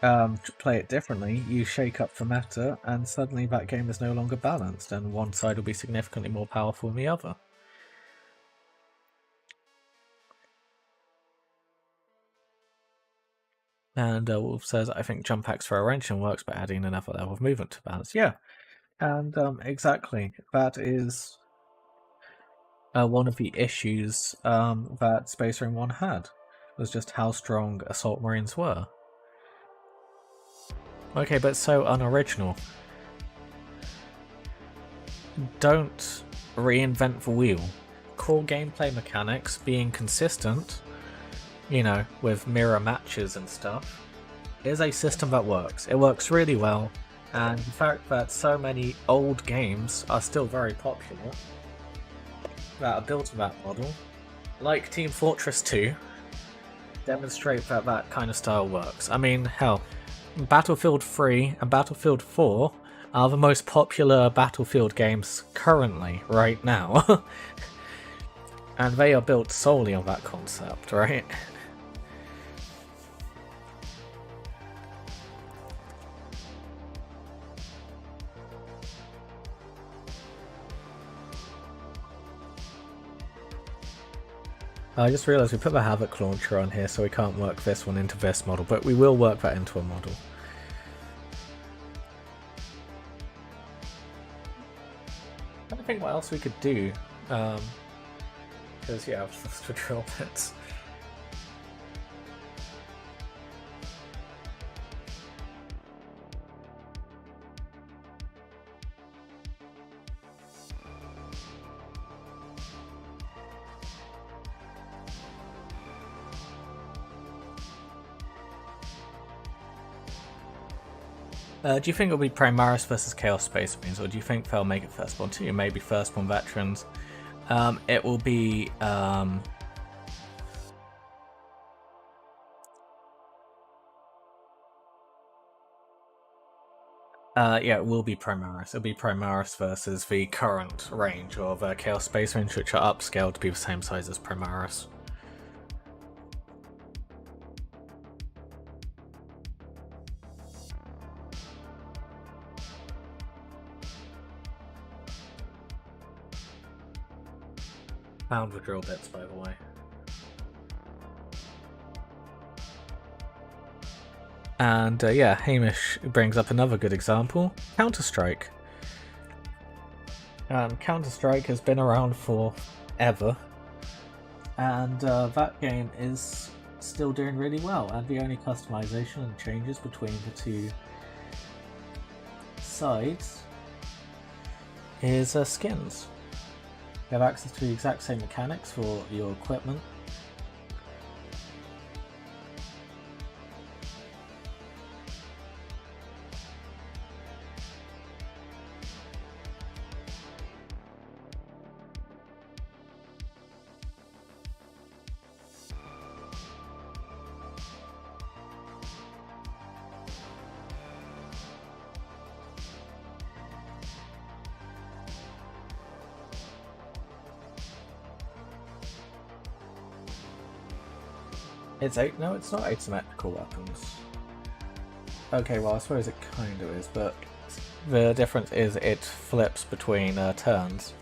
play it differently, you shake up the meta, and suddenly that game is no longer balanced, and one side will be significantly more powerful than the other. And Wolf says, I think jump packs for a wrench and works by adding another level of movement to balance. Yeah, and exactly, that is one of the issues that Space Marine 1 had, was just how strong Assault Marines were. Okay, but so unoriginal. Don't reinvent the wheel. Core gameplay mechanics being consistent, you know, with mirror matches and stuff, is a system that works. It works really well, and the fact that so many old games are still very popular that are built on that model, like Team Fortress 2, demonstrate that that kind of style works. I mean, hell, Battlefield 3 and Battlefield 4 are the most popular Battlefield games currently, right now. And they are built solely on that concept, right? I just realised we put the Havoc launcher on here, so we can't work this one into this model, but we will work that into a model. I don't think what else we could do, because yeah, I've lost the drill bits. Do you think it'll be Primaris versus Chaos Space Marines, or do you think they'll make it Firstborn 2? Maybe Firstborn Veterans. It will be yeah, it will be Primaris. It'll be Primaris versus the current range of Chaos Space Marines, which are upscaled to be the same size as Primaris. Found the drill bits, by the way. And yeah, Hamish brings up another good example, Counter-Strike. Counter-Strike has been around forever, and that game is still doing really well, and the only customization and changes between the two sides is skins. You have access to the exact same mechanics for your equipment. No, it's not asymmetrical weapons. Okay, well I suppose it kind of is, but the difference is it flips between turns.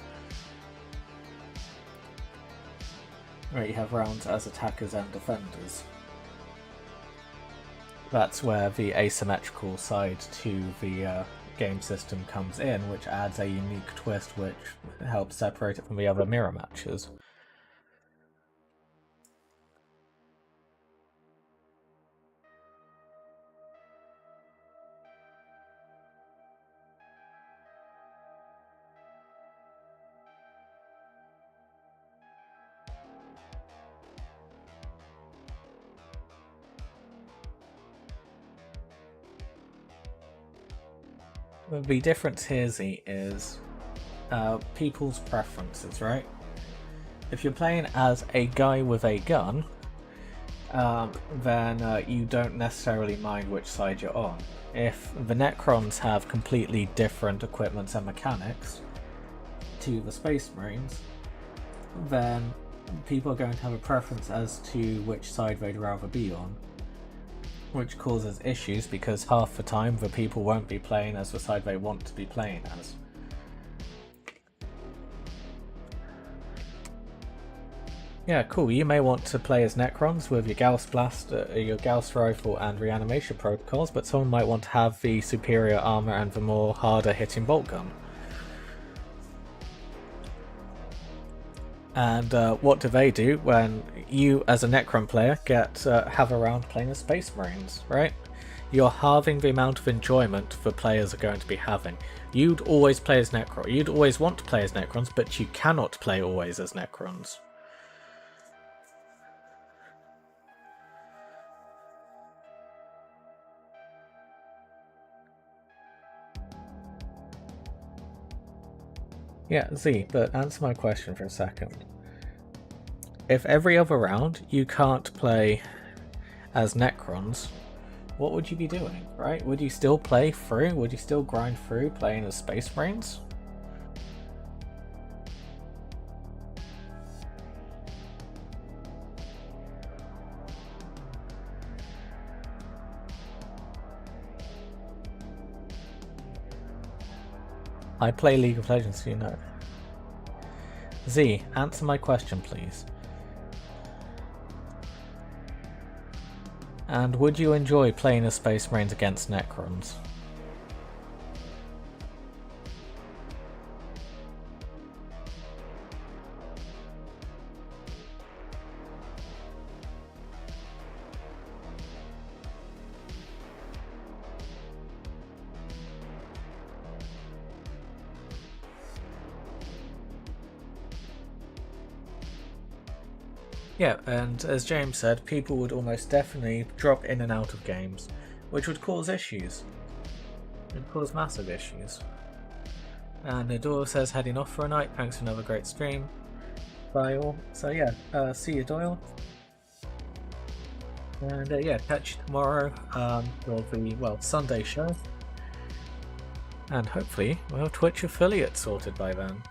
Right, you have rounds as attackers and defenders. that's where the asymmetrical side to the game system comes in, which adds a unique twist which helps separate it from the other mirror matches. The difference here, Z, is people's preferences, right? If you're playing as a guy with a gun, then you don't necessarily mind which side you're on. If the Necrons have completely different equipment and mechanics to the Space Marines, then people are going to have a preference as to which side they'd rather be on. Which causes issues because half the time the people won't be playing as the side they want to be playing as. Yeah, cool. You may want to play as Necrons with your Gauss Blast, your Gauss Rifle and Reanimation protocols, but someone might want to have the superior armor and the more harder hitting bolt gun. And what do they do when you, as a Necron player, have a round playing as Space Marines, right? You're halving the amount of enjoyment the players are going to be having. You'd always play as Necron. You'd always want to play as Necrons, but you cannot play always as Necrons. Yeah, Z, but answer my question for a second. If every other round you can't play as Necrons, what would you be doing, right? Would you still play through? Would you still grind through playing as Space Marines? I play League of Legends, so you know. Z, answer my question, please. And would you enjoy playing as Space Marines against Necrons? Yeah, and as James said, people would almost definitely drop in and out of games, which would cause issues. It would cause massive issues. And Nador says heading off for a night, thanks for another great stream. Bye all. So yeah, see you Doyle. And yeah, catch you tomorrow for the, Sunday show. And hopefully we'll have Twitch affiliate sorted by then.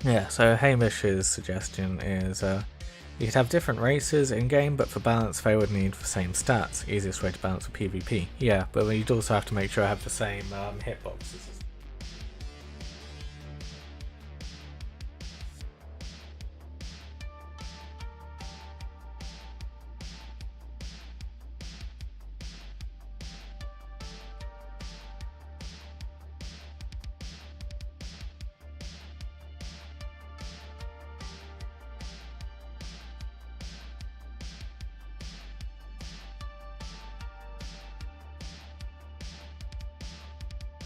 Yeah, so Hamish's suggestion is you could have different races in-game, but for balance they would need the same stats. Easiest way to balance with PvP. Yeah, but you'd also have to make sure I have the same hitboxes.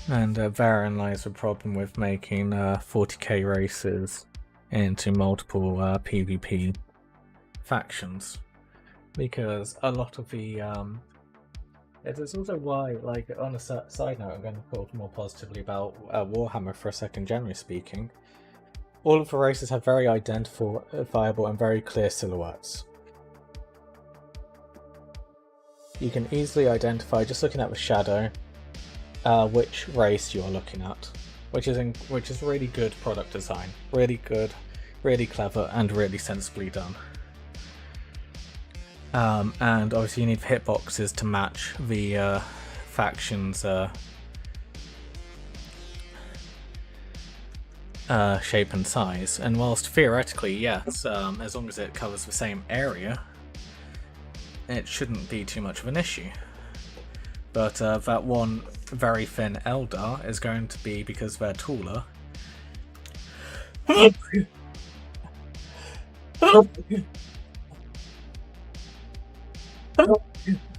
And therein lies the problem with making 40k races into multiple PvP factions, because a lot of the it is also why, like, on a side note, I'm going to talk more positively about Warhammer for a second. Generally speaking, all of the races have very identifiable and very clear silhouettes. You can easily identify, just looking at the shadow, which race you're looking at, which is really good product design, really good, really clever, and really sensibly done. And obviously you need hitboxes to match the factions' shape and size. And whilst theoretically, yes, as long as it covers the same area, it shouldn't be too much of an issue. But that one very thin Eldar is going to be, because they're taller.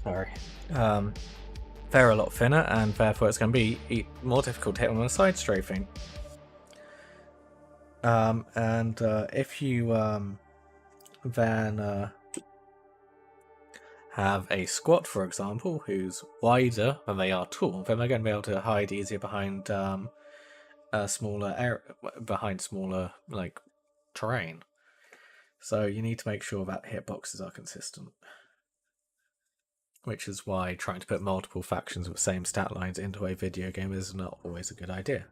Sorry. They're a lot thinner, and therefore it's going to be more difficult to hit them on a side strafing. And if you then have a squat, for example, who's wider than they are tall, then they're going to be able to hide easier behind smaller like terrain. So you need to make sure that hitboxes are consistent, which is why trying to put multiple factions with the same stat lines into a video game is not always a good idea.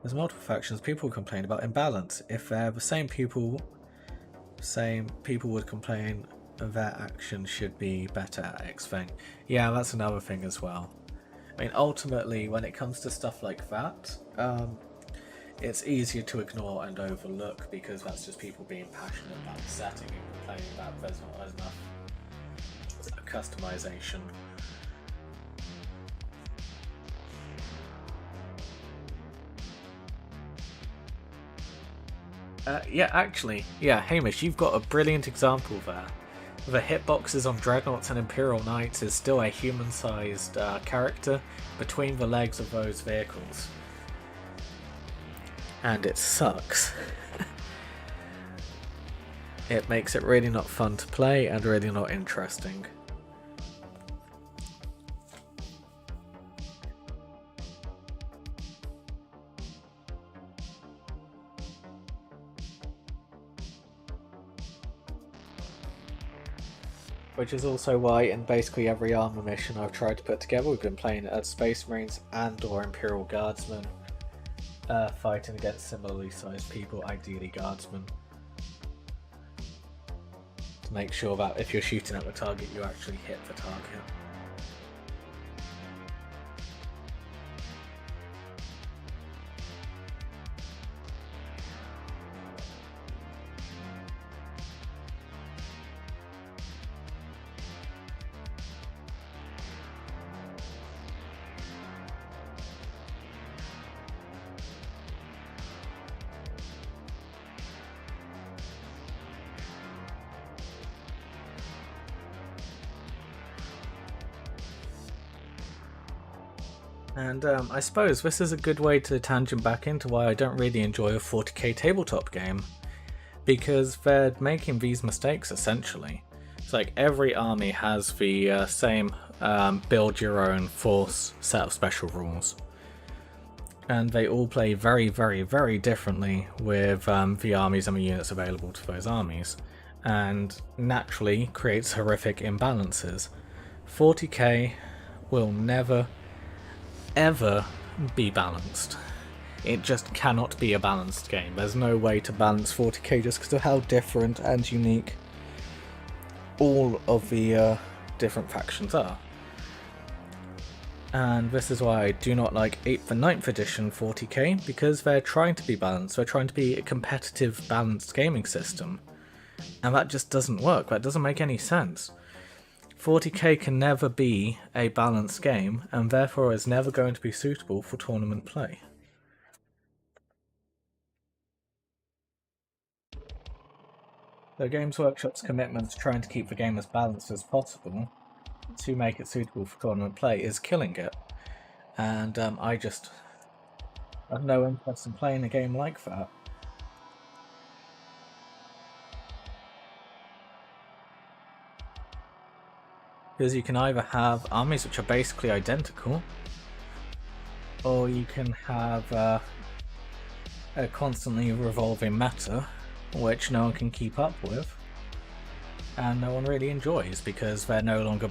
There's multiple factions, people complain about imbalance. If they're the same people would complain their action should be better at X thing. Yeah, that's another thing as well. I mean, ultimately, when it comes to stuff like that, it's easier to ignore and overlook, because that's just people being passionate about the setting and complaining that there's not enough customization. Yeah, actually, yeah, Hamish, you've got a brilliant example there. The hitboxes on Dreadnoughts and Imperial Knights is still a human-sized character between the legs of those vehicles. And it sucks. It makes it really not fun to play and really not interesting. Which is also why in basically every armor mission I've tried to put together, we've been playing as Space Marines and or Imperial Guardsmen, fighting against similarly sized people, ideally Guardsmen, to make sure that if you're shooting at the target, you actually hit the target. And I suppose this is a good way to tangent back into why I don't really enjoy a 40k tabletop game, because they're making these mistakes essentially. It's like every army has the same build your own force set of special rules, and they all play very, very, very differently with the armies and the units available to those armies, and naturally creates horrific imbalances. 40k will never ever be balanced. It just cannot be a balanced game. There's no way to balance 40k just because of how different and unique all of the different factions are. And this is why I do not like 8th and 9th edition 40k, because they're trying to be balanced. They're trying to be a competitive, balanced gaming system. And that just doesn't work. That doesn't make any sense. 40k can never be a balanced game, and therefore is never going to be suitable for tournament play. The Games Workshop's commitment to trying to keep the game as balanced as possible to make it suitable for tournament play is killing it. And I just have no interest in playing a game like that. Because you can either have armies which are basically identical, or you can have a constantly revolving meta, which no one can keep up with, and no one really enjoys, because they're no longer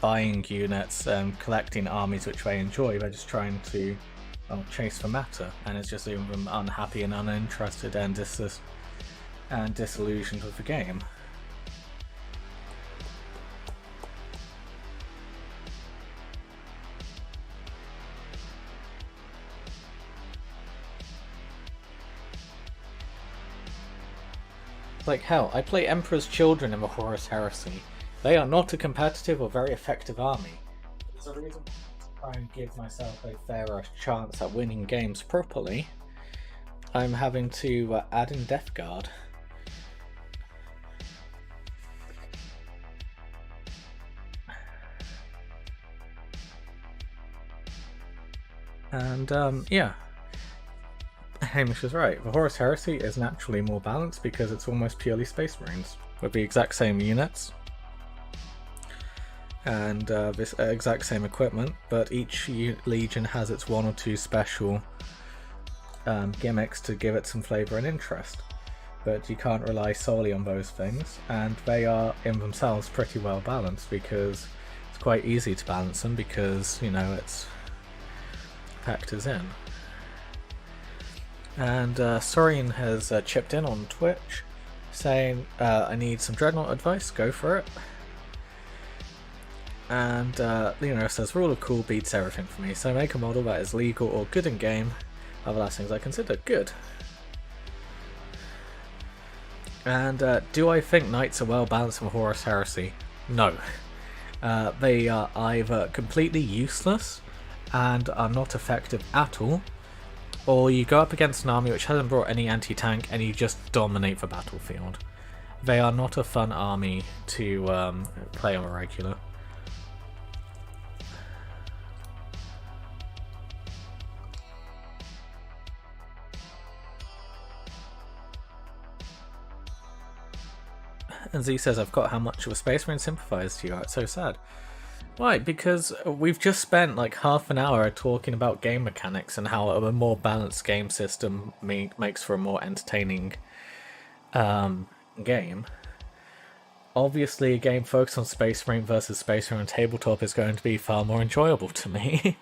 buying units and collecting armies which they enjoy. They're just trying to chase for meta, and it's just leaving them unhappy and uninterested and disillusioned with the game. Like hell, I play Emperor's Children in the Horus Heresy. They are not a competitive or very effective army. There's a reason to try and give myself a fairer chance at winning games properly. I'm having to add in Death Guard. And yeah. Hamish is right. The Horus Heresy is naturally more balanced because it's almost purely Space Marines with the exact same units and this exact same equipment, but each legion has its one or two special gimmicks to give it some flavour and interest. But you can't rely solely on those things, and they are in themselves pretty well balanced because it's quite easy to balance them because, you know, it's factors in. And Sorian has chipped in on Twitch saying, I need some Dreadnought advice, go for it. And Leonor says, rule of cool beats everything for me, so make a model that is legal or good in game. Other last things I consider good. And do I think Knights are well balanced in Horus Heresy? No. They are either completely useless and are not effective at all, or you go up against an army which hasn't brought any anti-tank and you just dominate the battlefield. They are not a fun army to play on a regular. And Z says, I've got how much of a Space Marine sympathize to you. It's so sad. Why? Because we've just spent like half an hour talking about game mechanics and how a more balanced game system makes for a more entertaining game. Obviously, a game focused on Space Marine versus Space Marine on tabletop is going to be far more enjoyable to me.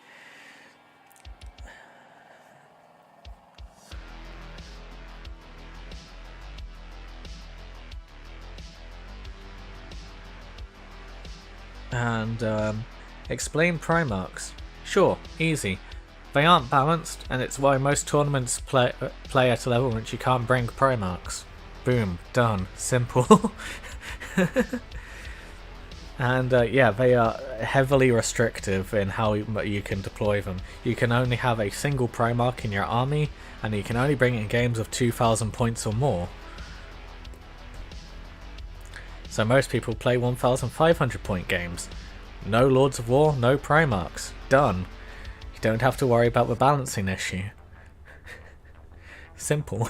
And explain Primarchs. Sure, easy. They aren't balanced, and it's why most tournaments play at a level in which you can't bring Primarchs. Boom, done, simple. And yeah, they are heavily restrictive in how you can deploy them. You can only have a single Primarch in your army, and you can only bring it in games of 2,000 points or more. So most people play 1,500 point games. No Lords of War, no Primarchs. Done. You don't have to worry about the balancing issue. Simple.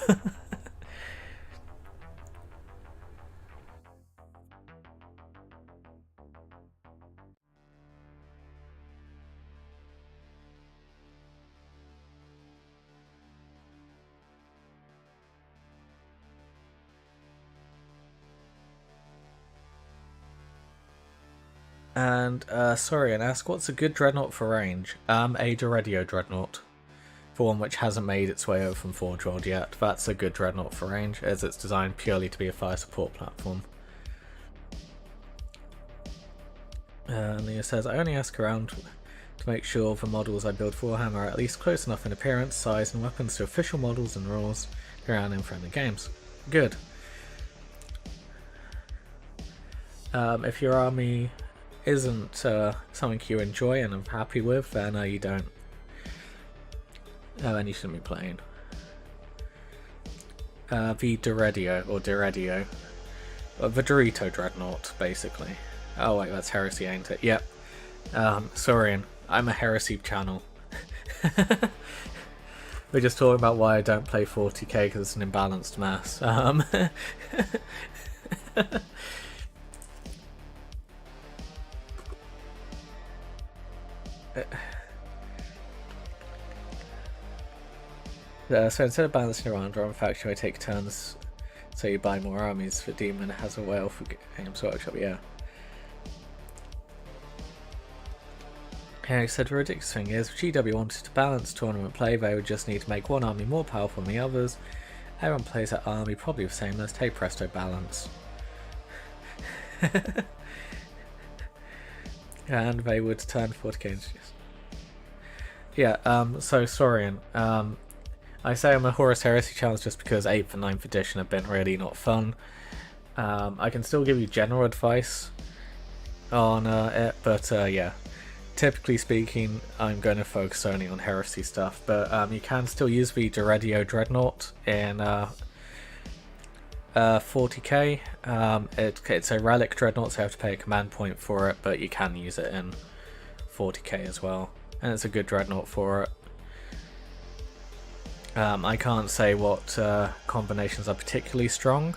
And sorry, and ask, what's a good Dreadnought for range? A Doredio Dreadnought. For one which hasn't made its way over from Forge World yet. That's a good Dreadnought for range, as it's designed purely to be a fire support platform. Leah says, I only ask around to make sure the models I build for Warhammer are at least close enough in appearance, size and weapons to official models and rules around in friendly games. Good. If your army isn't something you enjoy and are happy with, then you don't. Then you shouldn't be playing. The Doredio, or Doredio. The Dorito Dreadnought, basically. Oh wait, that's heresy, ain't it? Yep. Saurian, I'm a heresy channel. We're just talking about why I don't play 40k because it's an imbalanced mass. So instead of balancing around Drum Factory, I take turns so you buy more armies for Demon has a whale for Games Workshop, yeah. Yeah, he said the ridiculous thing is, if GW wanted to balance tournament play, they would just need to make one army more powerful than the others. Everyone plays that army probably the same as, hey presto, balance. And they would turn 40k into... Yeah, so Saurian, I say I'm a Horus Heresy challenge just because 8th and 9th edition have been really not fun. I can still give you general advice on it, but yeah. Typically speaking, I'm going to focus only on Heresy stuff, but you can still use the Deredio Dreadnought in 40k. It's a relic Dreadnought, so you have to pay a command point for it, but you can use it in 40k as well. And it's a good Dreadnought for it. I can't say what combinations are particularly strong,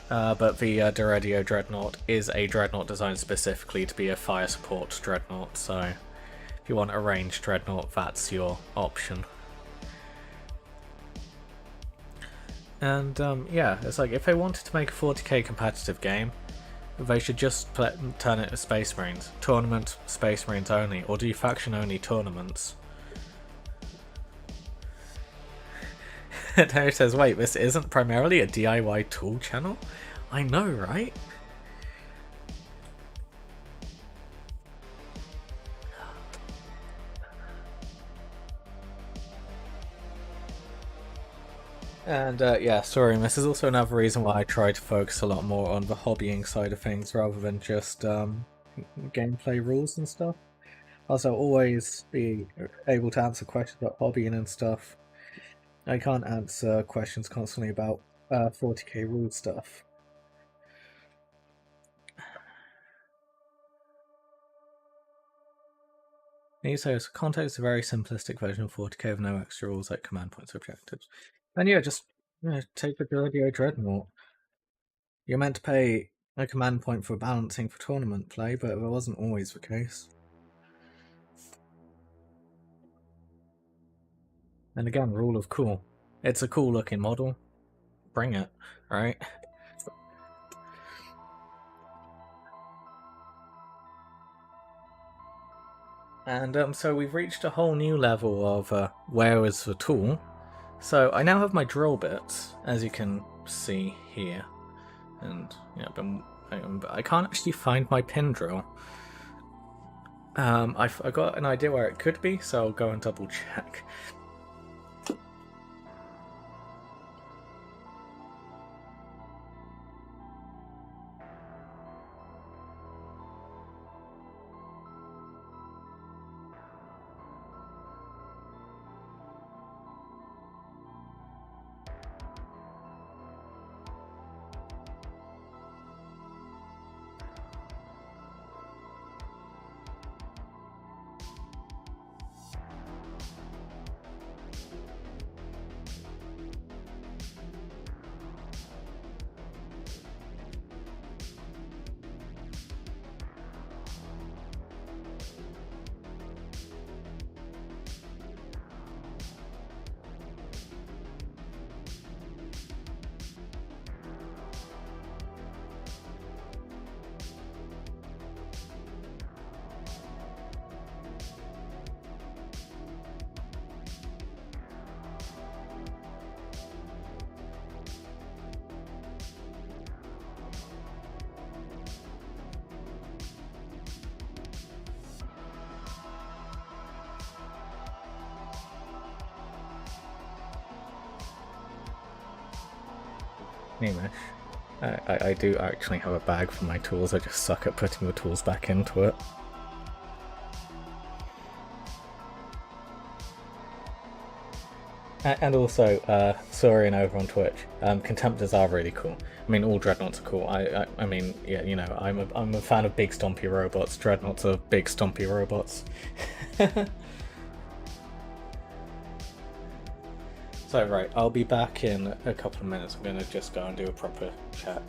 but the Deredio Dreadnought is a Dreadnought designed specifically to be a fire support Dreadnought, so if you want a ranged Dreadnought, that's your option. And yeah, it's like if they wanted to make a 40k competitive game, they should just turn it to Space Marines. Tournament Space Marines only, or do faction only tournaments. Terry says, wait, this isn't primarily a DIY tool channel? I know, right? And yeah, sorry, this is also another reason why I try to focus a lot more on the hobbying side of things rather than just gameplay rules and stuff. Also, always be able to answer questions about hobbying and stuff. I can't answer questions constantly about 40k rule stuff. So context is a very simplistic version of 40k with no extra rules like command points or objectives. And yeah, just take the Deredio Dreadnought. You're meant to pay a command point for balancing for tournament play, but that wasn't always the case. And again, rule of cool. It's a cool looking model. Bring it, right? And so we've reached a whole new level of where is the tool. So I now have my drill bits, as you can see here. And yeah, I can't actually find my pin drill. I got an idea where it could be, so I'll go and double check. Anyway, I do actually have a bag for my tools, I just suck at putting the tools back into it. And also, Saurian over on Twitch. Contemptors are really cool. I mean, all dreadnoughts are cool. I mean, yeah, you know, I'm a fan of big stompy robots. Dreadnoughts are big stompy robots. So right, I'll be back in a couple of minutes. I'm gonna just go and do a proper check.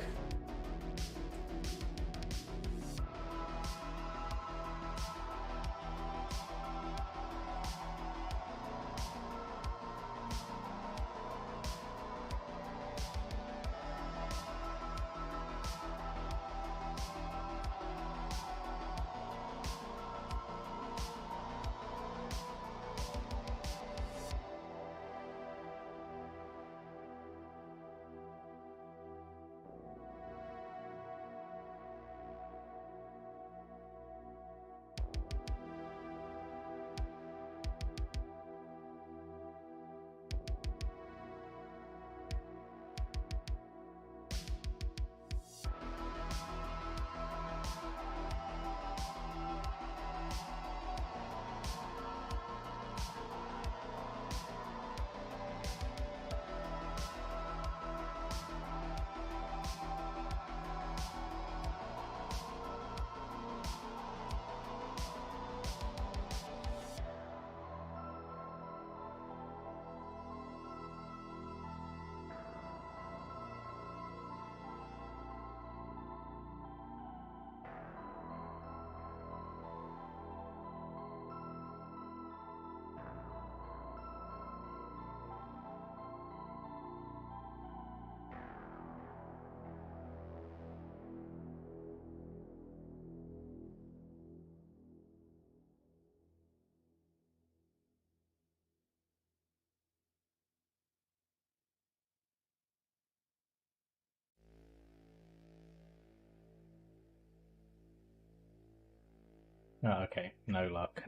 Oh, okay, no luck.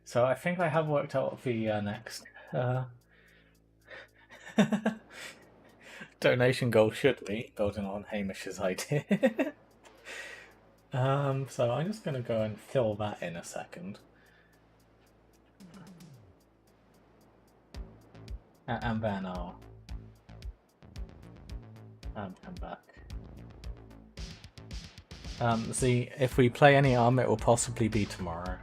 So I think I have worked out what the next donation goal should be, building on Hamish's idea. So I'm just gonna go and fill that in a second. And then I'll come back. See, if we play any arm, it will possibly be tomorrow.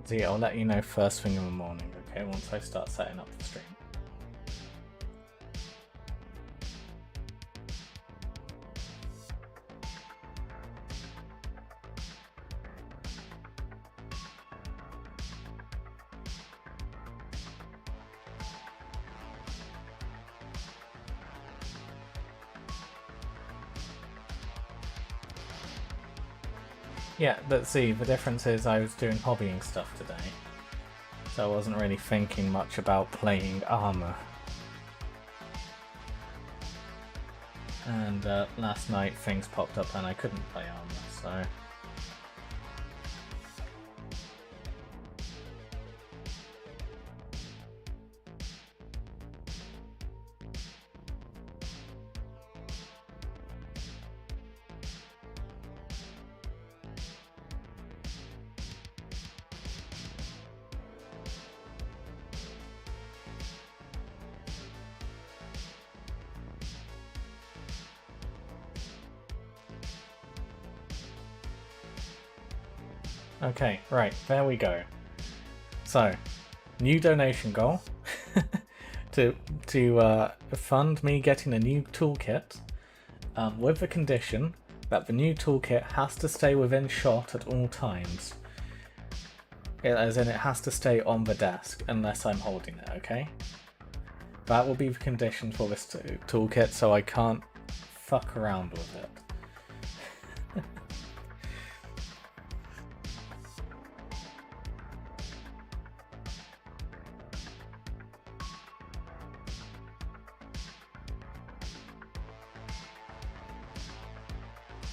So yeah, I'll let you know first thing in the morning, okay, once I start setting up the stream. Yeah, but see, the difference is I was doing hobbying stuff today, so I wasn't really thinking much about playing armor. And last night things popped up and I couldn't play armor, so... Okay, right, there we go. So, new donation goal to fund me getting a new toolkit, with the condition that the new toolkit has to stay within shot at all times. As in, it has to stay on the desk unless I'm holding it, okay? That will be the condition for this toolkit, so I can't fuck around with it.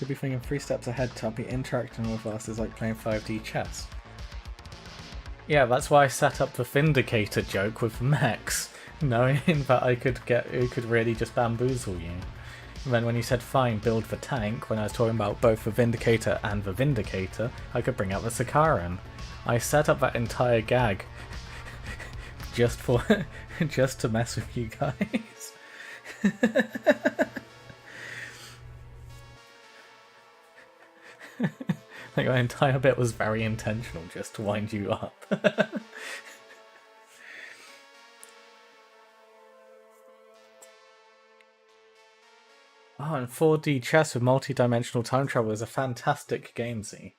You'll be thinking 3 steps ahead, Tuppy. Interacting with us is like playing 5D chess. Yeah, that's why I set up the Vindicator joke with mechs, knowing that I could really just bamboozle you. And then when you said fine, build the tank, when I was talking about both the Vindicator and the Vindicator, I could bring out the Sakaran. I set up that entire gag just to mess with you guys. Like, my entire bit was very intentional just to wind you up. Oh, and 4D chess with multi-dimensional time travel is a fantastic game, Z.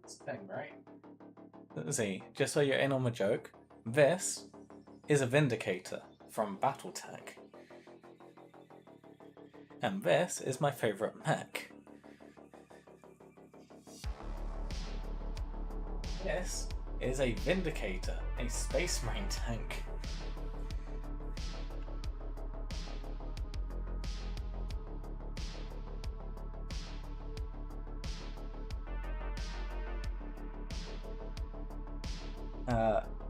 It's a thing, right? Z, just so you're in on the joke, this is a Vindicator from Battletech. And this is my favourite mech. This is a Vindicator, a Space Marine tank.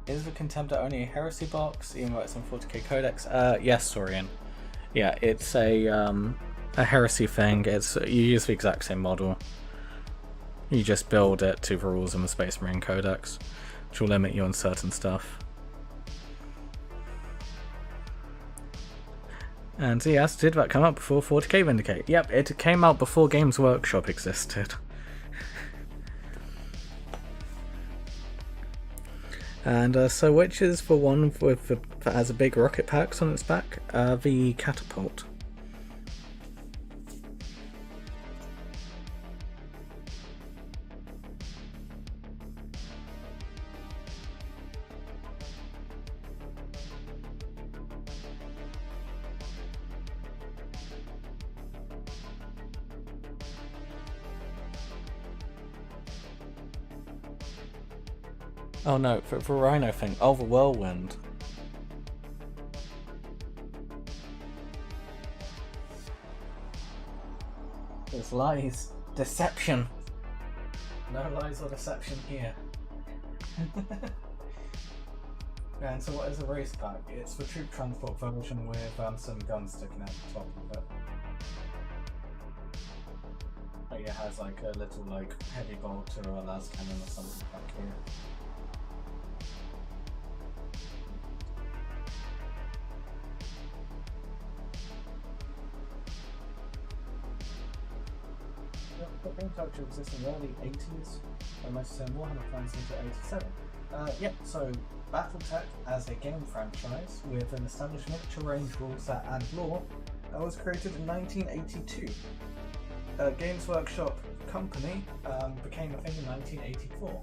Is the Contemptor only a heresy box, even though it's on 40k codex? Yes, Sorian. Yeah, it's a heresy thing. You use the exact same model. You just build it to the rules in the Space Marine Codex, which will limit you on certain stuff. And yes, did that come out before 40k Vindicate? Yep, it came out before Games Workshop existed. And so which is the one that has a big rocket packs on its back? The catapult. Oh no, for Rhino thing. Oh, the whirlwind. There's lies. Deception. No lies or deception here. And so what is a race pack? It's the troop transport version with some guns sticking out the top of it. Like it has like a little like heavy bolt or a las cannon or something back here. The game culture exists in the early 80s, and most of Warhammer fans into 87. Yep, so Battletech as a game franchise with an established miniature range rule set and lore was created in 1982. Games Workshop Company became a thing in 1984.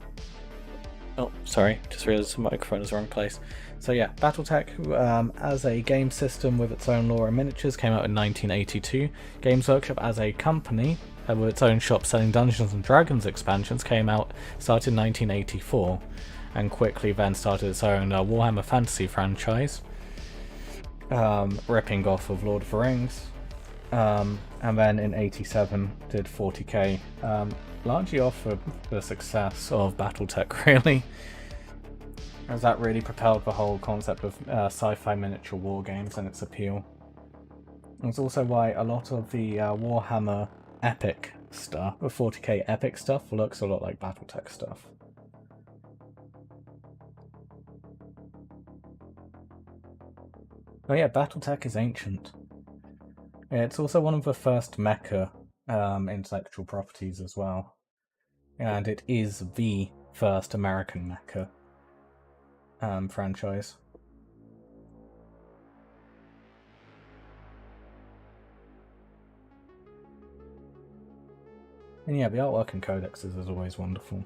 Oh, sorry, just realised the microphone is the wrong place. So yeah, Battletech as a game system with its own lore and miniatures came out in 1982. Games Workshop as a company with its own shop selling Dungeons and Dragons expansions started in 1984, and quickly then started its own Warhammer Fantasy franchise, ripping off of Lord of the Rings, and then in 87 did 40k, largely off of the success of Battletech, really, as that really propelled the whole concept of sci-fi miniature war games and its appeal. It's also why a lot of the Warhammer Epic stuff, the 40k Epic stuff, looks a lot like Battletech stuff. Oh yeah, Battletech is ancient. It's also one of the first mecha intellectual properties as well. And it is the first American mecha franchise. And yeah, the artwork and codexes is always wonderful.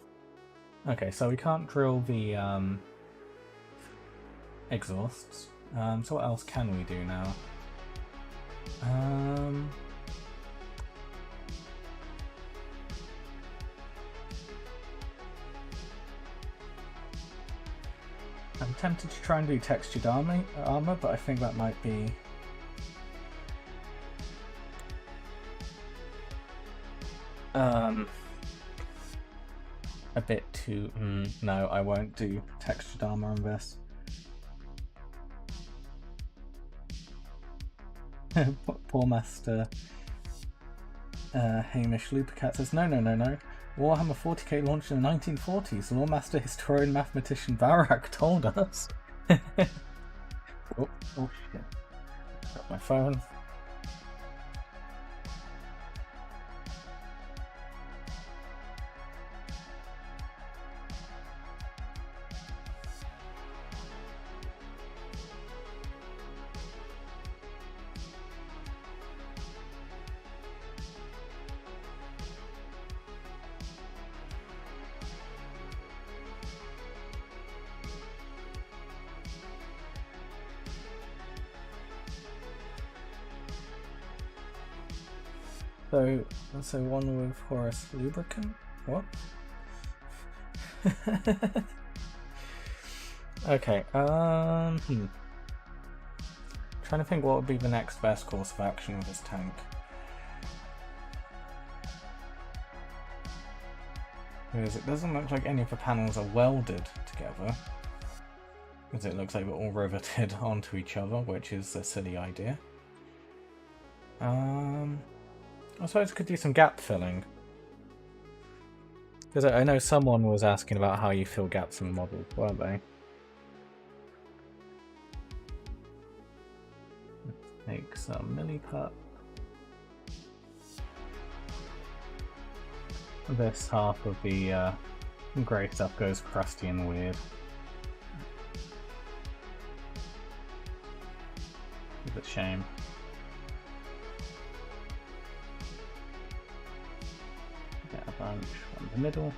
Okay, so we can't drill the exhausts. So what else can we do now? I'm tempted to try and do textured armor, but I think that might be a bit too... no, I won't do textured armor on this. Poor Master Hamish Lupercat says, no. Warhammer 40k launched in the 1940s. Lore Master historian mathematician Barak told us. oh shit. Got my phone. So one with Horus Lubricant? What? Okay, trying to think what would be the next best course of action with this tank. Because it doesn't look like any of the panels are welded together. Because it looks like they're all riveted onto each other, which is a silly idea. I suppose I could do some gap filling. Because I know someone was asking about how you fill gaps in the model, weren't they? Let's make some milliput. This half of the grey stuff goes crusty and weird. It's a shame. Get a bunch from the middle.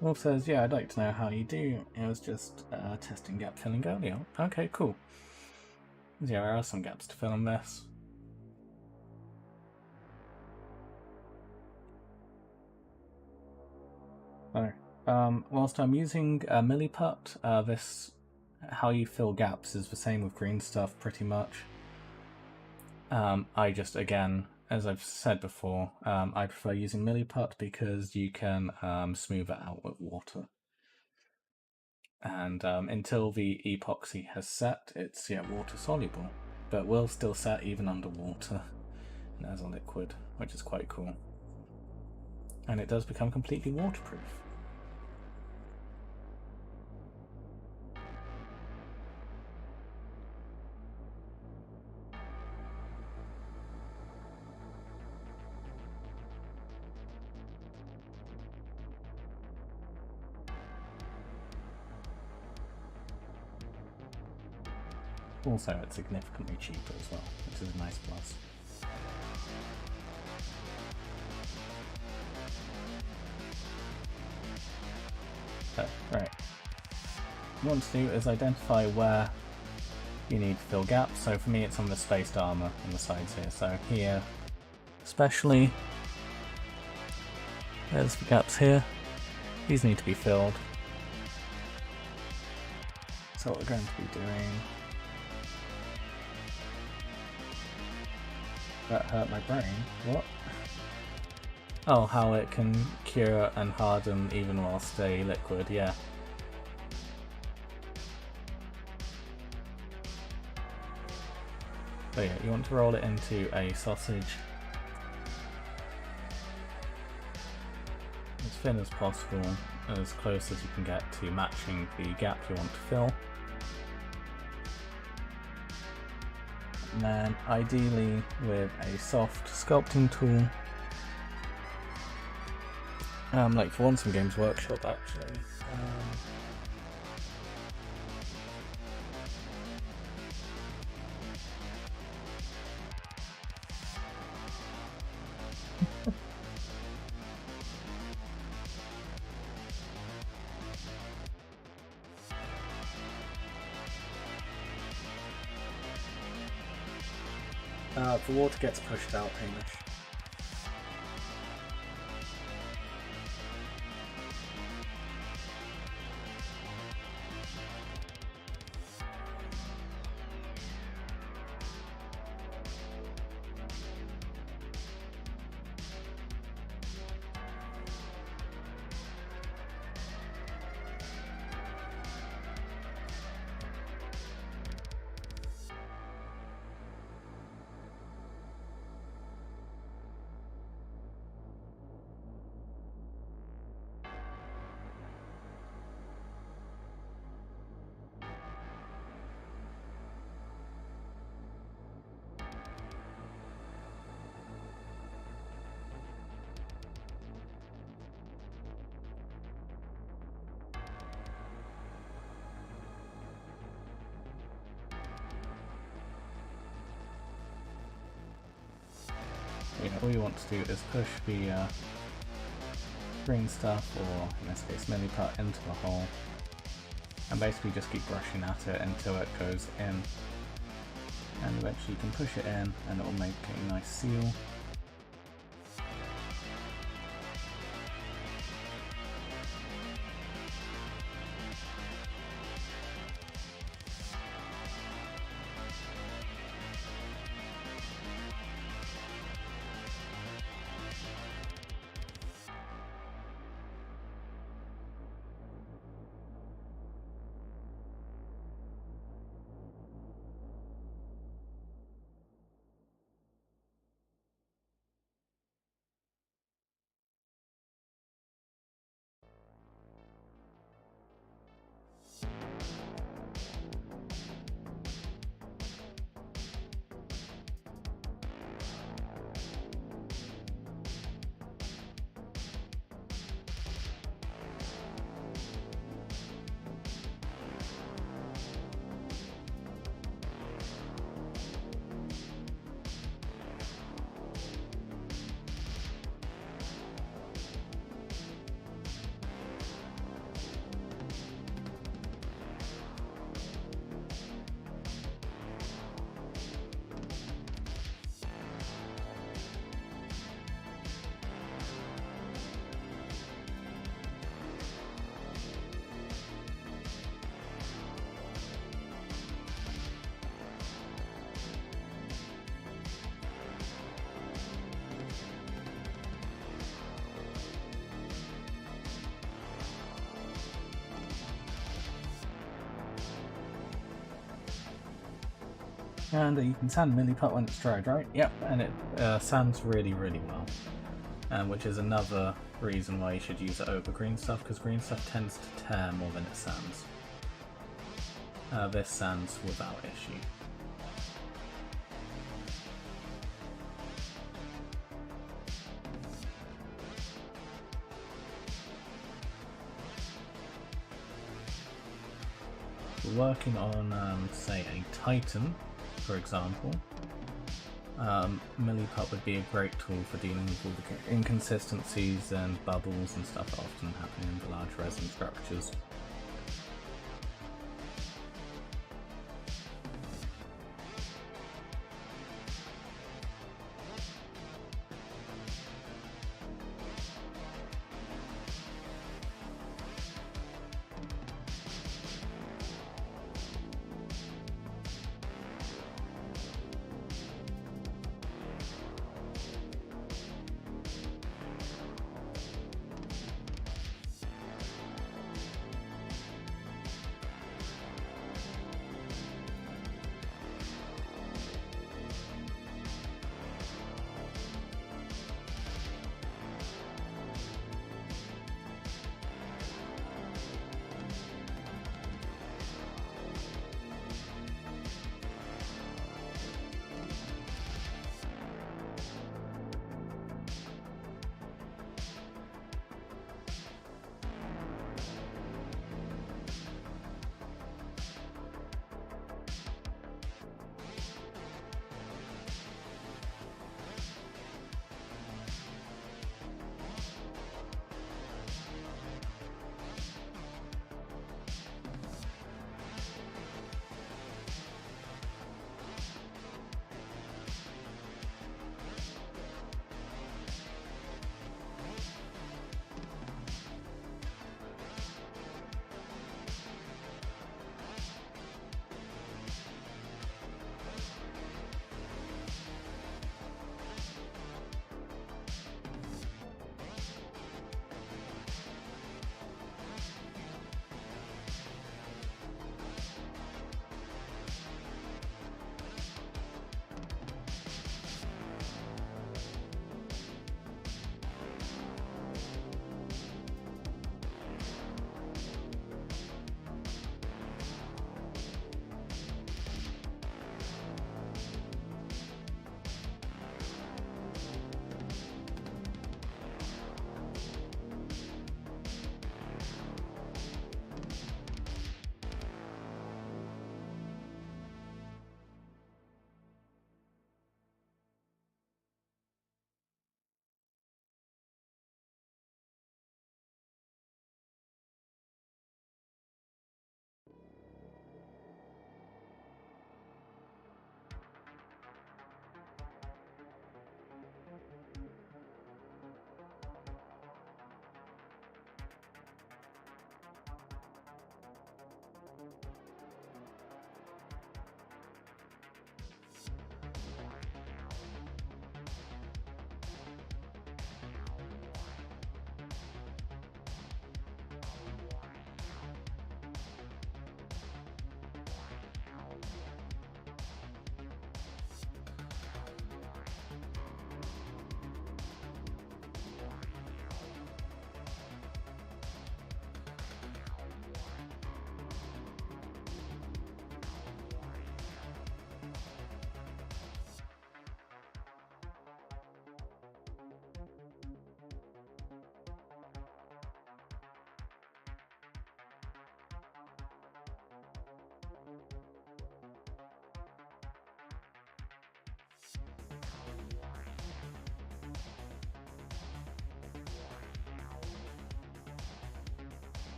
Wolf says, yeah, I'd like to know how you do. It was just testing gap filling earlier. Okay, cool. Yeah, there are some gaps to fill in this. So, whilst I'm using milliput, this how you fill gaps is the same with green stuff pretty much. I just, again, as I've said before, I prefer using milliput because you can smooth it out with water. And until the epoxy has set, it's water soluble, but will still set even underwater and as a liquid, which is quite cool. And it does become completely waterproof. Also, it's significantly cheaper as well, which is a nice plus. So, right. What you want to do is identify where you need to fill gaps. So for me, it's on the spaced armor on the sides here. So here, especially, there's the gaps here. These need to be filled. So what we're going to be doing... That hurt my brain. What? Oh, how it can cure and harden even while stay liquid, yeah. So yeah, you want to roll it into a sausage. Just thin as possible, as close as you can get to matching the gap you want to fill. And then ideally with a soft sculpting tool, like for Once in Games Workshop actually. The water gets pushed out, Hamish. All you want to do is push the green stuff, or in this case Milliput, into the hole, and basically just keep brushing at it until it goes in, and eventually you can push it in and it will make a nice seal. And you can sand Milliput when it's dried, right? Yep, and it sands really, really well. Which is another reason why you should use it over green stuff, because green stuff tends to tear more than it sands. This sands without issue. Working on, say, a Titan, for example, Milliput would be a great tool for dealing with all the inconsistencies and bubbles and stuff that often happen in the large resin structures.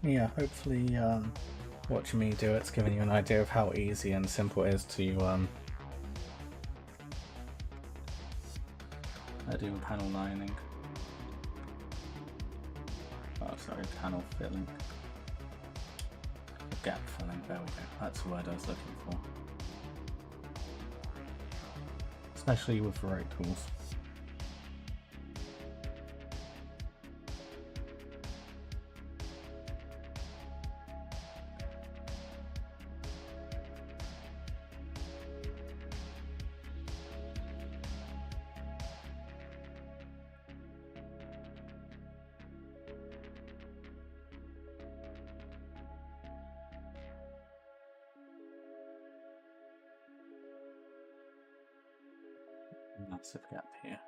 Yeah, hopefully watching me do it's giving you an idea of how easy and simple it is to do panel lining. Oh, sorry, panel filling. Gap filling, there we go. That's the word I was looking for. Especially with the right tools. Massive gap here.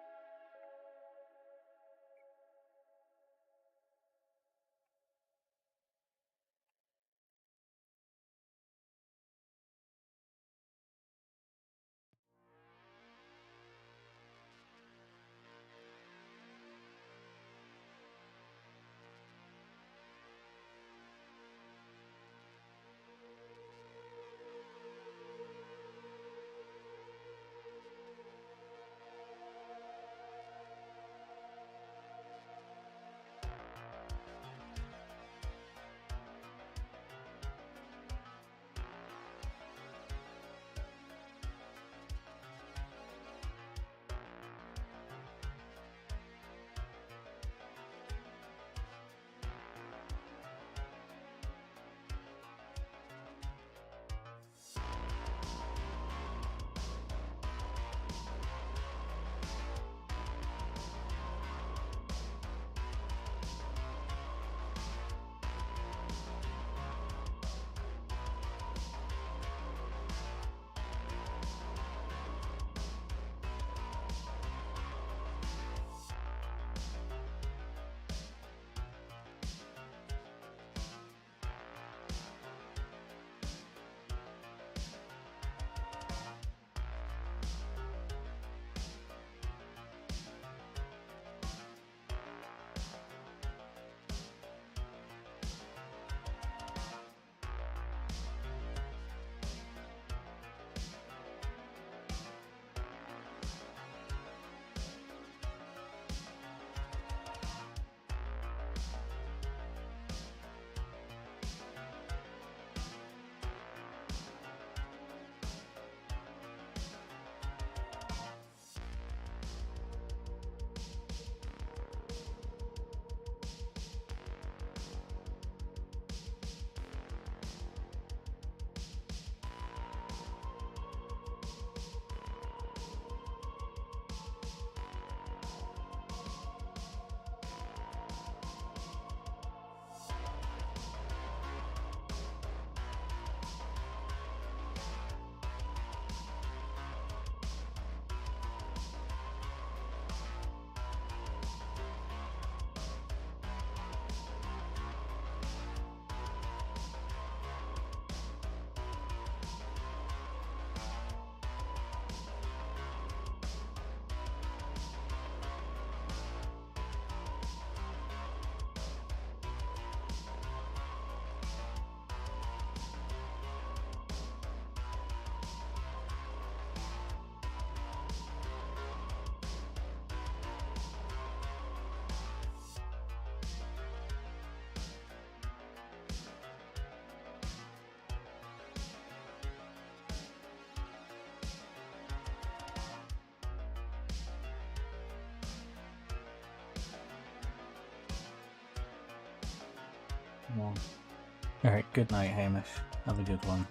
Alright, good night, Hamish. Have a good one.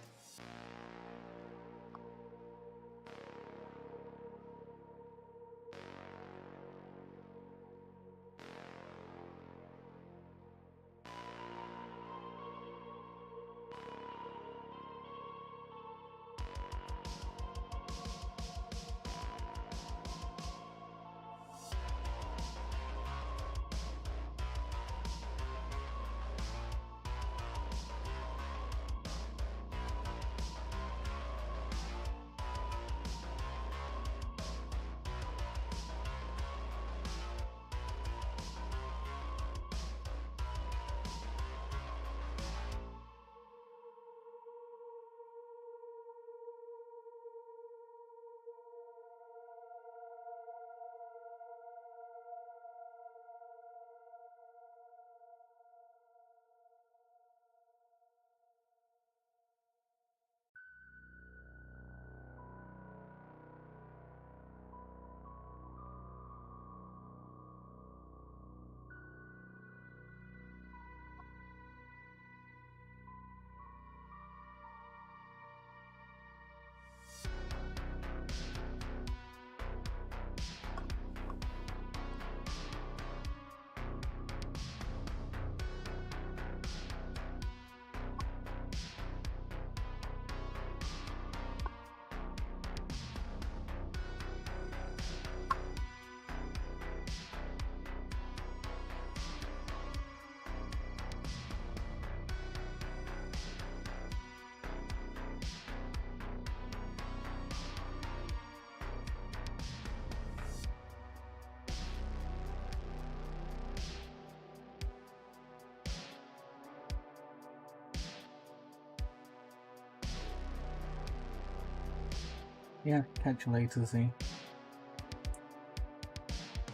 Yeah, catch you later, Z.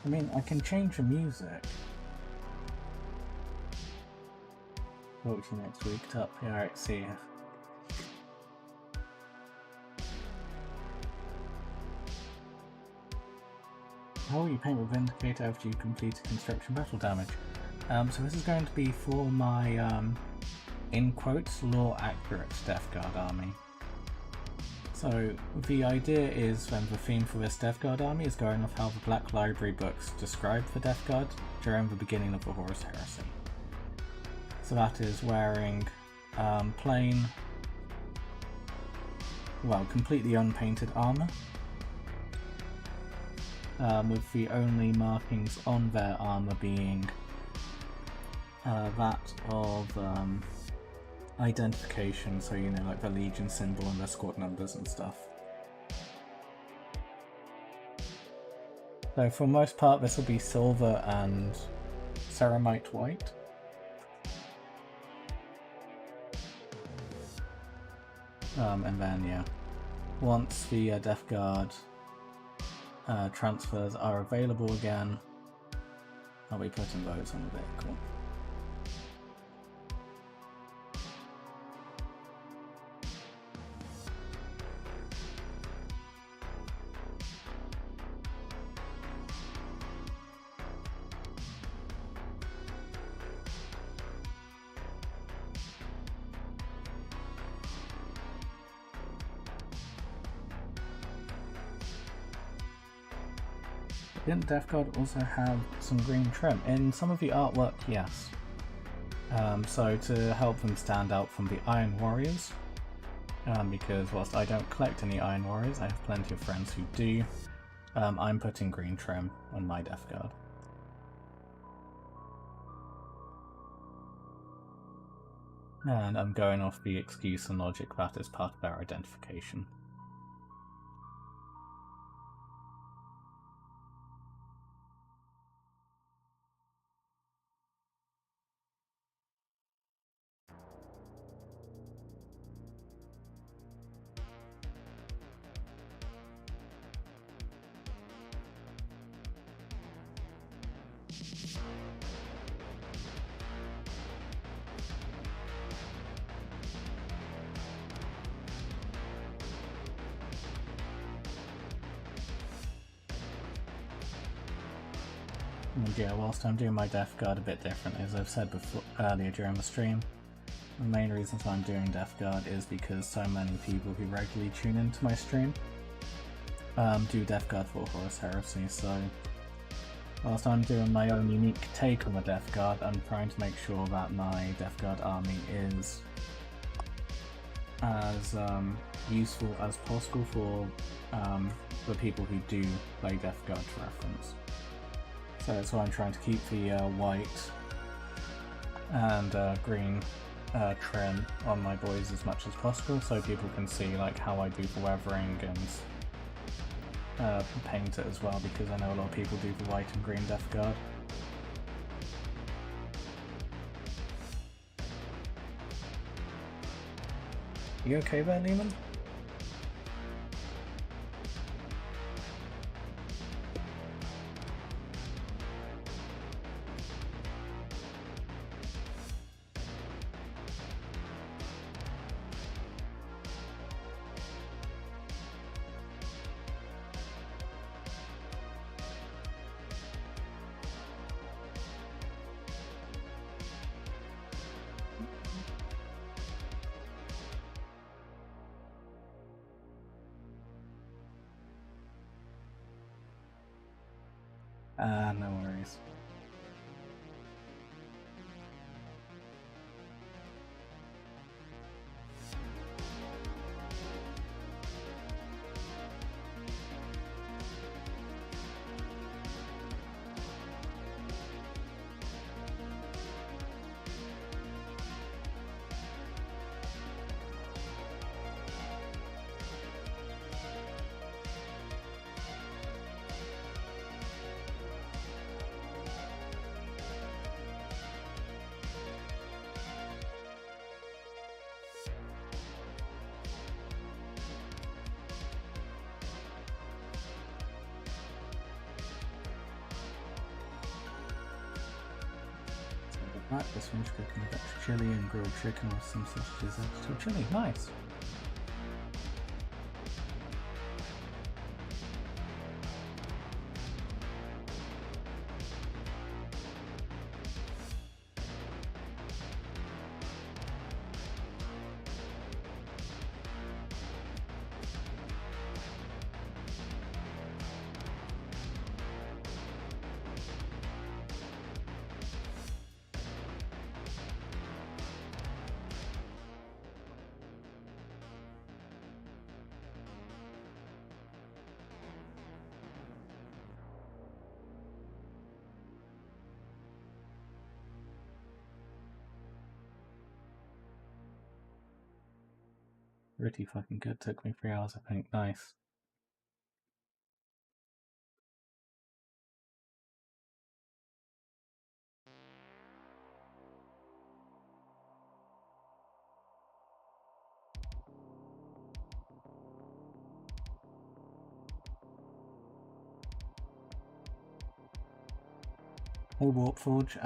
I mean, I can change the music. Talk to you next week, Tuppy. Alright, see ya. How will you paint with Vindicator after you complete a construction battle damage? So this is going to be for my, in quotes, law-accurate Death Guard army. So the idea is the theme for this Death Guard army is going off how the Black Library books describe the Death Guard during the beginning of the Horus Heresy. So that is wearing plain, well, completely unpainted armour, with the only markings on their armour being that of identification, so you know, like the Legion symbol and their squad numbers and stuff. So for the most part this will be silver and ceramite white. And then yeah, once the Death Guard transfers are available again, I'll be putting those on the vehicle. Didn't Death Guard also have some green trim? In some of the artwork, yes. So to help them stand out from the Iron Warriors, because whilst I don't collect any Iron Warriors, I have plenty of friends who do, I'm putting green trim on my Death Guard. And I'm going off the excuse and logic that is part of their identification. And yeah, whilst I'm doing my Death Guard a bit differently, as I've said before earlier during the stream, the main reasons I'm doing Death Guard is because so many people who regularly tune into my stream do Death Guard for Horus Heresy, so whilst I'm doing my own unique take on the Death Guard, I'm trying to make sure that my Death Guard army is as useful as possible for the people who do play Death Guard for reference. So that's why I'm trying to keep the white and green trim on my boys as much as possible, so people can see like how I do the weathering and paint it as well, because I know a lot of people do the white and green Death Guard. You okay there, Neiman? No worries. Right, just finished cooking a batch of chili and grilled chicken with some sausages added to a chili. Nice. Pretty fucking good. Took me 3 hours, I think. Nice. Hey Warp Forge.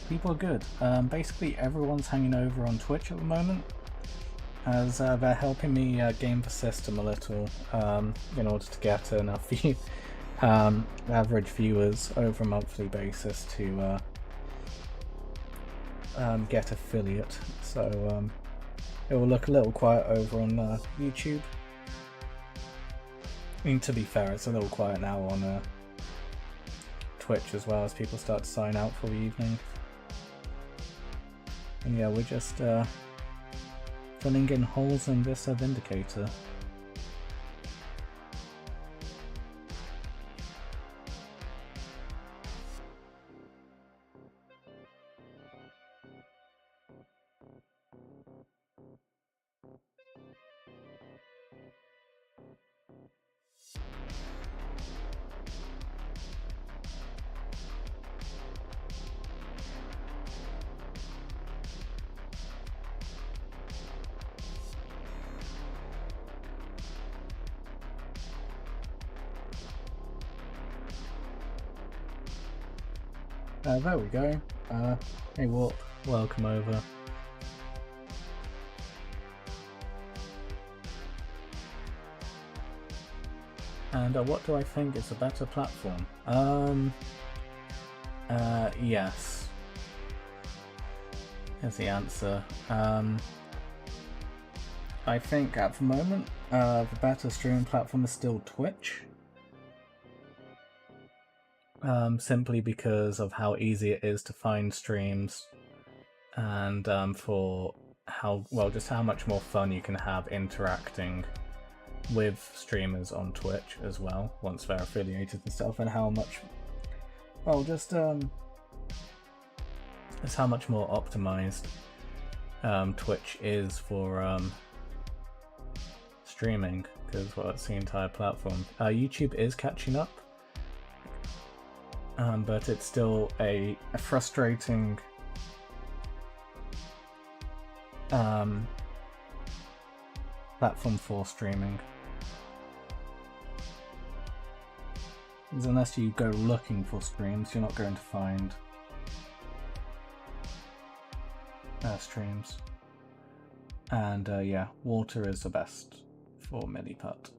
People are good. Basically everyone's hanging over on Twitch at the moment, as they're helping me game the system a little in order to get enough average viewers over a monthly basis to get affiliate. So it will look a little quiet over on YouTube. I mean, to be fair, it's a little quiet now on Twitch as well, as people start to sign out for the evening. And yeah, we're just filling in holes in this Vindicator. There we go. Hey Warp, welcome over. And what do I think is a better platform? Yes. Here's the answer. I think at the moment, the better streaming platform is still Twitch. Simply because of how easy it is to find streams, and for how, well, just how much more fun you can have interacting with streamers on Twitch as well, once they're affiliated and stuff, and how much, well, just it's how much more optimized Twitch is for streaming, because, well, it's the entire platform. YouTube is catching up. But it's still a frustrating platform for streaming. Because unless you go looking for streams, you're not going to find streams. And yeah, water is the best for mini-putt.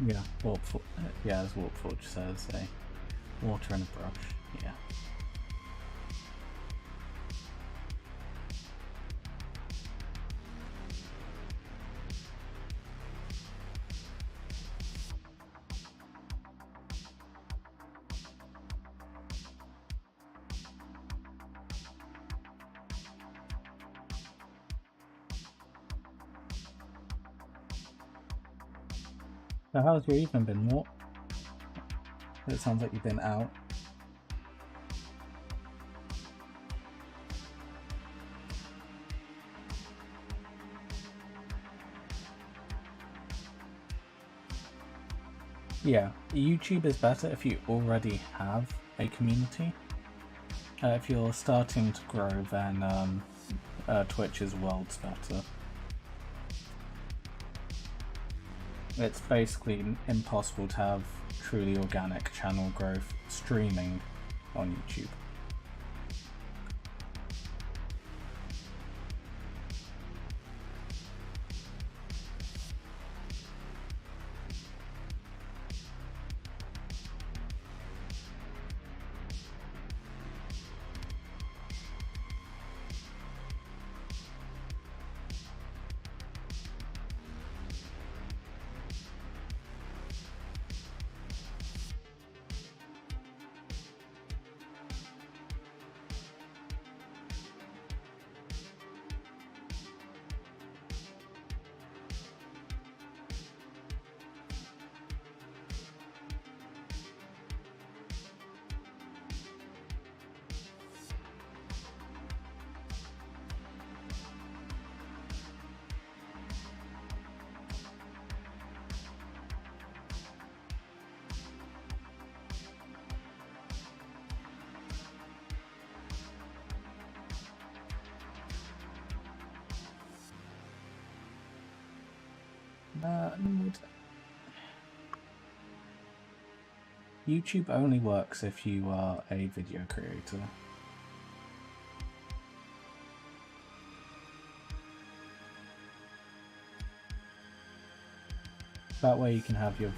Yeah, yeah, as Warpforge says, water and a brush. Yeah. So how's your evening been, Mort? It sounds like you've been out. Yeah, YouTube is better if you already have a community. If you're starting to grow, then Twitch is worlds better. It's basically impossible to have truly organic channel growth streaming on YouTube. YouTube only works if you are a video creator. That way you can have your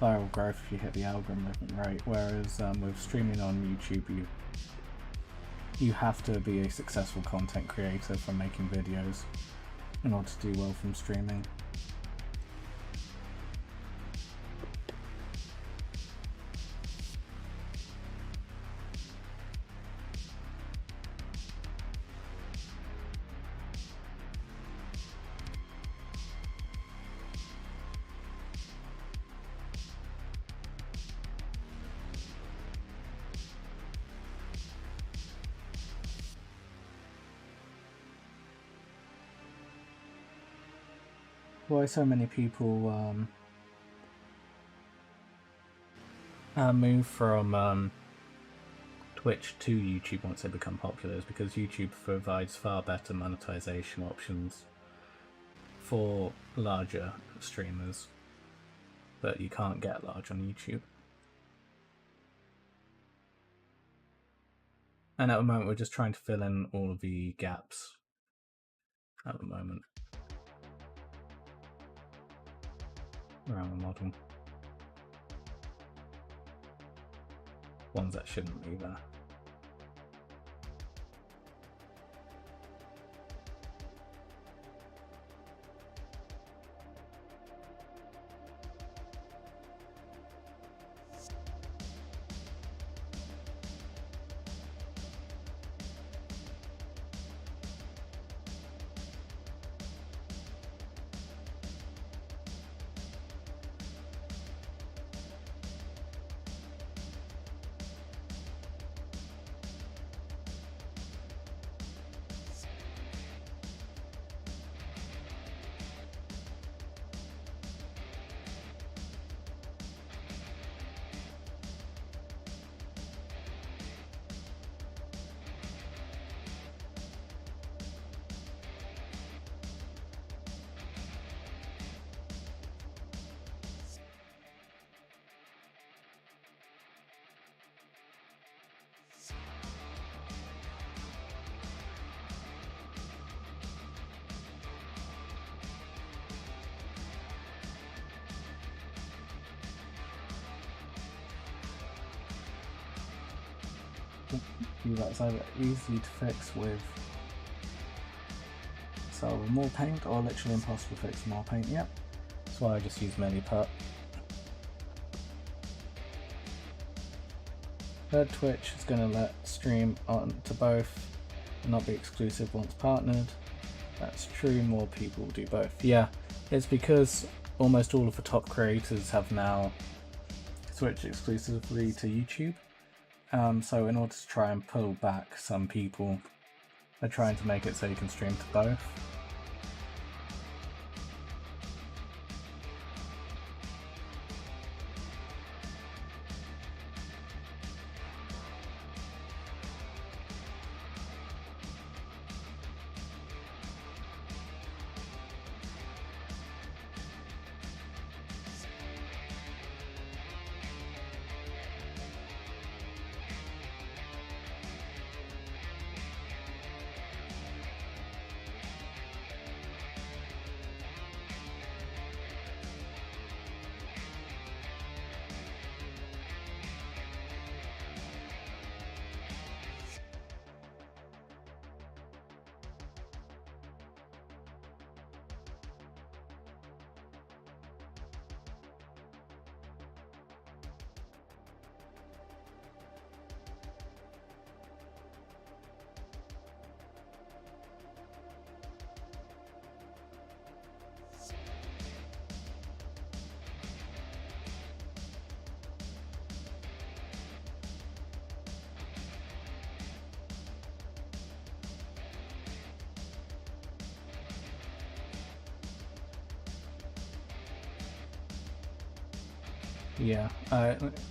viral growth if you hit the algorithm right, whereas with streaming on YouTube you have to be a successful content creator from making videos in order to do well from streaming. Why so many people move from Twitch to YouTube once they become popular is because YouTube provides far better monetization options for larger streamers that you can't get large on YouTube. And at the moment we're just trying to fill in all of the gaps at the moment around the model. Ones that shouldn't be there. that's either easy to fix with more paint or literally impossible to fix with more paint. Yep, that's why I just use Milliput. Third Twitch is going to let stream on to both and not be exclusive once partnered. That's true, more people do both. Yeah, it's because almost all of the top creators have now switched exclusively to YouTube. So in order to try and pull back some people, they're trying to make it so you can stream to both.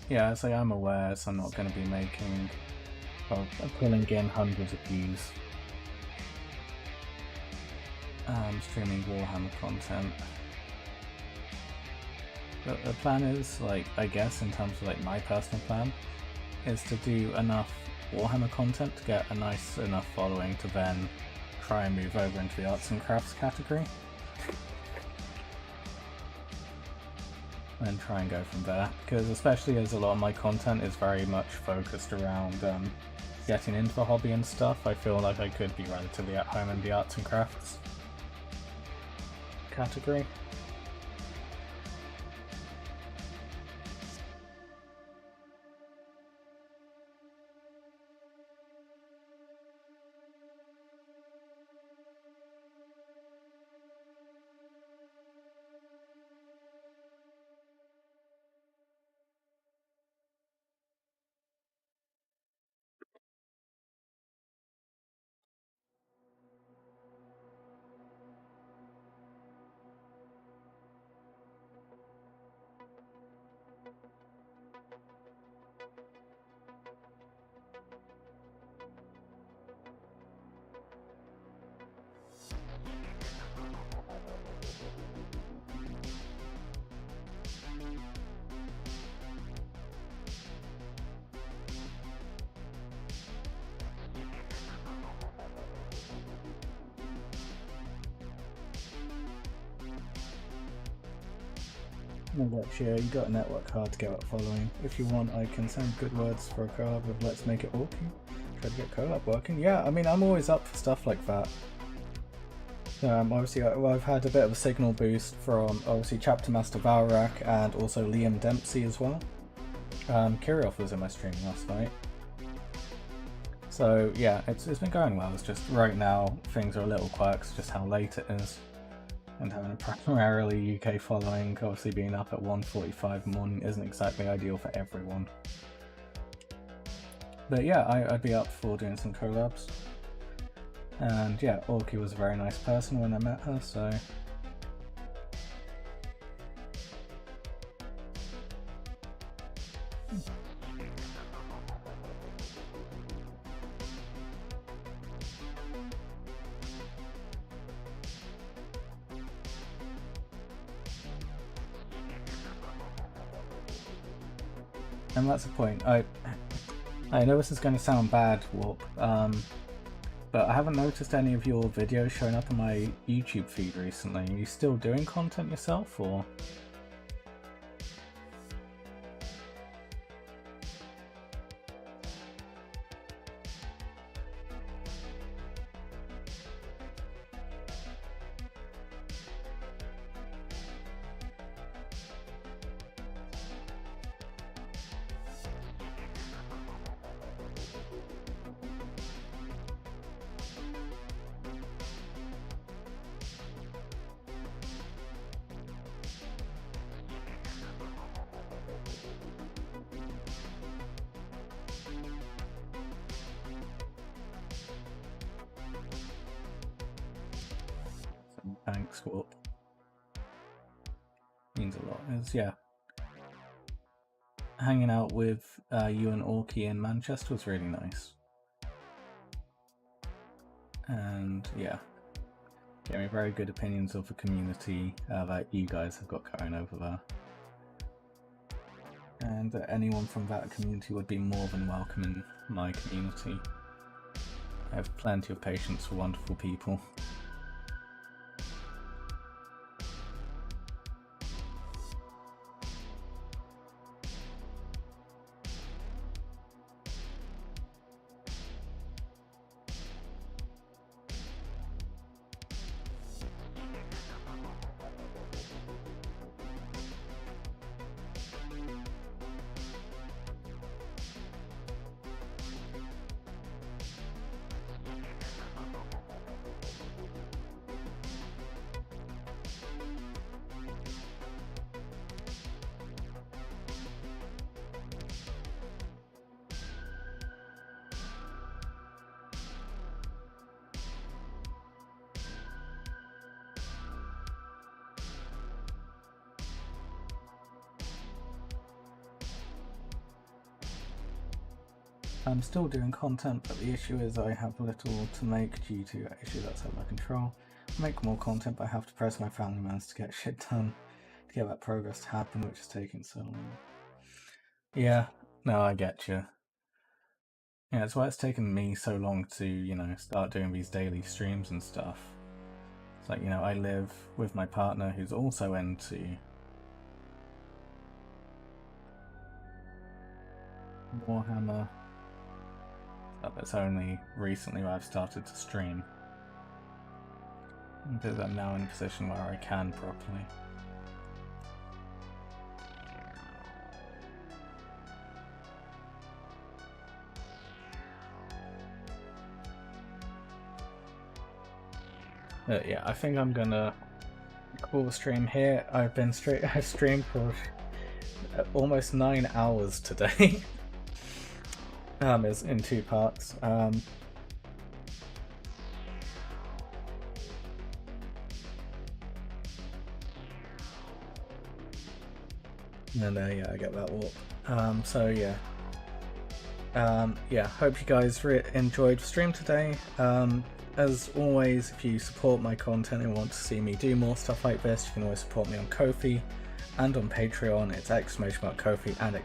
Yeah, so I'm aware, so I'm not going to be making, well, pulling in hundreds of views. Streaming Warhammer content. But the plan is, like, I guess in terms of like my personal plan, is to do enough Warhammer content to get a nice enough following to then try and move over into the arts and crafts category. And try and go from there, because especially as a lot of my content is very much focused around getting into the hobby and stuff, I feel like I could be relatively at home in the arts and crafts category. Yeah, you got a network card to get up following. If you want, I can send good words for a collab with Let's Make It Orky. Try to get collab working. Yeah, I mean, I'm always up for stuff like that. Obviously, I've had a bit of a signal boost from obviously Chapter Master Valrak and also Liam Dempsey as well. Kirioth was in my stream last night. So yeah, it's been going well. It's just right now things are a little quirks, just how late it is. And having a primarily UK following, obviously being up at 1:45 in the morning isn't exactly ideal for everyone. But yeah, I'd be up for doing some collabs. And yeah, Orky was a very nice person when I met her, so... And that's the point. I know this is going to sound bad, Warp, but I haven't noticed any of your videos showing up on my YouTube feed recently. Are you still doing content yourself, or...? Thanks, Warp. Means a lot. It's, yeah. Hanging out with you and Orky in Manchester was really nice. And yeah, gave me very good opinions of the community that you guys have got going over there. And anyone from that community would be more than welcome in my community. I have plenty of patience for wonderful people. I'm still doing content, but the issue is I have little to make due to an issue that's out of my control. I make more content, but I have to press my family members to get shit done, to get that progress to happen, which is taking so long. Yeah, no, I get you. Yeah, that's why it's taken me so long to, you know, start doing these daily streams and stuff. It's like, you know, I live with my partner who's also into Warhammer. It's only recently I've started to stream, because I'm now in a position where I can properly. Yeah, I think I'm gonna call the stream here. I've streamed for almost 9 hours today. Is in 2 parts. And yeah, I get that warp. So yeah. Yeah, hope you guys enjoyed the stream today. As always, if you support my content and want to see me do more stuff like this, you can always support me on Ko-fi and on Patreon. It's !Ko-fi and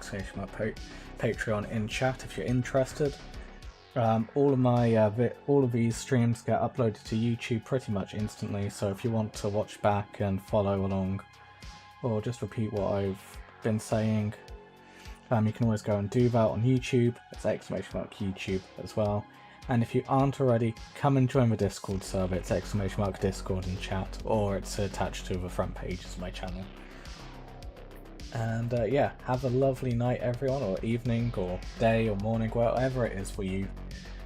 !Patreon in chat if you're interested. All of these streams get uploaded to YouTube pretty much instantly, so if you want to watch back and follow along, or just repeat what I've been saying, you can always go and do that on YouTube. It's !YouTube as well. And if you aren't already, come and join the Discord server. It's !Discord in chat, or it's attached to the front page of my channel. And yeah, have a lovely night everyone, or evening, or day, or morning, whatever it is for you.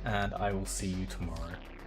And I will see you tomorrow.